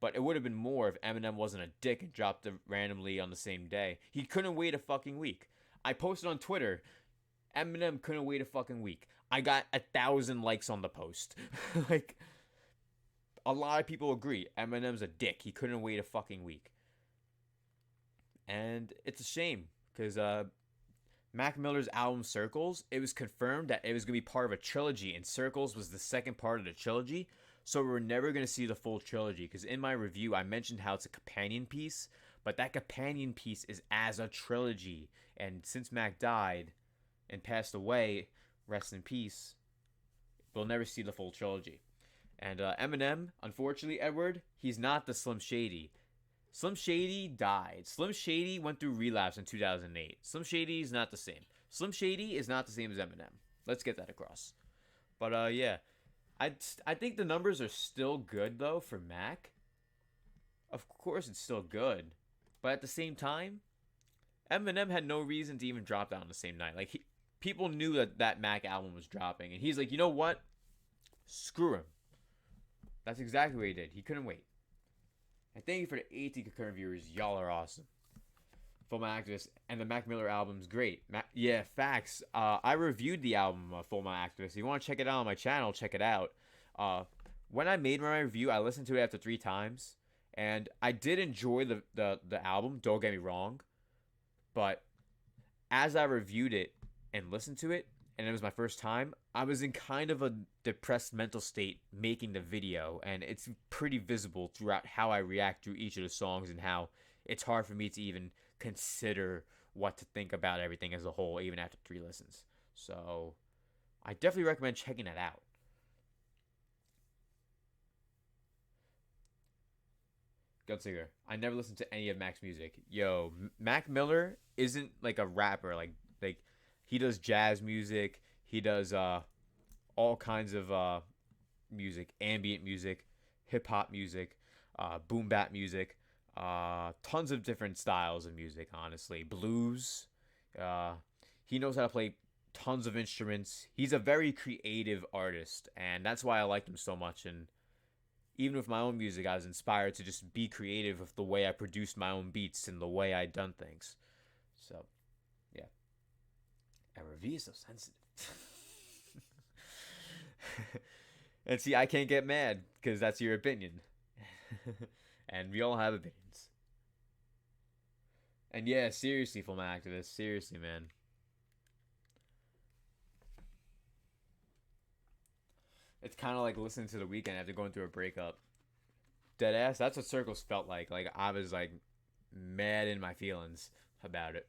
But it would have been more if Eminem wasn't a dick and dropped it randomly on the same day. He couldn't wait a fucking week. I posted on Twitter, Eminem couldn't wait a fucking week. I got 1,000 likes on the post. Like, a lot of people agree. Eminem's a dick. He couldn't wait a fucking week. And it's a shame because Mac Miller's album Circles, it was confirmed that it was going to be part of a trilogy, and Circles was the second part of the trilogy. So we're never going to see the full trilogy because in my review, I mentioned how it's a companion piece, but that companion piece is as a trilogy. And since Mac died and passed away, rest in peace, we'll never see the full trilogy. And Eminem, unfortunately, Edward, he's not the Slim Shady. Slim Shady died. Slim Shady went through relapse in 2008. Slim Shady is not the same. Slim Shady is not the same as Eminem. Let's get that across. But yeah, I think the numbers are still good though for Mac. Of course, it's still good, but at the same time, Eminem had no reason to even drop that on the same night. Like people knew that Mac album was dropping, and he's like, you know what? Screw him. That's exactly what he did. He couldn't wait. And thank you for the 18 concurrent viewers. Y'all are awesome. Full Metal Activist and the Mac Miller album's great. Yeah, facts. I reviewed the album Full Metal Activist. If you want to check it out on my channel, check it out. When I made my review, I listened to it after 3 times, and I did enjoy the album. Don't get me wrong, but as I reviewed it and listened to it, and it was my first time, I was in kind of a depressed mental state making the video, and it's pretty visible throughout how I react to each of the songs and how it's hard for me to even consider what to think about everything as a whole, even after 3 listens. So I definitely recommend checking it out. Gunslinger, I never listened to any of Mac's music. Yo, Mac Miller isn't like a rapper. Like he does jazz music. He does all kinds of music, ambient music, hip hop music, boom bap music, tons of different styles of music. Honestly, blues. He knows how to play tons of instruments. He's a very creative artist, and that's why I liked him so much. And even with my own music, I was inspired to just be creative with the way I produced my own beats and the way I done things. So, yeah. And review is so sensitive. And see, I can't get mad because that's your opinion. And we all have opinions. And yeah, seriously, Full Metal Activist. Seriously, man. It's kind of like listening to The Weeknd after going through a breakup. Deadass, that's what Circles felt like. Like, I was, like, mad in my feelings about it.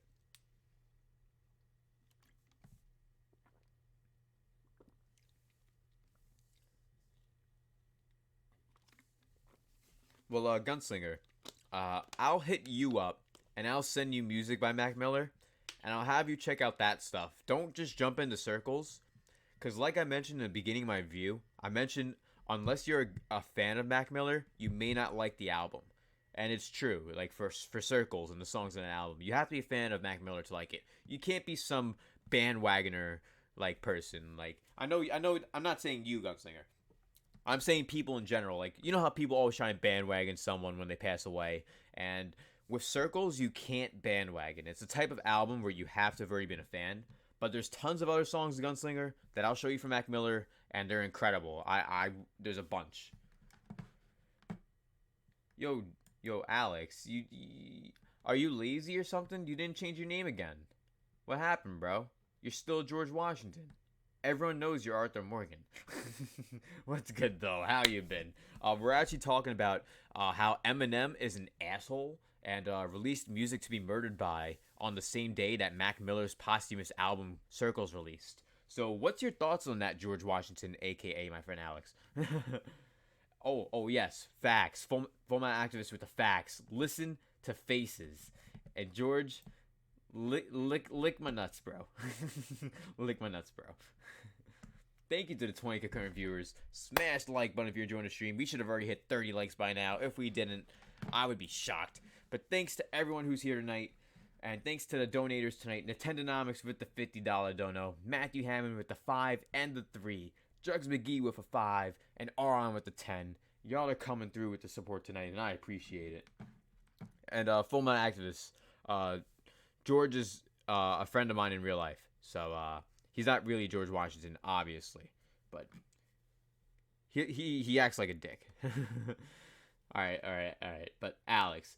Well, Gunslinger, I'll hit you up, and I'll send you music by Mac Miller, and I'll have you check out that stuff. Don't just jump into Circles. Because like I mentioned in the beginning of my review, I mentioned unless you're a fan of Mac Miller, you may not like the album. And it's true. Like for Circles and the songs in an album, you have to be a fan of Mac Miller to like it. You can't be some bandwagoner like person. Like I know I'm not saying you, Gunslinger. I'm saying people in general. Like, you know how people always try and bandwagon someone when they pass away, and with Circles you can't bandwagon. It's a type of album where you have to have already been a fan. But there's tons of other songs of Gunslinger that I'll show you from Mac Miller, and they're incredible. There's a bunch. Yo, Alex, you are you lazy or something? You didn't change your name again. What happened, bro? You're still George Washington. Everyone knows you're Arthur Morgan. What's good though? How you been? We're actually talking about how Eminem is an asshole and released music to be murdered by on the same day that Mac Miller's posthumous album Circles released. So what's your thoughts on that, George Washington, aka my friend Alex? oh yes, facts. Full Metal Activist with the facts. Listen to Faces. And George, lick my nuts, bro. Lick my nuts, bro. Thank you to the 20 concurrent viewers. Smash the like button if you're enjoying the stream. We should have already hit 30 likes by now. If we didn't, I would be shocked. But thanks to everyone who's here tonight. And thanks to the donators tonight. Nintendonomics with the $50 dono. Matthew Hammond with the 5 and the 3. Jugs McGee with a 5. And Aron with the 10. Y'all are coming through with the support tonight, and I appreciate it. And Full Metal Activist. George is a friend of mine in real life. So he's not really George Washington, obviously. But he acts like a dick. All right. But Alex,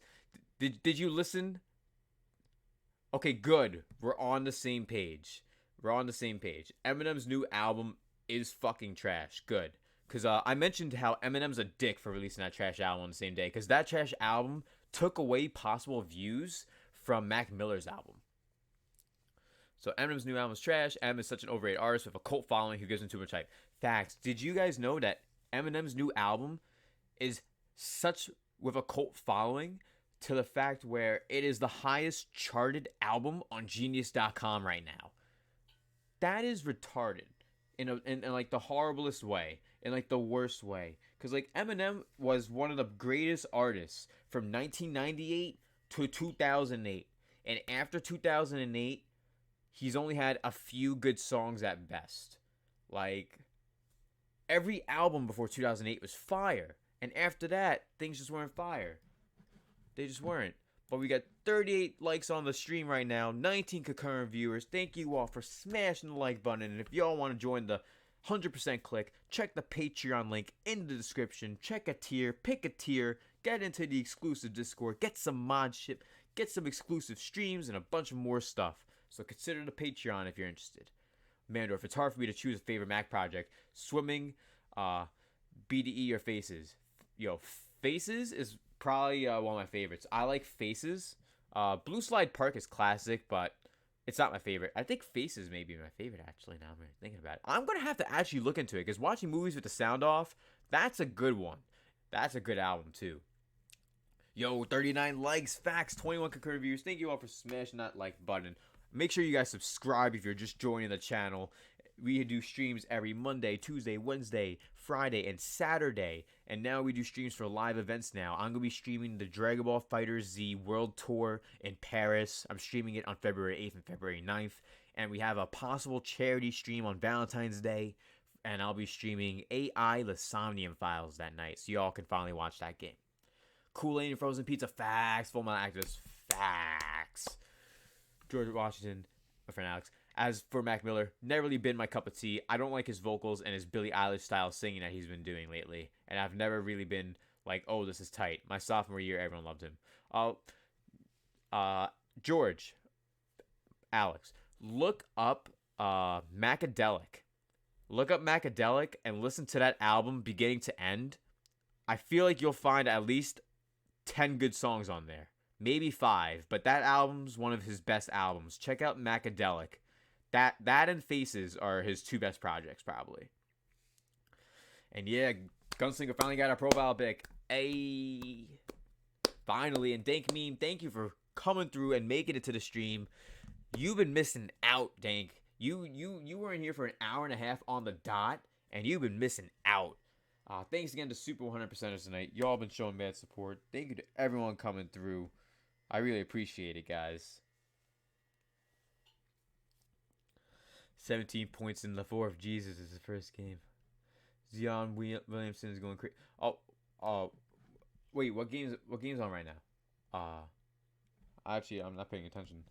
did you listen Okay, good. We're on the same page. Eminem's new album is fucking trash. Good. Because I mentioned how Eminem's a dick for releasing that trash album on the same day. Because that trash album took away possible views from Mac Miller's album. So Eminem's new album is trash. Eminem is such an overrated artist with a cult following who gives him too much hype. Facts. Did you guys know that Eminem's new album is such with a cult following to the fact where it is the highest charted album on Genius.com right now? That is retarded in like the horriblest way, in like the worst way. Because like Eminem was one of the greatest artists from 1998 to 2008. And after 2008, he's only had a few good songs at best. Like, every album before 2008 was fire. And after that, things just weren't fire. They just weren't. But we got 38 likes on the stream right now, 19 concurrent viewers. Thank you all for smashing the like button. And if y'all want to join the 100% click, check the Patreon link in the description. Check a tier, pick a tier, get into the exclusive Discord, get some mod ship, get some exclusive streams, and a bunch of more stuff. So consider the Patreon if you're interested. Mandorf, it's hard for me to choose a favorite Mac project. Swimming, BDE, or Faces. Yo, Faces is probably one of my favorites. I like Faces. Blue Slide Park is classic, but it's not my favorite. I think Faces may be my favorite, actually, now I'm really thinking about it. I'm going to have to actually look into it, because watching movies with the sound off, that's a good one. That's a good album, too. Yo, 39 likes, facts, 21 concurrent views. Thank you all for smashing that like button. Make sure you guys subscribe if you're just joining the channel. We do streams every Monday, Tuesday, Wednesday, Friday, and Saturday. And now we do streams for live events now. I'm going to be streaming the Dragon Ball FighterZ World Tour in Paris. I'm streaming it on February 8th and February 9th. And we have a possible charity stream on Valentine's Day. And I'll be streaming AI Lysomnium Files that night. So y'all can finally watch that game. Kool-Aid and Frozen Pizza, facts. Full Metal Activist, facts. George Washington, my friend Alex. As for Mac Miller, never really been my cup of tea. I don't like his vocals and his Billie Eilish style singing that he's been doing lately. And I've never really been like, oh, this is tight. My sophomore year, everyone loved him. George, Alex, look up Macadelic. Look up Macadelic and listen to that album beginning to end. I feel like you'll find at least 10 good songs on there. Maybe 5, but that album's one of his best albums. Check out Macadelic. That and Faces are his 2 best projects, probably. And yeah, Gunslinger finally got a profile pic. Hey, finally. And Dank Meme, thank you for coming through and making it to the stream. You've been missing out, Dank. You were in here for an hour and a half on the dot, and you've been missing out. Thanks again to Super 100%ers tonight. Y'all been showing mad support. Thank you to everyone coming through. I really appreciate it, guys. 17 points in the 4 of Jesus is his first game. Zion Williamson is going crazy. Wait, what game's on right now? Actually, I'm not paying attention.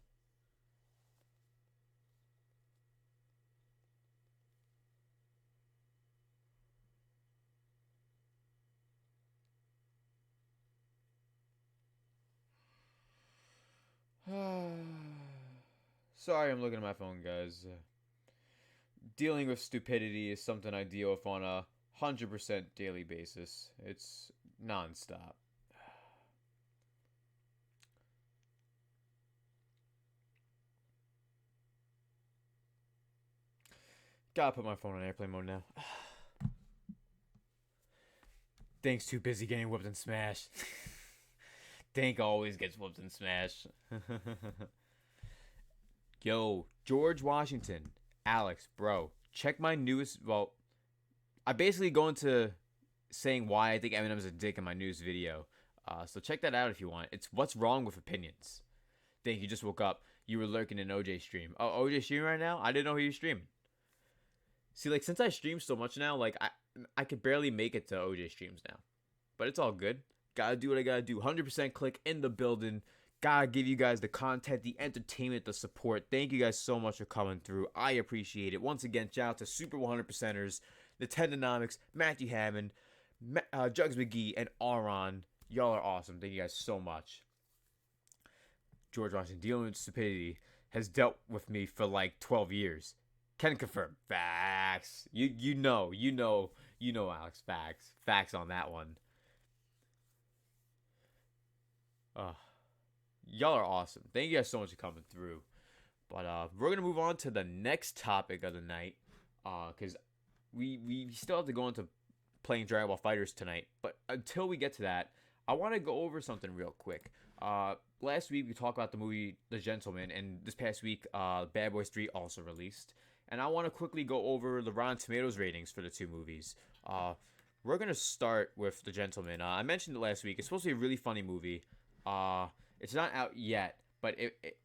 Sorry, I'm looking at my phone, guys. Dealing with stupidity is something I deal with on a 100% daily basis. It's nonstop. Gotta put my phone on airplane mode now. Dank's too busy getting whooped in Smash. Dank always gets whooped in Smash. Yo, George Washington, Alex, bro, check my newest. Well, I basically go into saying why I think Eminem's a dick in my newest video. So check that out if you want. It's What's Wrong with Opinions. Dank, you just woke up. You were lurking in OJ stream. Oh, OJ stream right now? I didn't know he was streaming. See, like, since I stream so much now, like, I could barely make it to OJ streams now. But it's all good. Gotta do what I gotta do. 100% click in the building. Gotta give you guys the content, the entertainment, the support. Thank you guys so much for coming through. I appreciate it. Once again, shout out to Super 100%ers, the Tendonomics, Matthew Hammond, Jugs McGee, and Auron. Y'all are awesome. Thank you guys so much. George Washington, dealing with stupidity, has dealt with me for like 12 years. Can confirm. Facts. You know, Alex. Facts on that one. Y'all are awesome. Thank you guys so much for coming through. But we're gonna move on to the next topic of the night, because we still have to go into playing Dragon Ball FighterZ tonight. But until we get to that, I want to go over something real quick. Last week we talked about the movie The Gentleman, and this past week Bad Boys 3 also released. And I want to quickly go over the Rotten Tomatoes ratings for the two movies. We're gonna start with The Gentleman. I mentioned it last week. It's supposed to be a really funny movie. It's not out yet, but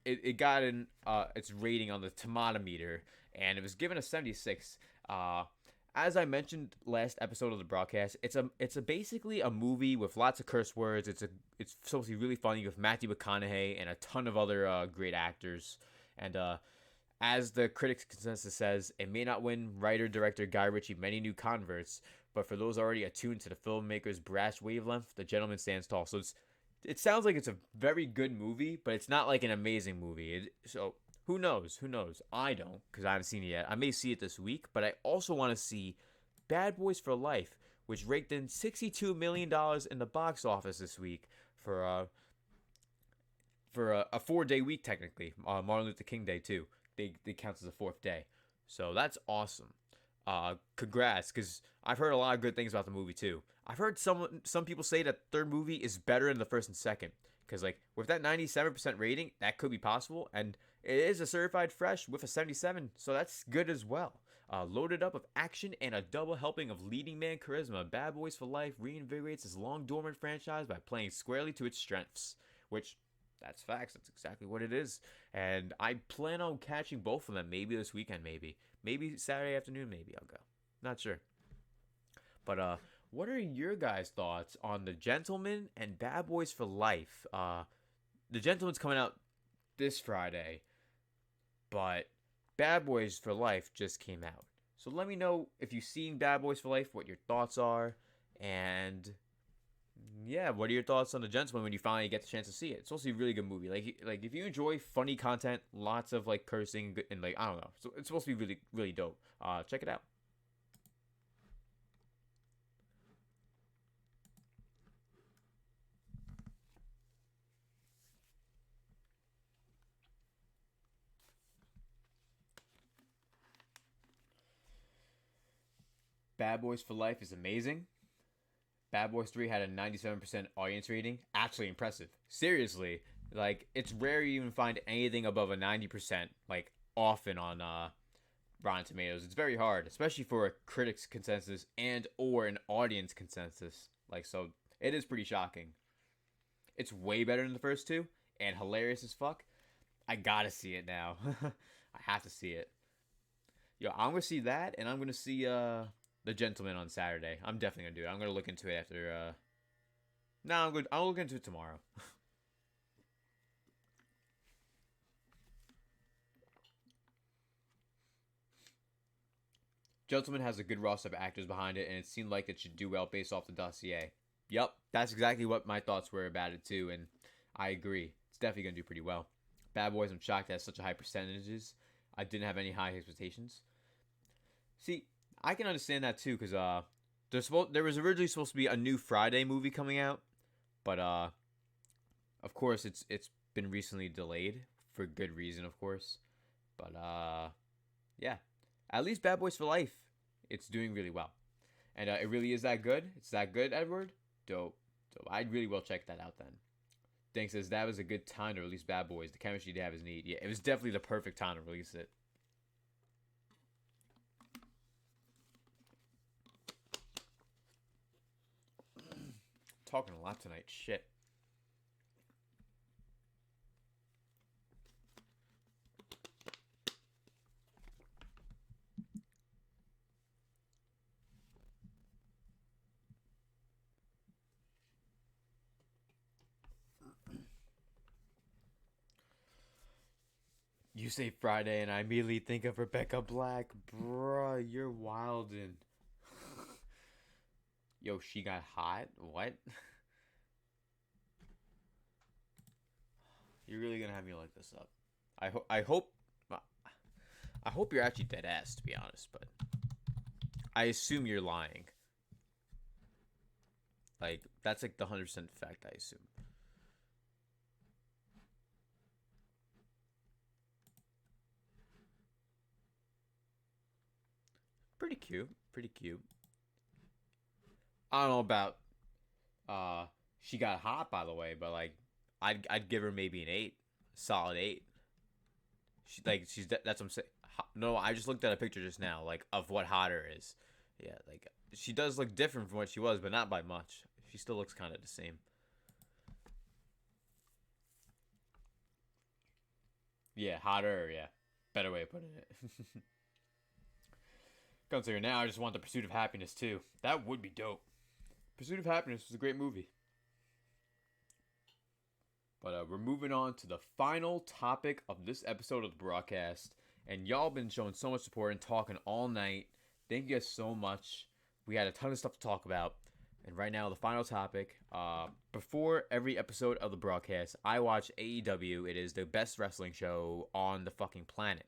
it got its rating on the Tomatometer, and it was given a 76. As I mentioned last episode of the broadcast, it's basically a movie with lots of curse words. It's supposed to be really funny with Matthew McConaughey and a ton of other great actors. And as the critics' consensus says, it may not win writer-director Guy Ritchie many new converts, but for those already attuned to the filmmaker's brash wavelength, The Gentleman stands tall. So it sounds like it's a very good movie, but it's not like an amazing movie. So who knows? I don't, because I haven't seen it yet. I may see it this week, but I also want to see Bad Boys for Life, which raked in $62 million in the box office this week for a 4-day week, technically. Martin Luther King Day, too. They count as a 4th day. So that's awesome. Congrats, because I've heard a lot of good things about the movie, too. I've heard some people say that the third movie is better than the first and second. Because, like, with that 97% rating, that could be possible. And it is a certified fresh with a 77, so that's good as well. Loaded up with action and a double helping of leading man charisma, Bad Boys for Life reinvigorates this long-dormant franchise by playing squarely to its strengths. Which, that's facts. That's exactly what it is. And I plan on catching both of them. Maybe this weekend, maybe. Maybe Saturday afternoon, maybe I'll go. Not sure. But, what are your guys' thoughts on The Gentleman and Bad Boys for Life? The Gentleman's coming out this Friday, but Bad Boys for Life just came out. So let me know if you've seen Bad Boys for Life, what your thoughts are, and yeah, what are your thoughts on The Gentleman when you finally get the chance to see it? It's also a really good movie. Like if you enjoy funny content, lots of like cursing and like I don't know, so it's supposed to be really really dope. Check it out. Bad Boys for Life is amazing. Bad Boys 3 had a 97% audience rating. Actually impressive. Seriously. Like, it's rare you even find anything above a 90%, like, often on Rotten Tomatoes. It's very hard, especially for a critic's consensus and or an audience consensus. Like, so, it is pretty shocking. It's way better than the first two, and hilarious as fuck. I gotta see it now. I have to see it. Yo, I'm gonna see that, and I'm gonna see, The Gentleman on Saturday. I'm definitely gonna do it. I'm gonna look into it after. No, I'll look into it tomorrow. Gentleman has a good roster of actors behind it, and it seemed like it should do well based off the dossier. Yup, that's exactly what my thoughts were about it too, and I agree. It's definitely gonna do pretty well. Bad Boys, I'm shocked it has such a high percentages. I didn't have any high expectations. See, I can understand that too, because there was originally supposed to be a new Friday movie coming out, but of course it's been recently delayed for good reason, of course. But yeah, at least Bad Boys for Life, it's doing really well, and it really is that good. It's that good, Edward. Dope. I really will check that out then. Dank says that was a good time to release Bad Boys. The chemistry they have is neat. Yeah, it was definitely the perfect time to release it. Talking a lot tonight. Shit. You say Friday and I immediately think of Rebecca Black. Bruh, you're wildin'. Yo, she got hot? What? You're really gonna have me like this up. I hope you're actually dead ass, to be honest, but I assume you're lying. Like, that's like the 100% fact, I assume. Pretty cute. Pretty cute. I don't know about she got hot, by the way, but like I'd give her maybe an 8. Solid 8. That's what I'm saying. No, I just looked at a picture just now, like, of what hotter is. Yeah, like, she does look different from what she was, but not by much. She still looks kind of the same. Yeah, hotter, yeah. Better way of putting it. Considering now, I just want The Pursuit of Happiness, too. That would be dope. Pursuit of Happiness was a great movie. But we're moving on to the final topic of this episode of the broadcast. And y'all been showing so much support and talking all night. Thank you guys so much. We had a ton of stuff to talk about. And right now, the final topic. Before every episode of the broadcast, I watch AEW. It is the best wrestling show on the fucking planet.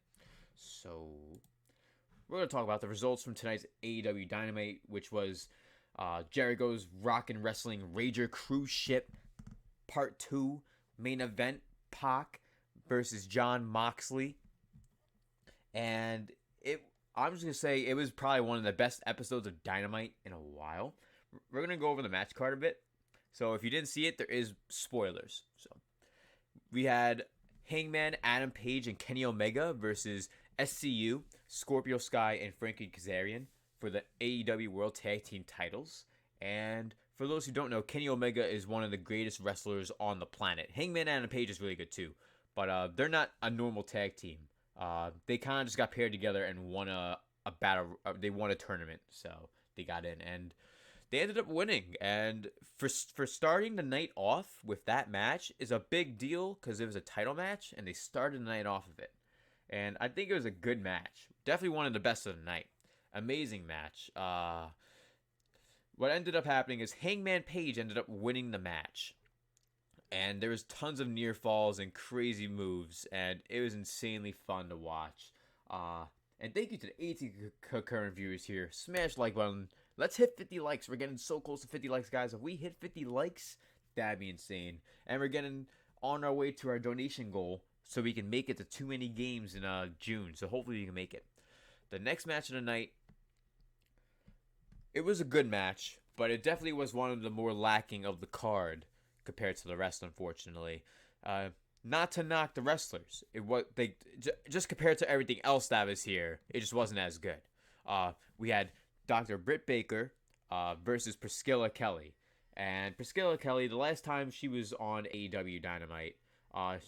So, we're going to talk about the results from tonight's AEW Dynamite, which was Jericho's Rockin' Wrestling Rager Cruise Ship Part 2 main event, Pac versus Jon Moxley. And I'm just going to say it was probably one of the best episodes of Dynamite in a while. We're going to go over the match card a bit. So if you didn't see it, there is spoilers. So we had Hangman Adam Page and Kenny Omega versus SCU, Scorpio Sky, and Frankie Kazarian for the AEW World Tag Team titles. And for those who don't know, Kenny Omega is one of the greatest wrestlers on the planet. Hangman Adam Page is really good too. But they're not a normal tag team. They kind of just got paired together and won a battle. They won a tournament, so they got in, and they ended up winning. And for starting the night off with that match is a big deal because it was a title match, and they started the night off of it. And I think it was a good match. Definitely one of the best of the night. Amazing match. What ended up happening is Hangman Page ended up winning the match. And there was tons of near falls and crazy moves, and it was insanely fun to watch. And thank you to the 18 concurrent viewers here. Smash like button. Let's hit 50 likes. We're getting so close to 50 likes, guys. If we hit 50 likes, that'd be insane. And we're getting on our way to our donation goal, so we can make it to too many games in June. So hopefully we can make it. The next match of the night, it was a good match, but it definitely was one of the more lacking of the card compared to the rest, unfortunately. Not to knock the wrestlers, just compared to everything else that was here, it just wasn't as good. We had Dr. Britt Baker versus Priscilla Kelly, and Priscilla Kelly, the last time she was on AEW Dynamite,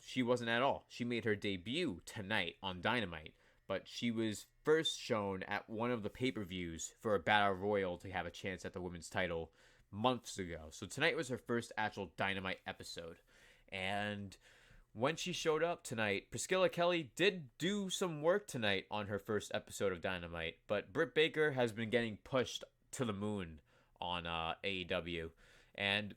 she wasn't at all. She made her debut tonight on Dynamite, but she was first shown at one of the pay-per-views for a Battle Royal to have a chance at the women's title months ago. So tonight was her first actual Dynamite episode. And when she showed up tonight, Priscilla Kelly did do some work tonight on her first episode of Dynamite, but Britt Baker has been getting pushed to the moon on AEW. And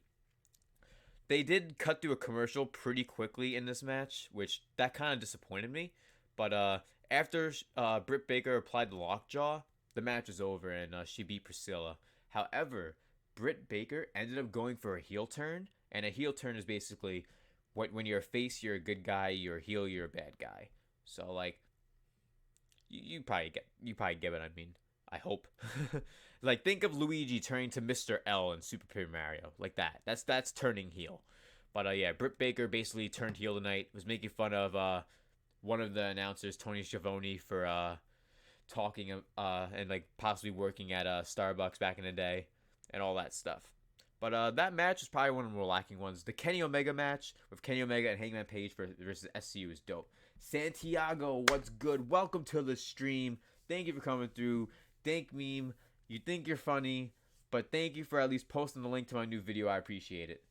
they did cut through a commercial pretty quickly in this match, which that kind of disappointed me. But after Britt Baker applied the lockjaw, the match was over and she beat Priscilla. However, Britt Baker ended up going for a heel turn, and a heel turn is basically when you're a face, you're a good guy, you're a heel, you're a bad guy. So like, you probably get what I mean. I hope. Like, think of Luigi turning to Mr. L in Super Paper Mario, like that. That's turning heel. But yeah, Britt Baker basically turned heel tonight. Was making fun of one of the announcers, Tony Schiavone, for talking and like possibly working at Starbucks back in the day. And all that stuff. But that match is probably one of the more lacking ones. The Kenny Omega match with Kenny Omega and Hangman Page versus SCU is dope. Santiago, what's good? Welcome to the stream. Thank you for coming through. Thank Meme. You think you're funny, but thank you for at least posting the link to my new video. I appreciate it.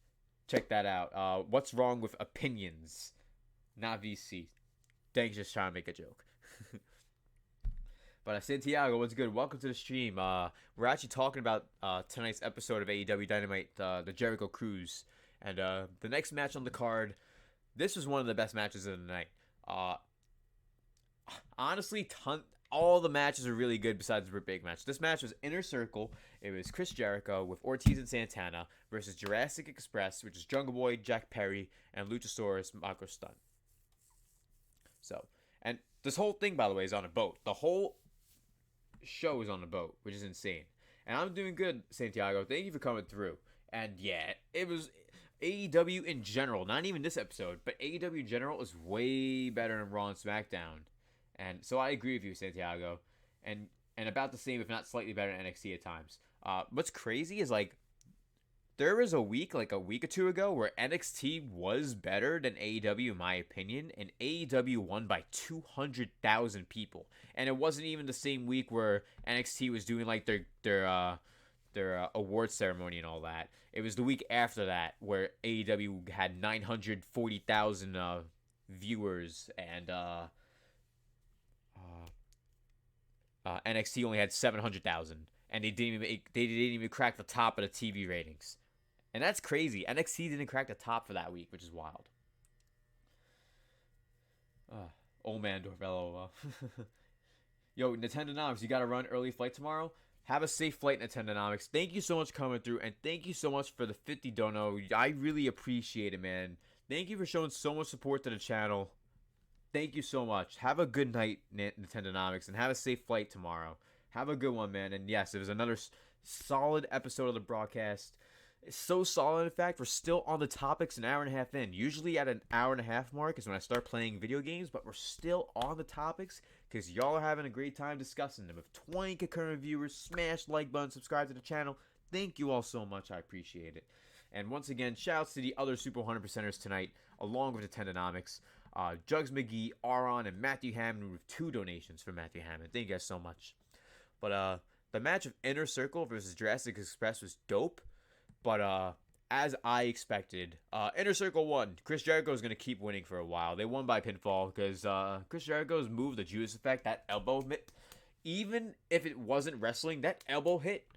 Check that out. What's wrong with opinions? Not VC. Thanks, just trying to make a joke. But Santiago, what's good? Welcome to the stream. We're actually talking about tonight's episode of AEW Dynamite, the Jericho Cruise. And the next match on the card, this was one of the best matches of the night. Honestly, all the matches are really good besides the big match. This match was Inner Circle. It was Chris Jericho with Ortiz and Santana versus Jurassic Express, which is Jungle Boy, Jack Perry, and Luchasaurus Marco Stunt. So, and this whole thing, by the way, is on a boat. The whole show is on a boat, which is insane. And I'm doing good, Santiago. Thank you for coming through. And yeah, it was AEW in general, not even this episode, but AEW in general is way better than Raw and SmackDown. And so I agree with you, Santiago. And about the same, if not slightly better than NXT at times. What's crazy is, like, there was a week or two ago, where NXT was better than AEW, in my opinion, and AEW won by 200,000 people. And it wasn't even the same week where NXT was doing, like, their award ceremony and all that. It was the week after that where AEW had 940,000 viewers, and NXT only had 700,000, and they didn't even crack the top of the TV ratings. And that's crazy. NXT didn't crack the top for that week, which is wild. Old man Dorvello. Yo, Nintendonomics, you got to run early flight tomorrow? Have a safe flight, Nintendonomics. Thank you so much for coming through, and thank you so much for the 50 dono. I really appreciate it, man. Thank you for showing so much support to the channel. Thank you so much. Have a good night, Nintendonomics, and have a safe flight tomorrow. Have a good one, man. And yes, it was another solid episode of the broadcast. It's so solid, in fact, we're still on the topics an hour and a half in. Usually at an hour and a half mark is when I start playing video games, but we're still on the topics because y'all are having a great time discussing them. With 20 concurrent viewers, smash the like button, subscribe to the channel. Thank you all so much. I appreciate it. And once again, shouts to the other Super 100%ers tonight, along with the Tendonomics. Jugs McGee, Aron, and Matthew Hammond with 2 donations for Matthew Hammond. Thank you guys so much. But the match of Inner Circle versus Jurassic Express was dope. But as I expected, Inner Circle won. Chris Jericho is going to keep winning for a while. They won by pinfall because Chris Jericho's move, the Judas Effect, that elbow hit, even if it wasn't wrestling, that elbow hit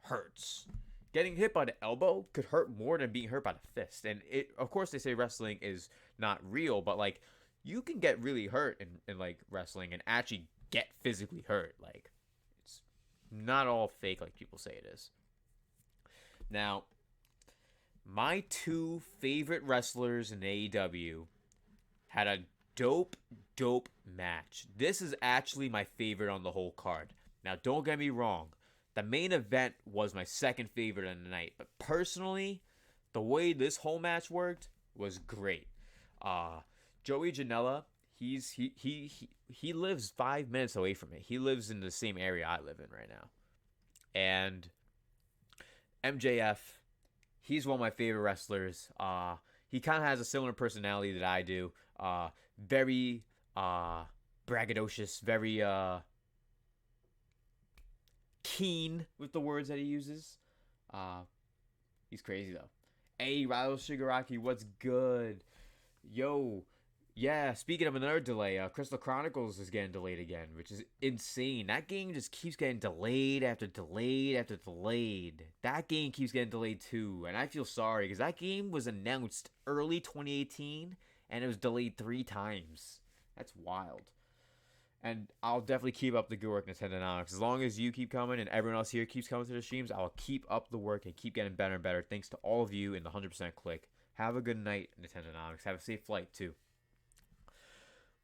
hurts. Getting hit by the elbow could hurt more than being hurt by the fist. And of course, they say wrestling is not real, but like you can get really hurt in like wrestling and actually get physically hurt. Like it's not all fake like people say it is. Now, my 2 favorite wrestlers in AEW had a dope match. This is actually my favorite on the whole card. Now, don't get me wrong. The main event was my second favorite of the night. But personally, the way this whole match worked was great. Joey Janela, he lives 5 minutes away from me. He lives in the same area I live in right now. And MJF, he's one of my favorite wrestlers. He kind of has a similar personality that I do. Very braggadocious, very keen with the words that he uses. He's crazy though. Hey, Ryo Shigaraki, what's good? Yo, yeah, speaking of another delay, Crystal Chronicles is getting delayed again, which is insane. That game just keeps getting delayed after delayed after delayed. That game keeps getting delayed too, and I feel sorry because that game was announced early 2018, and it was delayed 3 times. That's wild. And I'll definitely keep up the good work, Nintendonomics. As long as you keep coming and everyone else here keeps coming to the streams, I'll keep up the work and keep getting better and better. Thanks to all of you in the 100% click. Have a good night, Nintendonomics. Have a safe flight too.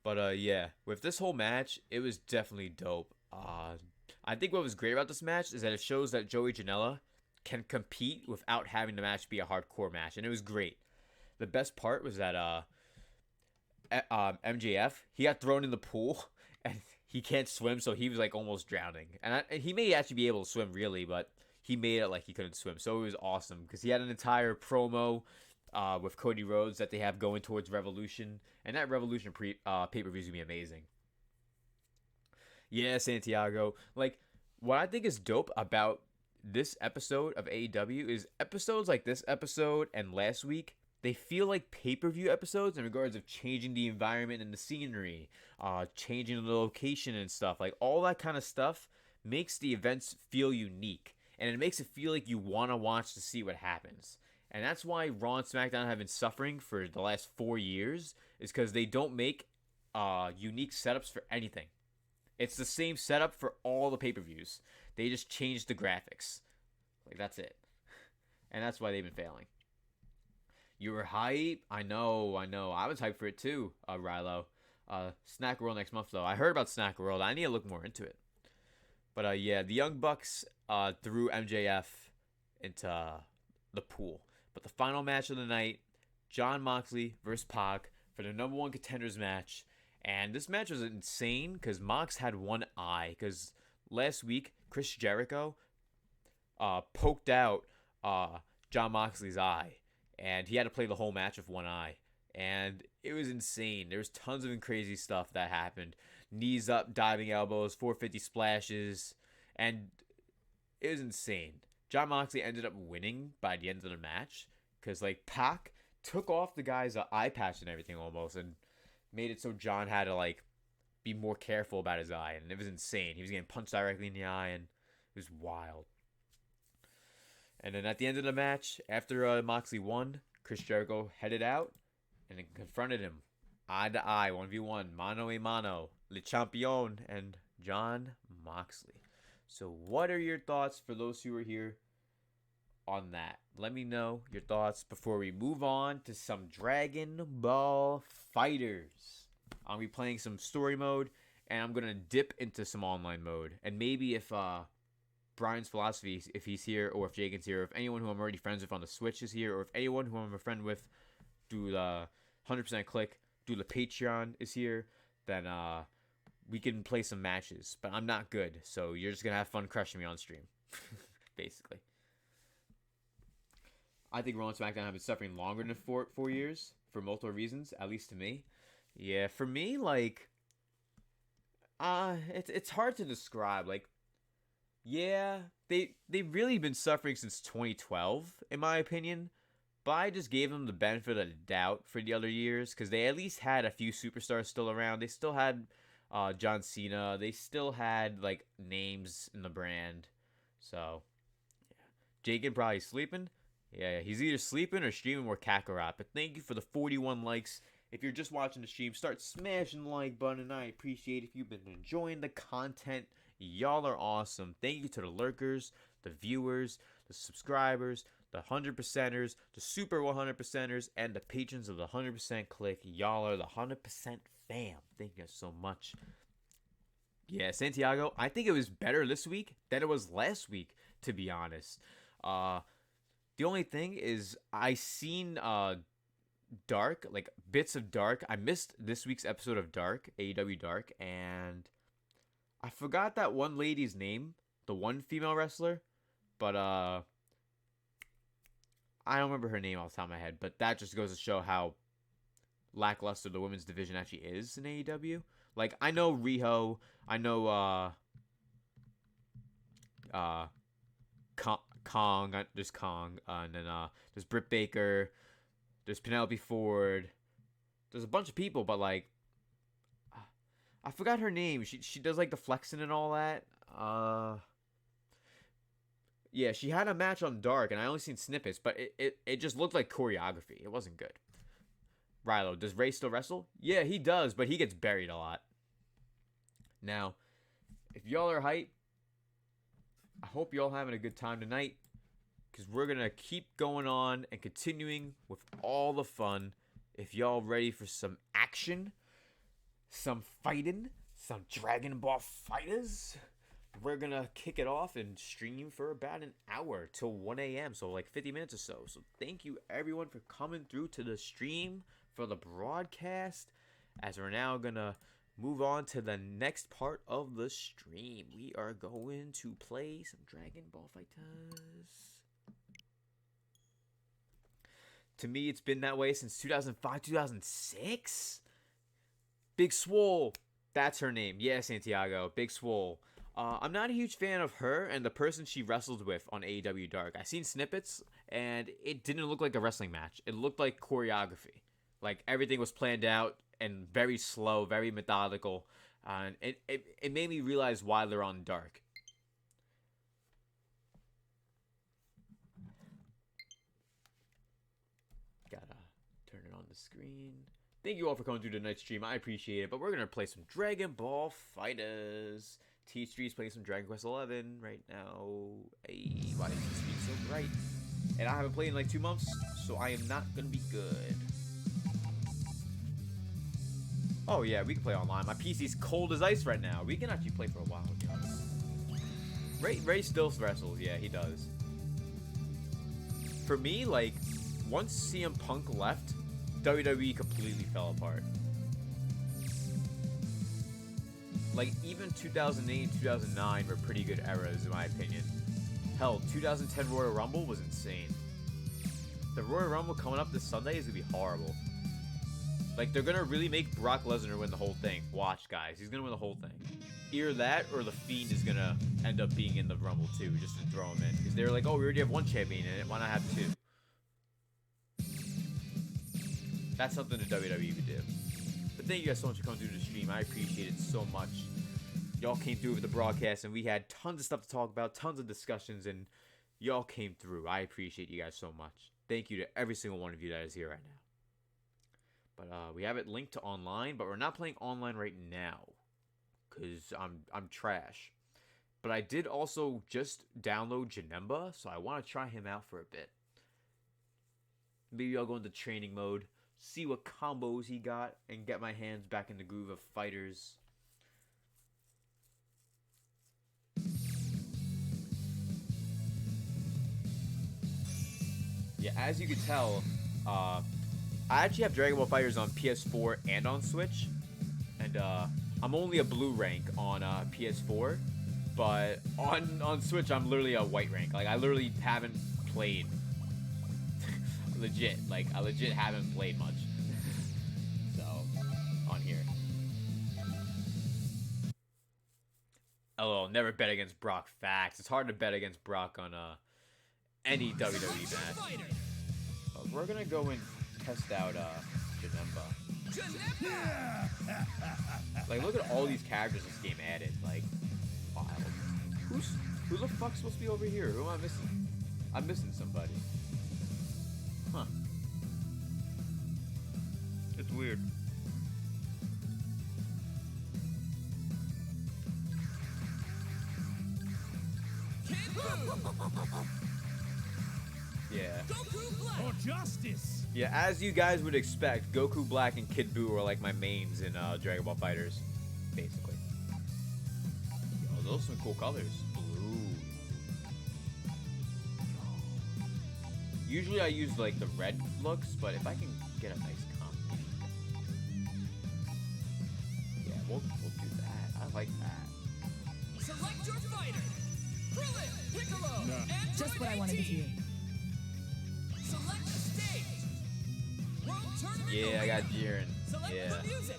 But yeah, with this whole match, it was definitely dope. I think what was great about this match is that it shows that Joey Janela can compete without having the match be a hardcore match, and it was great. The best part was that MJF, he got thrown in the pool, and he can't swim, so he was like almost drowning. And he may actually be able to swim really, but he made it like he couldn't swim, so it was awesome because he had an entire promo with Cody Rhodes that they have going towards Revolution, and that Revolution pay-per-view is going to be amazing. Yeah, Santiago. Like, what I think is dope about this episode of AEW is episodes like this episode and last week, they feel like pay-per-view episodes in regards of changing the environment and the scenery, changing the location and stuff. Like, all that kind of stuff makes the events feel unique, and it makes it feel like you want to watch to see what happens. And that's why Raw and SmackDown have been suffering for the last 4 years, is because they don't make unique setups for anything. It's the same setup for all the pay-per-views. They just change the graphics. Like, that's it. And that's why they've been failing. You were hype? I know. I was hyped for it too, Rilo. Snack World next month, though. I heard about Snack World. I need to look more into it. But, yeah, the Young Bucks threw MJF into the pool. But the final match of the night, Jon Moxley versus Pac for the number 1 contenders match. And this match was insane because Mox had one eye. Because last week, Chris Jericho poked out Jon Moxley's eye. And he had to play the whole match with one eye. And it was insane. There was tons of crazy stuff that happened. Knees up, diving elbows, 450 splashes. And it was insane. Jon Moxley ended up winning by the end of the match. Because, like, Pac took off the guy's eye patch and everything almost. And made it so John had to, like, be more careful about his eye. And it was insane. He was getting punched directly in the eye. And it was wild. And then at the end of the match, after Moxley won, Chris Jericho headed out and then confronted him. Eye to eye, 1v1, mano a mano, Le Champion, and Jon Moxley. So what are your thoughts for those who are here on that? Let me know your thoughts before we move on to some Dragon Ball Fighters. I'll be playing some story mode, and I'm going to dip into some online mode. And maybe if Brian's Philosophy, if he's here, or if Jagan's here, or if anyone who I'm already friends with on the Switch is here, or if anyone who I'm a friend with through the 100% Click, through the Patreon is here, then we can play some matches. But I'm not good, so you're just going to have fun crushing me on stream, basically. I think Raw and SmackDown have been suffering longer than 4 years, for multiple reasons, at least to me. Yeah, for me, like, it's hard to describe, like, yeah, they've really been suffering since 2012, in my opinion. But I just gave them the benefit of the doubt for the other years, because they at least had a few superstars still around. They still had John Cena. They still had, like, names in the brand. So, yeah. Jagan probably sleeping. Yeah, he's either sleeping or streaming more Kakarot. But thank you for the 41 likes. If you're just watching the stream, start smashing the like button. I appreciate it. If you've been enjoying the content, y'all are awesome. Thank you to the lurkers, the viewers, the subscribers, the 100%ers, the super 100%ers, and the patrons of the 100% Click. Y'all are the 100% fam. Thank you so much. Yeah, Santiago, I think it was better this week than it was last week, to be honest. The only thing is I seen Dark, like bits of Dark. I missed this week's episode of Dark, AEW Dark, and I forgot that one lady's name, the one female wrestler, but I don't remember her name off the top of my head, but that just goes to show how lackluster the women's division actually is in AEW. Like, I know Riho, I know Kong, there's Kong, and then there's Britt Baker, there's Penelope Ford, there's a bunch of people, but like, I forgot her name. She does like the flexing and all that. Yeah, she had a match on Dark, and I only seen snippets, but it just looked like choreography. It wasn't good. Rilo, does Ray still wrestle? Yeah, he does, but he gets buried a lot. Now, if y'all are hype, I hope y'all having a good time tonight, because we're going to keep going on and continuing with all the fun. If y'all ready for some action, some fighting, some Dragon Ball Fighters, we're going to kick it off and stream for about an hour till 1 a.m., so like 50 minutes or so. So thank you, everyone, for coming through to the stream for the broadcast, as we're now going to move on to the next part of the stream. We are going to play some Dragon Ball Fighters. To me, it's been that way since 2005, 2006. Big Swole, that's her name. Yeah, Santiago, Big Swole. I'm not a huge fan of her and the person she wrestled with on AEW Dark. I seen snippets, and it didn't look like a wrestling match. It looked like choreography. Like, everything was planned out and very slow, very methodical. And it made me realize why they're on Dark. the screen. Thank you all for coming through tonight's stream. I appreciate it. But we're going to play some Dragon Ball Fighters. T-Street's playing some Dragon Quest 11 right now. Hey, why is this being so bright? And I haven't played in like 2 months, so I am not going to be good. Oh yeah, we can play online. My PC's cold as ice right now. We can actually play for a while, guys. Ray still wrestles. Yeah, he does. For me, like, once CM Punk left, WWE completely fell apart. Like, even 2008 and 2009 were pretty good eras, in my opinion. Hell, 2010 Royal Rumble was insane. The Royal Rumble coming up this Sunday is going to be horrible. Like, they're going to really make Brock Lesnar win the whole thing. Watch, guys. He's going to win the whole thing. Either that or The Fiend is going to end up being in the Rumble, too, just to throw him in. Because they're like, oh, we already have one champion in it. Why not have two? That's something the WWE would do. But thank you guys so much for coming through the stream. I appreciate it so much. Y'all came through with the broadcast, and we had tons of stuff to talk about, tons of discussions, and y'all came through. I appreciate you guys so much. Thank you to every single one of you that is here right now. But we have it linked to online, but we're not playing online right now because I'm trash. But I did also just download Janemba, so I want to try him out for a bit. Maybe I'll go into training mode, see what combos he got, and get my hands back in the groove of fighters. Yeah, as you can tell, I actually have Dragon Ball FighterZ on PS4 and on Switch. And I'm only a blue rank on PS4. But on Switch, I'm literally a white rank. Like, I literally haven't played. Legit. Like, I legit haven't played much. So, on here. LOL, never bet against Brock. Facts. It's hard to bet against Brock on any WWE match. We're gonna go and test out Janemba. Like, look at all these characters this game added. Like, wild. Who the fuck's supposed to be over here? Who am I missing? I'm missing somebody. Huh. It's weird. Yeah. For justice. Yeah, as you guys would expect, Goku Black and Kid Buu are like my mains in Dragon Ball FighterZ, basically. Yo, those are some cool colors. Blue. Usually I use like the red looks, but if I can get a nice combination. Yeah, we'll do that. I like that. Select your fighter. Krillin, Piccolo, and Just what I wanted to hear. Select the stage. World Tournament Yeah, I got Jiren. Select Yeah. the music.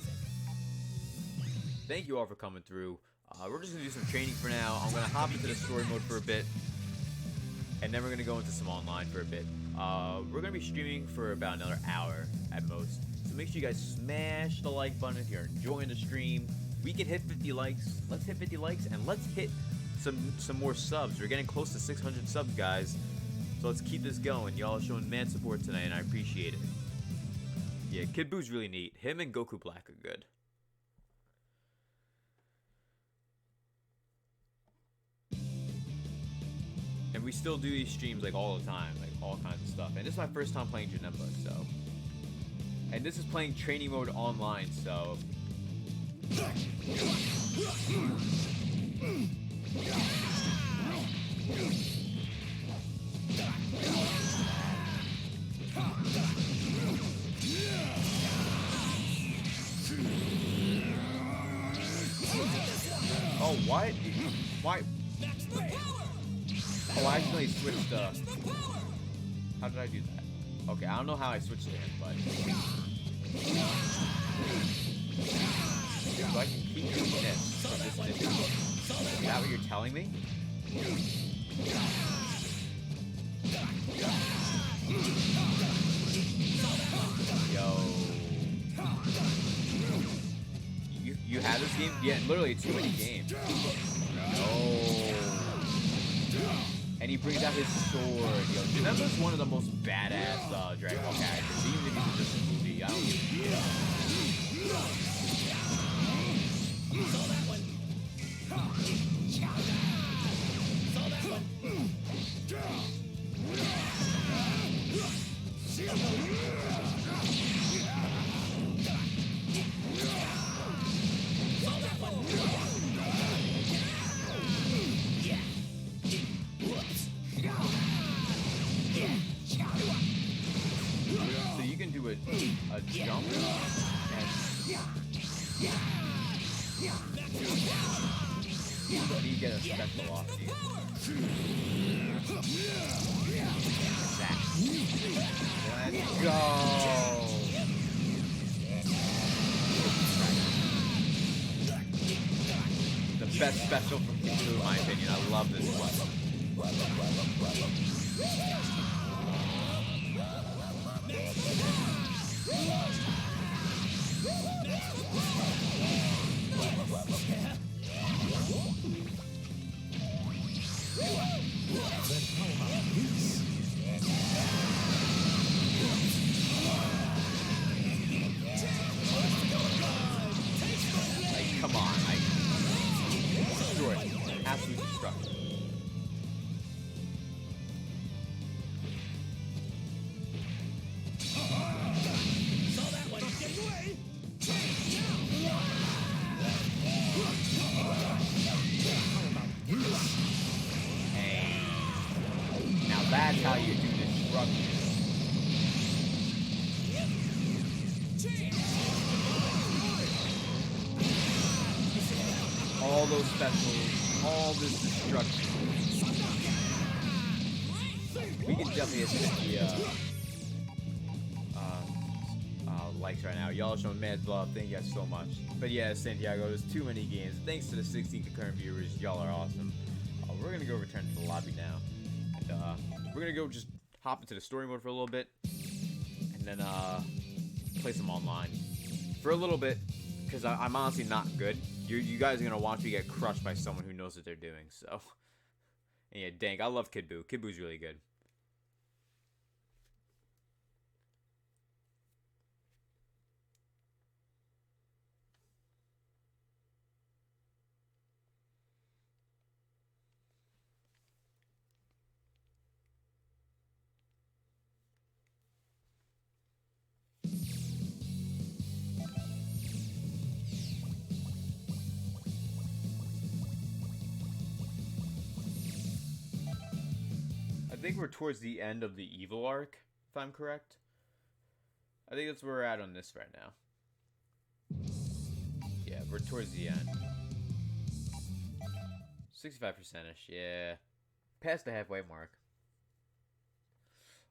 Thank you all for coming through. We're just gonna do some training for now. I'm gonna hop into the story mode for a bit, and then we're gonna go into some online for a bit. We're gonna be streaming for about another hour at most. So make sure you guys smash the like button if you're enjoying the stream. We can hit 50 likes. Let's hit 50 likes, and let's hit some more subs. We're getting close to 600 subs, guys. So let's keep this going. Y'all are showing mad support tonight, and I appreciate it. Yeah, Kid Buu's really neat. Him and Goku Black are good. And we still do these streams like all the time, like all kinds of stuff. And this is my first time playing Janemba, so. And this is playing training mode online, so. Oh, what? Why? Oh, I accidentally switched, how did I do that? Okay, I don't know how I switched to him, but... So I can keep doing this from this distance. Is that what you're telling me? Yo. You have this game? Yeah, literally too many games. Oh. And he brings out his sword. Yo, Janemba's one of the most badass Dragon Ball characters, even if he's just a movie. I don't give a shit. Saw that one. Saw that one. Saw that one. So you can do a jump and but you get a special off you. That. Let's go. The best special from Kidbu, in my opinion. I love this one. Like, come on, destroy it. Absolute destruction. Saw that one. Get away. Hey. Now that's how you do destruction. All those specials, all this destruction. We can definitely assist the likes right now. Y'all showing mad love. Thank you guys so much. But yeah, Santiago, there's too many games. Thanks to the 16 concurrent viewers. Y'all are awesome. We're gonna go return to the lobby now, and we're gonna go just hop into the story mode for a little bit, and then play some online for a little bit, because I'm honestly not good. You guys are gonna watch me get crushed by someone who knows what they're doing. So, and yeah, Dank, I love Kidbu. Kidbu's really good. I think we're towards the end of the evil arc, if I'm correct. I think that's where we're at on this right now. Yeah, we're towards the end. 65%ish, yeah. Past the halfway mark.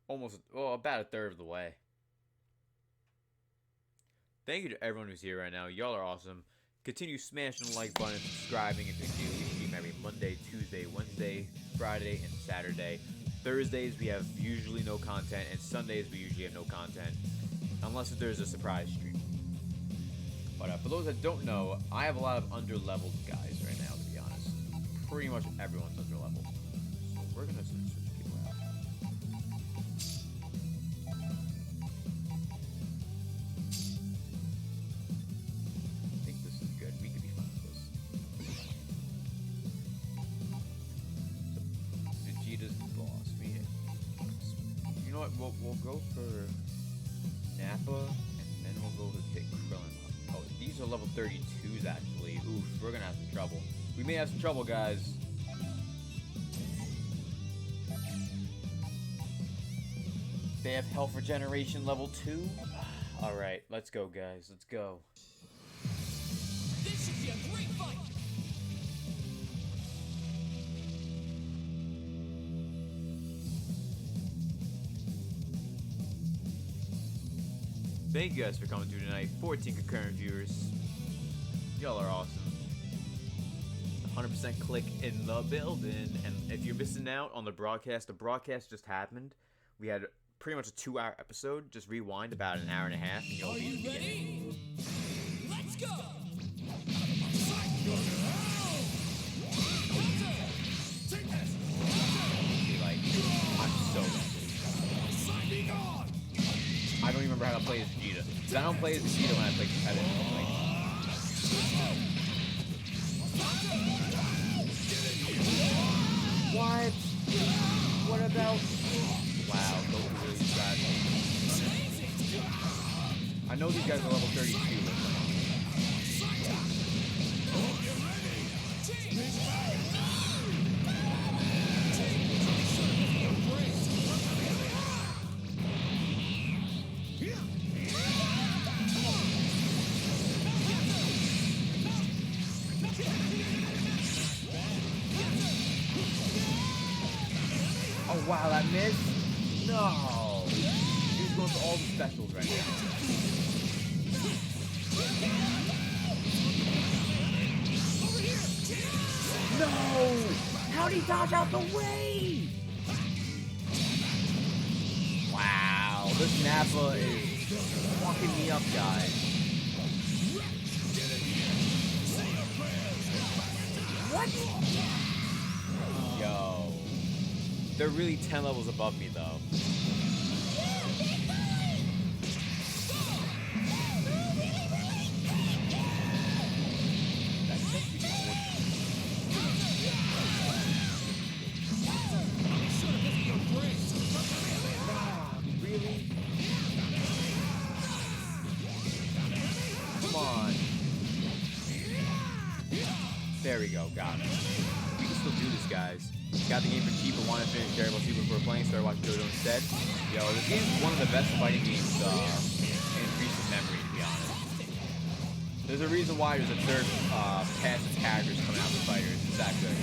Almost, well, about a third of the way. Thank you to everyone who's here right now. Y'all are awesome. Continue smashing the like button, subscribing if you're new. We stream every Monday, Tuesday, Wednesday, Friday, and Saturday. Thursdays we have usually no content, and Sundays we usually have no content, unless there's a surprise stream. But for those that don't know, I have a lot of underleveled guys right now, to be honest. Pretty much everyone's underleveled. So we're gonna switch people out. I think this is good. We could be fine with this. Vegeta's the boss. You know what? We'll go for Nappa, and then we'll go to pick Krillin up. Oh, these are level 32s actually. Oof, we're gonna have some trouble. We may have some trouble, guys. They have health regeneration level 2. All right, let's go, guys. Let's go. This should be a great fight. Thank you guys for coming through tonight. 14 concurrent viewers. Y'all are awesome. 100% click in the building. And if you're missing out on the broadcast just happened. We had pretty much a 2-hour episode. Just rewind about an hour and a half. And you'll Are be you ready? Let's go. Like, I'm so bad. I don't even remember how to play as Vegeta. Because I don't play as a cheater when I play competitive. What? What about? Wow, those are really bad. I know these guys are level 32. Oh wow, that missed? No! He's going for all the specials right now. No! How'd he dodge out the way? Wow, this Nappa is fucking me up, guys. What? Yo. They're really 10 levels above me, though. Really? Come on. There we go, got it. We can still do this, guys. Got the game for cheap, but wanted to finish Jericho before playing, started watching JoJo instead. Yo, this game is one of the best fighting games in recent memory, to be honest. There's a reason why there's a third cast of characters coming out with fighters. It's that good.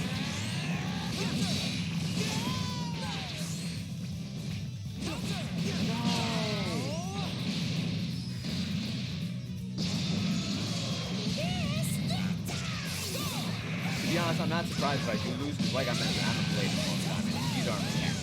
To be honest, I'm not surprised if I do lose, because like I mentioned, I haven't played in a long time, and these aren't mechanics.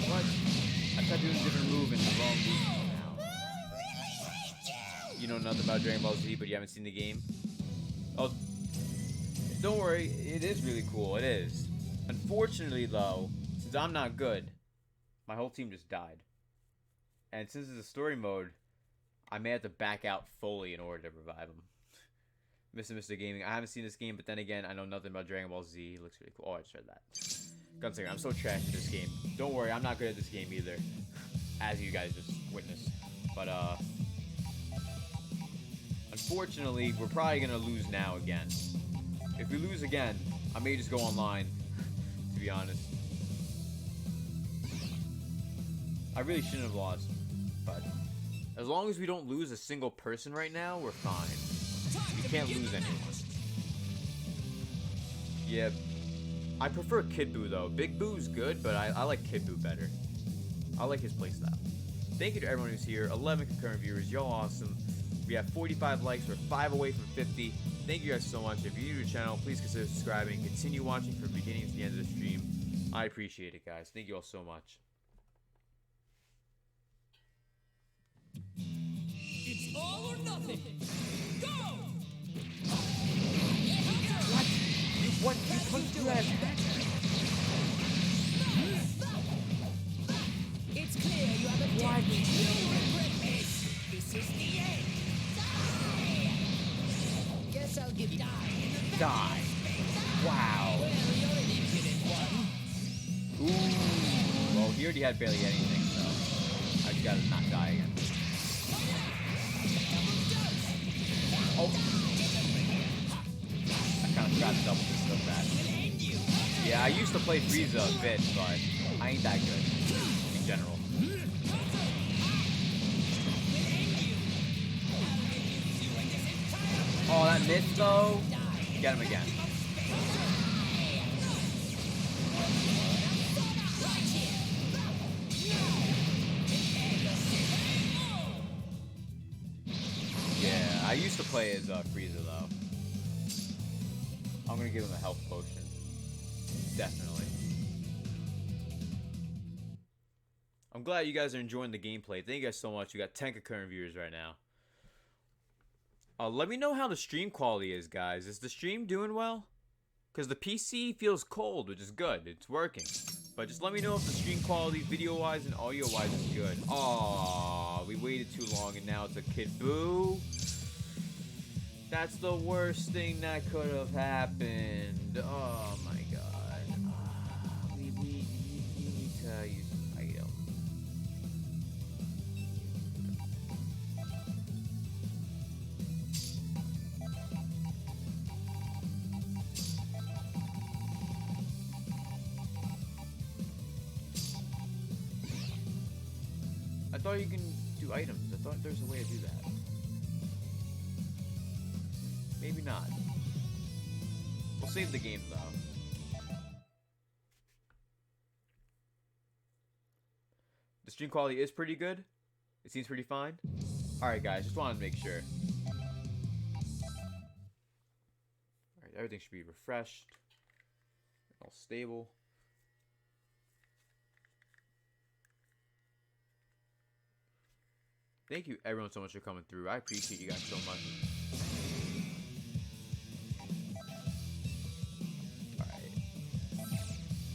What? I tried doing a different move in the wrong move now. You know nothing about Dragon Ball Z, but you haven't seen the game? Oh, don't worry, it is really cool, it is. Unfortunately, though, since I'm not good, my whole team just died. And since it's a story mode, I may have to back out fully in order to revive him. Mr. Gaming, I haven't seen this game, but then again, I know nothing about Dragon Ball Z. It looks really cool. Oh, I just read that. Gunslinger, I'm so trash at this game. Don't worry, I'm not good at this game either, as you guys just witnessed. But, unfortunately, we're probably gonna lose now again. If we lose again, I may just go online, to be honest. I really shouldn't have lost, but as long as we don't lose a single person right now, we're fine. We can't lose anyone. Yeah. I prefer Kid Buu though. Big Boo's good, but I like Kid Buu better. I like his playstyle. Thank you to everyone who's here. 11 concurrent viewers. Y'all awesome. We have 45 likes. We're 5 away from 50. Thank you guys so much. If you're new to the channel, please consider subscribing. Continue watching from the beginning to the end of the stream. I appreciate it, guys. Thank you all so much. It's all or nothing. Go! What? You punched your ass back? It's clear you have a dead wish. You'll regret this. This is the end. Die! Guess I'll give you Die. Wow. Well, you're an impudent one. Ooh. Well, he already had barely anything, so I just gotta not die again. Oh. I kind of forgot to double this stuff that. Yeah, I used to play Frieza a bit, but I ain't that good in general. Oh, that missed though. Get him again. Yeah, I used to play as Frieza though. I'm gonna give him a health potion. Definitely. I'm glad you guys are enjoying the gameplay. Thank you guys so much. We got 10 concurrent viewers right now. Let me know how the stream quality is, guys. Is the stream doing well? Because the PC feels cold, which is good. It's working. But just let me know if the stream quality, video-wise and audio-wise, is good. Aww, we waited too long and now it's a kid. Boo! That's the worst thing that could have happened. Oh my god. We need to use an item. I thought you can do items. I thought there's a way to do that. Maybe not. We'll save the game though. The stream quality is pretty good. It seems pretty fine. Alright guys, just wanted to make sure. Alright, everything should be refreshed. All stable. Thank you everyone so much for coming through. I appreciate you guys so much.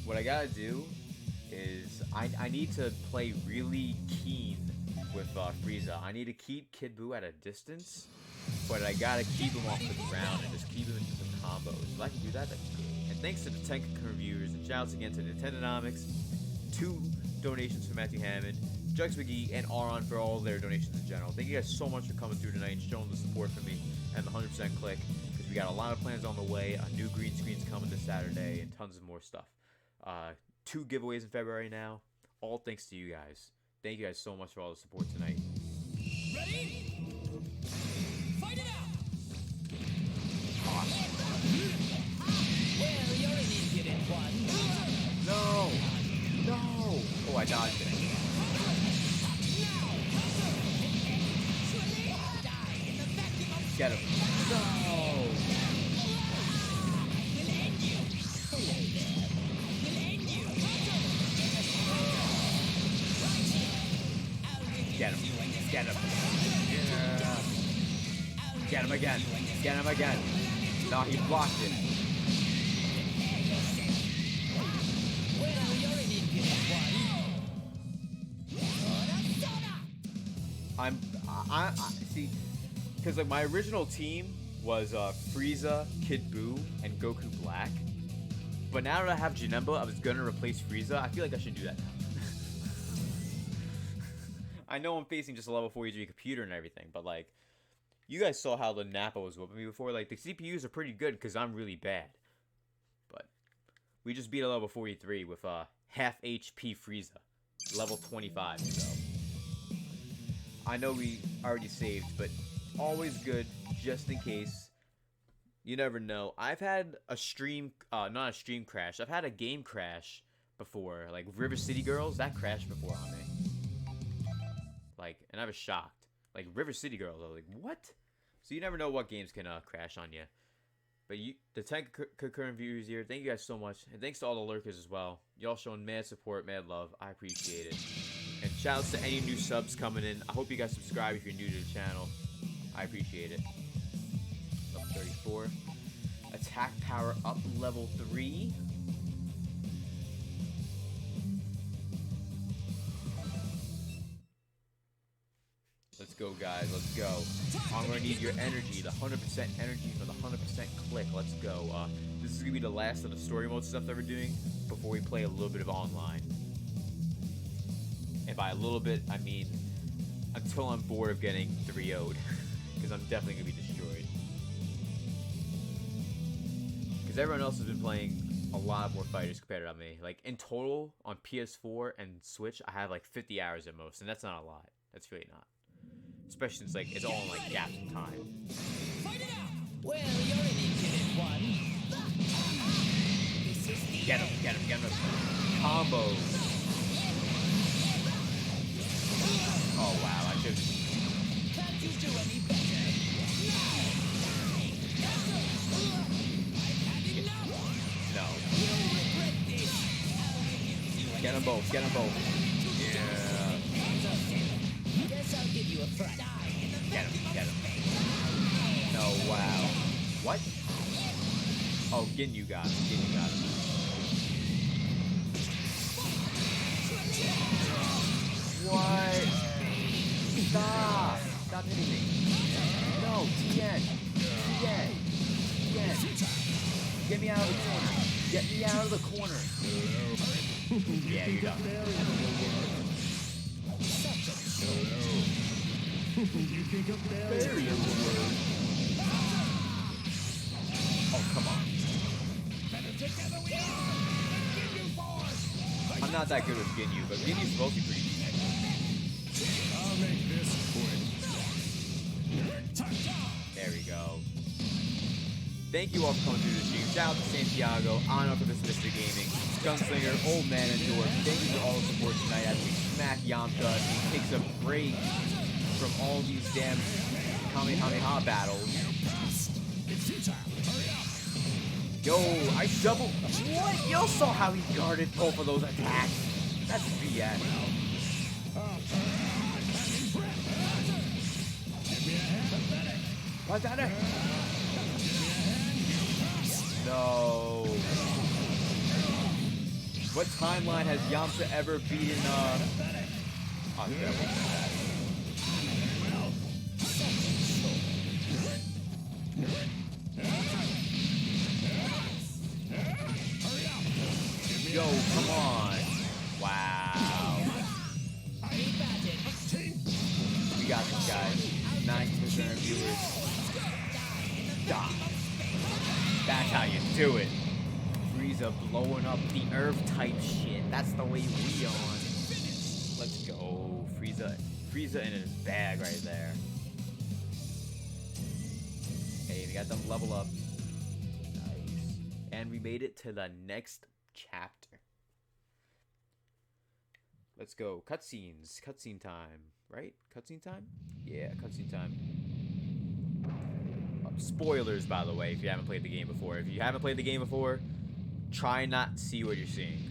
What I gotta do is I need to play really keen with Frieza. I need to keep Kid Buu at a distance, but I gotta keep him off the ground and just keep him into some combos. If I can do that, that's good. And thanks to the 10 concurrent viewers, and shouts again to Nintendonomics, 2 donations from Matthew Hammond, Jugs McGee, and Aron for all their donations in general. Thank you guys so much for coming through tonight and showing the support for me and the 100% click, because we got a lot of plans on the way. A new green screen's coming this Saturday, and tons of more stuff. 2 giveaways in February now. All thanks to you guys. Thank you guys so much for all the support tonight. Ready? Fight it out! Awesome. Well, you're an impudent one. No! No! Oh, I dodged it. Get him. No! Get him. Get him. Yeah. Get him again. Get him again. No, he blocked it. I see, because like my original team was Frieza, Kid Buu, and Goku Black. But now that I have Janemba, I was gonna replace Frieza. I feel like I should do that now. I know I'm facing just a level 43 computer and everything, but like, you guys saw how the Nappa was whooping me before. Like, the CPUs are pretty good because I'm really bad. But we just beat a level 43 with half HP Frieza, level 25. So I know we already saved, but always good just in case. You never know. I've had a stream, not a stream crash. I've had a game crash before, like River City Girls. That crashed before on me. Like, and I was shocked. Like, River City Girls, I was like, what? So you never know what games can crash on you. But the 10 concurrent viewers here, thank you guys so much. And thanks to all the lurkers as well. Y'all showing mad support, mad love. I appreciate it. And shoutouts to any new subs coming in. I hope you guys subscribe if you're new to the channel. I appreciate it. Level 34. Attack power up level 3. Let's go, guys. Let's go. I'm going to need your energy, the 100% energy for the 100% click. Let's go. This is going to be the last of the story mode stuff that we're doing before we play a little bit of online. And by a little bit, I mean until I'm bored of getting 3-0'd. Because I'm definitely going to be destroyed. Because everyone else has been playing a lot more fighters compared to me. Like, in total, on PS4 and Switch, I have like 50 hours at most. And that's not a lot. That's really not. Especially since like it's all in like gaps in time. Fight it out! Well, you're an impudent one. Get him, get him, get him. Combos. Oh wow, I should. Can't you do any better? No. Get them both. Get them both. Yeah. Guess I'll give you a fright. Get him. Get him. No, wow. What? Oh, Ginyu got him. Ginyu got him. What? Stop! Stop hitting me. No, Tien. Tien. Tien. Get me out of the corner. Get me out of the corner. Yeah, you're done. You think a barrier will work? Oh, come on. I'm not that good with Ginyu, but Ginyu's supposed to be pretty decent. I'll make this quick. There we go. Thank you all for coming through the stream. Shout out to Santiago, Anna for this Mr. Gaming, Gunslinger, Old Man and Dork. Thank you for all the support tonight as we smack Yamcha and he takes a break from all these damn Kamehameha battles. Yo, I double. What? Y'all saw how he guarded both of those attacks. That's BS. What's that? No. What timeline has Yamcha ever beaten, oh, that Yo, come on. Wow. We got this, guys. 90% of viewers. Stop. That's how you do it. Frieza blowing up the Earth type shit. That's the way we on. Let's go. Frieza in his bag right there. Hey, we got them level up. Nice. And we made it to the next chapter. Let's go. Cutscenes. Cutscene time. Right? Cutscene time? Yeah, cutscene time. Spoilers, by the way, if you haven't played the game before. If you haven't played the game before, try not to see what you're seeing.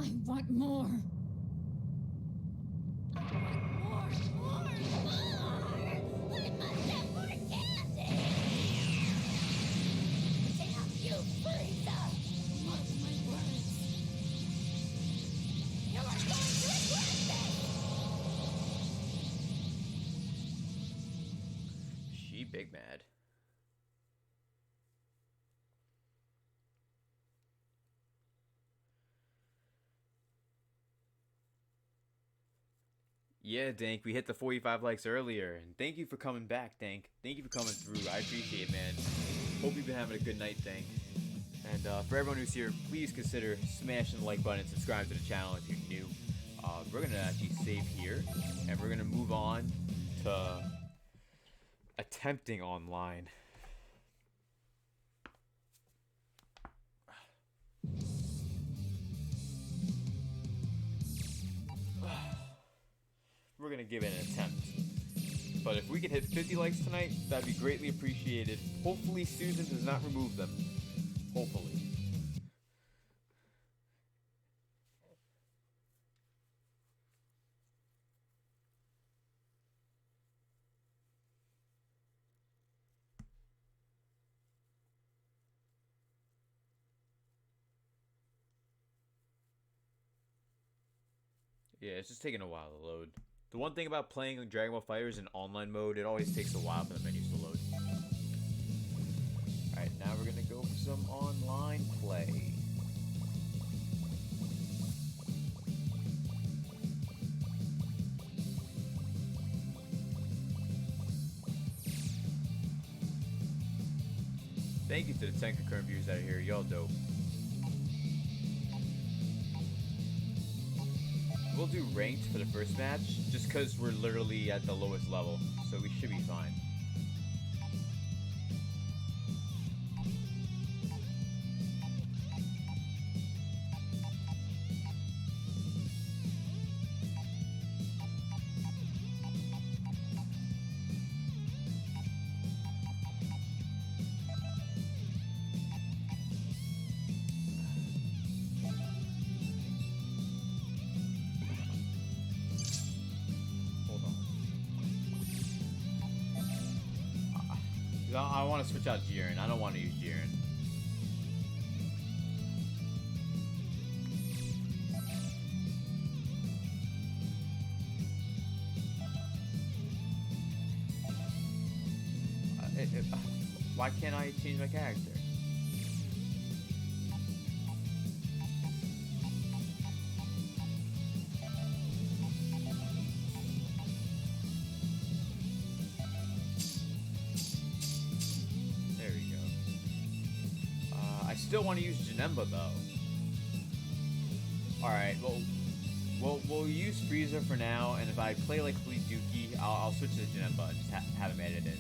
I want more. I want more. I must have more candy. Damn you, Frieza. Mark my words. You are going to regret this. She big mad. Yeah, Dank, we hit the 45 likes earlier. And thank you for coming back, Dank. Thank you for coming through. I appreciate it, man. Hope you've been having a good night, Dank. And for everyone who's here, please consider smashing the like button and subscribe to the channel if you're new. We're going to actually save here. And we're going to move on to attempting online. We're gonna give it an attempt. But if we can hit 50 likes tonight, that'd be greatly appreciated. Hopefully Susan does not remove them. Hopefully. Yeah, it's just taking a while to load. The one thing about playing Dragon Ball FighterZ in online mode, it always takes a while for the menus to load. Alright, now we're gonna go for some online play. Thank you to the 10 concurrent viewers out here, y'all dope. We'll do ranked for the first match, just because we're literally at the lowest level, so we should be fine. 'Cause I want to switch out Jiren. I don't want to use Jiren. Why can't I change my character? There we go. I still want to use Janemba though. Alright, well, we'll use Frieza for now, and if I play like Fleet Dookie, I'll switch to Janemba and just have him edit it.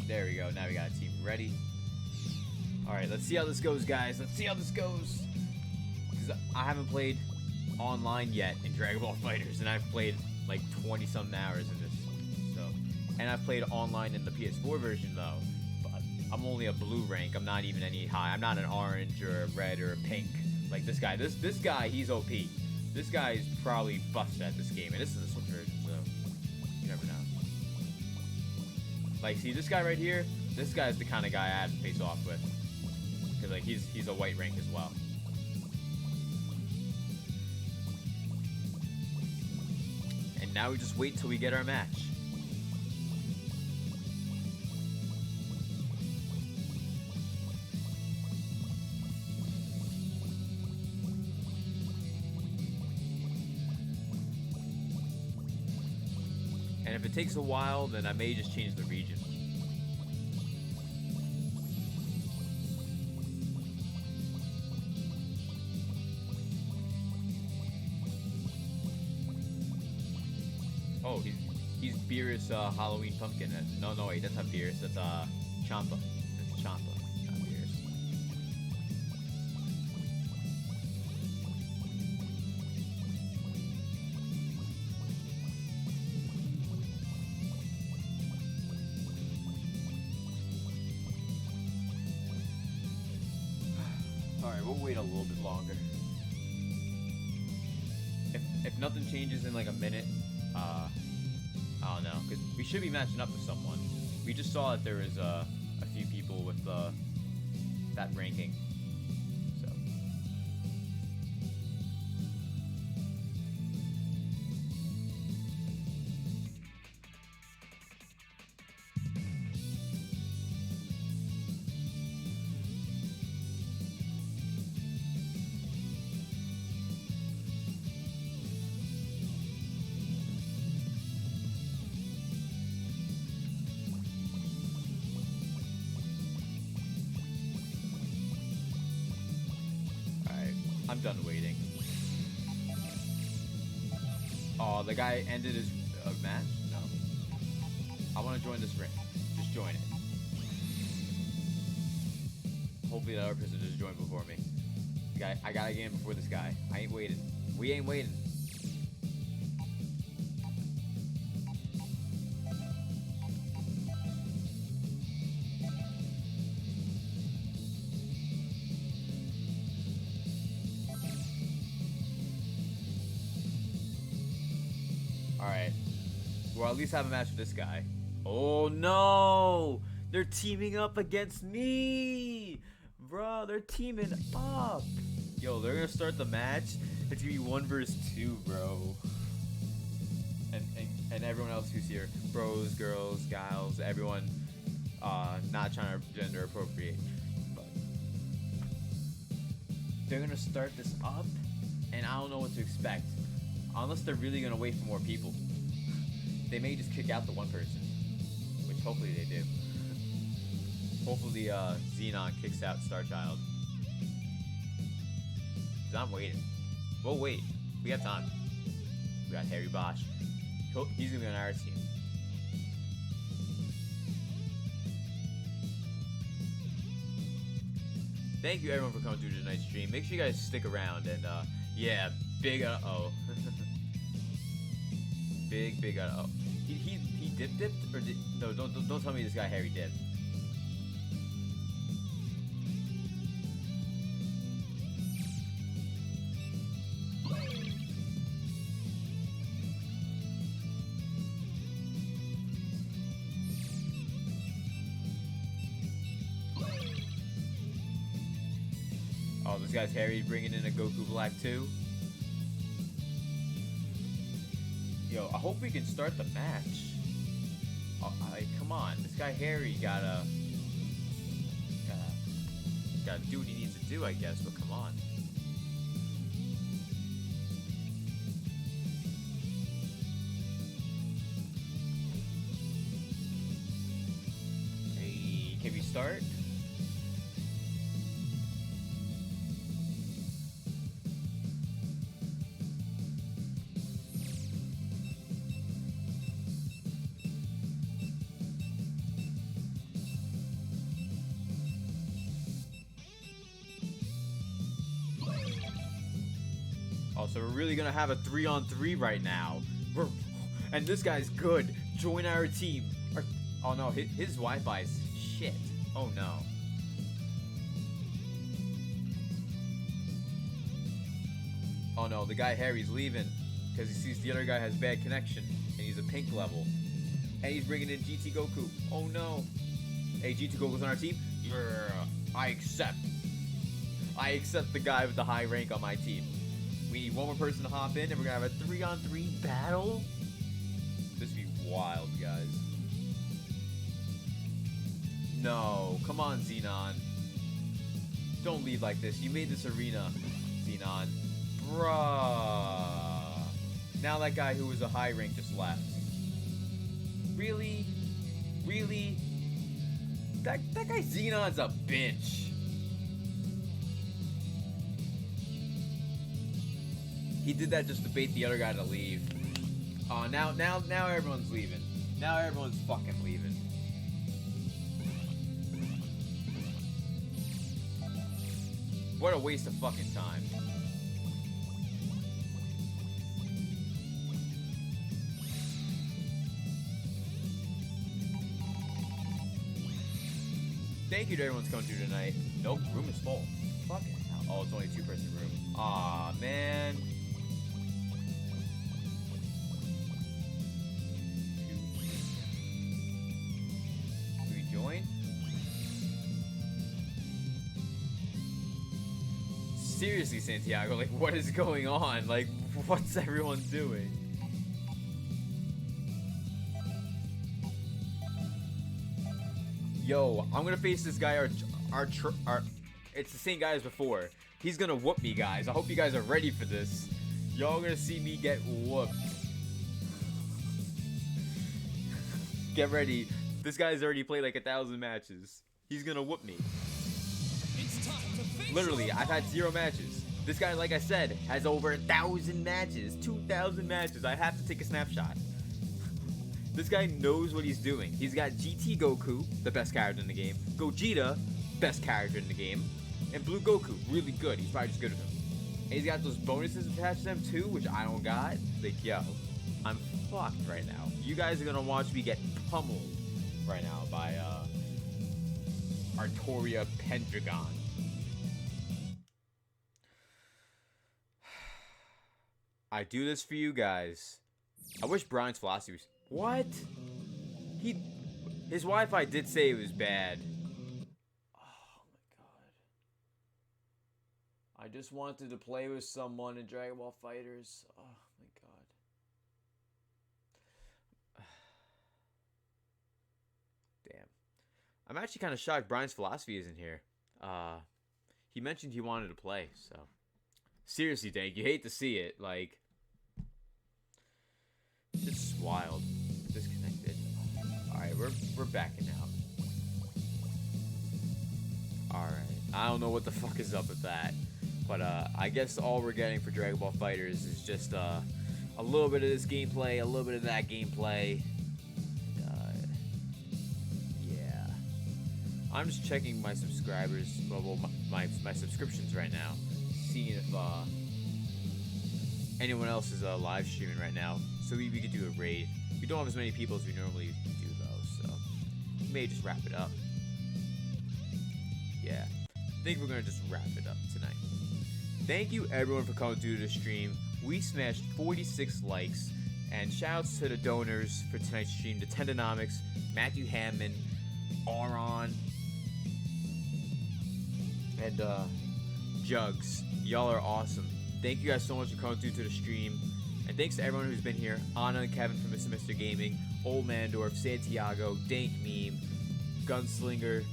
There we go. Now we got a team ready. Alright, let's see how this goes, guys. Let's see how this goes. Because I haven't played online yet in Dragon Ball FighterZ, and I've played like 20-something hours in this. So, and I've played online in the PS4 version, though. But I'm only a blue rank. I'm not even any high. I'm not an orange or a red or a pink like this guy. This guy, he's OP. This guy is probably busted at this game, and this is the Switch version, so you never know. Like, see this guy right here? This guy's the kind of guy I have to face off with. Because, like, he's a white rank as well. And now we just wait till we get our match. And if it takes a while, then I may just change the region. Oh, he's Beerus Halloween Pumpkin. No, wait, that's not Beerus. That's Champa. That's Champa, not Beerus. Alright, we'll wait a little bit longer. If nothing changes in like a minute, I don't know, because we should be matching up with someone. We just saw that there was a few people with that ranking. So. I'm done waiting. Oh, the guy ended his match? No. I want to join this ring. Just join it. Hopefully the other person just joined before me. I gotta get in before this guy. I ain't waiting. We ain't waiting. Alright. We'll at least have a match with this guy. Oh no! They're teaming up against me! Bro, they're teaming up! Yo, they're gonna start the match. It's gonna be 1 versus 2, bro. And everyone else who's here. Bros, girls, gals, everyone not trying to gender appropriate. But they're gonna start this up, and I don't know what to expect. Unless they're really gonna wait for more people. They may just kick out the one person. Which hopefully they do. Hopefully Xenon kicks out Starchild. Cause I'm waiting. We'll wait. We got time. We got Harry Bosch. He's gonna be on our team. Thank you everyone for coming through tonight's stream. Make sure you guys stick around and yeah, big uh-oh. big uh-oh. He dipped, or no? Don't tell me this guy Harry dipped. Oh, this guy's Harry bringing in a Goku Black 2. Yo, I hope we can start the match. Oh, come on, this guy Harry gotta do what he needs to do, I guess. But come on. Hey, can we start? Oh, so we're really gonna have a 3-on-3 right now. And this guy's good. Join our team. Oh no, his Wi-Fi is shit. Oh no. Oh no, the guy Harry's leaving because he sees the other guy has bad connection and he's a pink level. And he's bringing in GT Goku. Oh no. Hey, GT Goku's on our team. Yeah, I accept. I accept the guy with the high rank on my team. We need one more person to hop in, and we're gonna have a 3-on-3 battle. This would be wild, guys. No, come on, Xenon. Don't leave like this. You made this arena, Xenon. Bruh. Now that guy who was a high rank just left. Really? Really? That guy Xenon's a bitch. He did that just to bait the other guy to leave. Oh, now everyone's leaving. Now everyone's fucking leaving. What a waste of fucking time. Thank you to everyone's coming through tonight. Nope, room is full. Fucking hell. Oh, it's only a 2-person room. Aw, man. Join. Seriously, Santiago, like, what is going on? Like, what's everyone doing? Yo, I'm gonna face this guy, it's the same guy as before. He's gonna whoop me, guys. I hope you guys are ready for this. Y'all gonna see me get whooped. Get ready. This guy's already played like 1,000 matches. He's gonna whoop me. Literally, I've had 0 matches. This guy, like I said, has over 1,000 matches. 2,000 matches. I have to take a snapshot. This guy knows what he's doing. He's got GT Goku, the best character in the game. Gogeta, best character in the game. And Blue Goku, really good. He's probably just good at him. And he's got those bonuses attached to them too, which I don't got. Like, yo, I'm fucked right now. You guys are gonna watch me get pummeled right now by Artoria Pendragon. I do this for you guys. I wish Brian's philosophy was... What? His Wi-Fi did say it was bad. Oh my god. I just wanted to play with someone in Dragon Ball FighterZ. Oh my god. Damn. I'm actually kind of shocked Brian's philosophy isn't here. He mentioned he wanted to play, so... Seriously, Dank, you hate to see it, like... It's just wild. Disconnected. Alright, we're backing out. Alright. I don't know what the fuck is up with that. But, I guess all we're getting for Dragon Ball FighterZ is just, a little bit of this gameplay, a little bit of that gameplay. Yeah. I'm just checking my subscribers, well, my subscriptions right now. Seeing if anyone else is live streaming right now. so we could do a raid. We don't have as many people as we normally do though, so we may just wrap it up. Yeah, I think we're gonna just wrap it up tonight. Thank you everyone for coming through the stream. We smashed 46 likes, and shoutouts to the donors for tonight's stream: the Tendonomics, Matthew Hammond, Auron, and Jugs. Y'all are awesome. Thank you guys so much for coming through to the stream. And thanks to everyone who's been here. Anna and Kevin from Mr. Gaming, Old Mandorf, Santiago, Dank Meme, Gunslinger.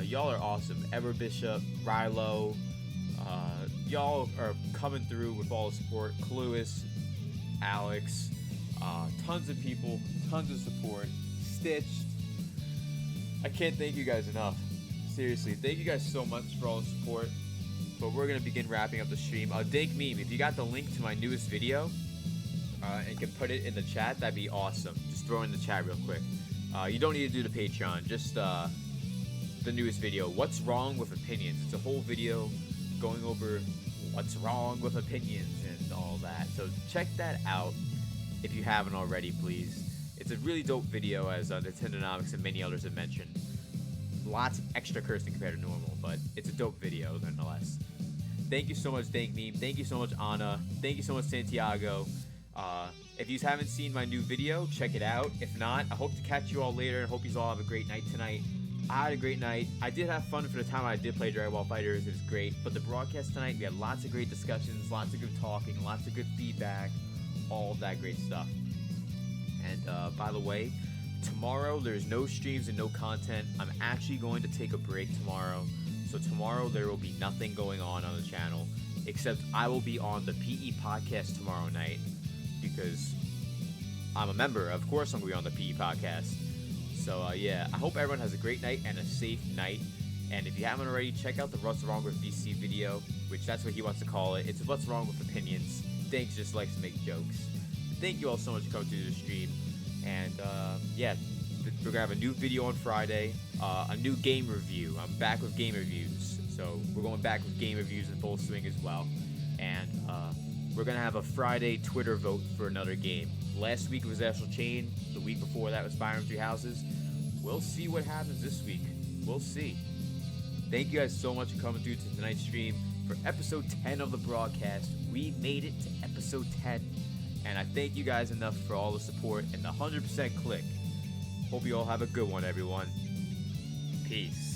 Y'all are awesome. Ever Bishop, Rilo. Y'all are coming through with all the support. Cluis, Alex, tons of people, tons of support. Stitched. I can't thank you guys enough. Seriously, thank you guys so much for all the support. But we're gonna begin wrapping up the stream. Dank Meme, if you got the link to my newest video and can put it in the chat, that'd be awesome. Just throw it in the chat real quick. You don't need to do the Patreon, just the newest video. What's wrong with opinions? It's a whole video going over what's wrong with opinions and all that. So check that out if you haven't already, please. It's a really dope video, as the Tendonomics and many others have mentioned. Lots of extra cursing compared to normal, but it's a dope video nonetheless. Thank you so much, Dank Meme. Thank you so much, Anna. Thank you so much, Santiago. If you haven't seen my new video, check it out. If not, I hope to catch you all later and hope you all have a great night tonight. I had a great night. I did have fun for the time I did play Dragon Ball FighterZ. It was great. But the broadcast tonight, we had lots of great discussions, lots of good talking, lots of good feedback, all of that great stuff. And by the way, tomorrow there's no streams and no content. I'm actually going to take a break tomorrow. So tomorrow there will be nothing going on the channel, except I will be on the PE podcast tomorrow night because I'm a member. Of course I'm going to be on the PE podcast. So yeah, I hope everyone has a great night and a safe night. And if you haven't already, check out the What's Wrong with VC video, which that's what he wants to call it. It's What's Wrong with Opinions. Thanks just likes to make jokes. Thank you all so much for coming through the stream. And yeah, we're gonna have a new video on Friday, a new game review. I'm back with game reviews, so we're going back with game reviews in full swing as well. And we're gonna have a Friday Twitter vote for another game. Last week was Astral Chain. The week before that was Fire and Three Houses. We'll see what happens this week. We'll see. Thank you guys so much for coming through to tonight's stream for episode 10 of the broadcast. We made it to episode 10. And I thank you guys enough for all the support and the 100% click. Hope you all have a good one, everyone. Peace.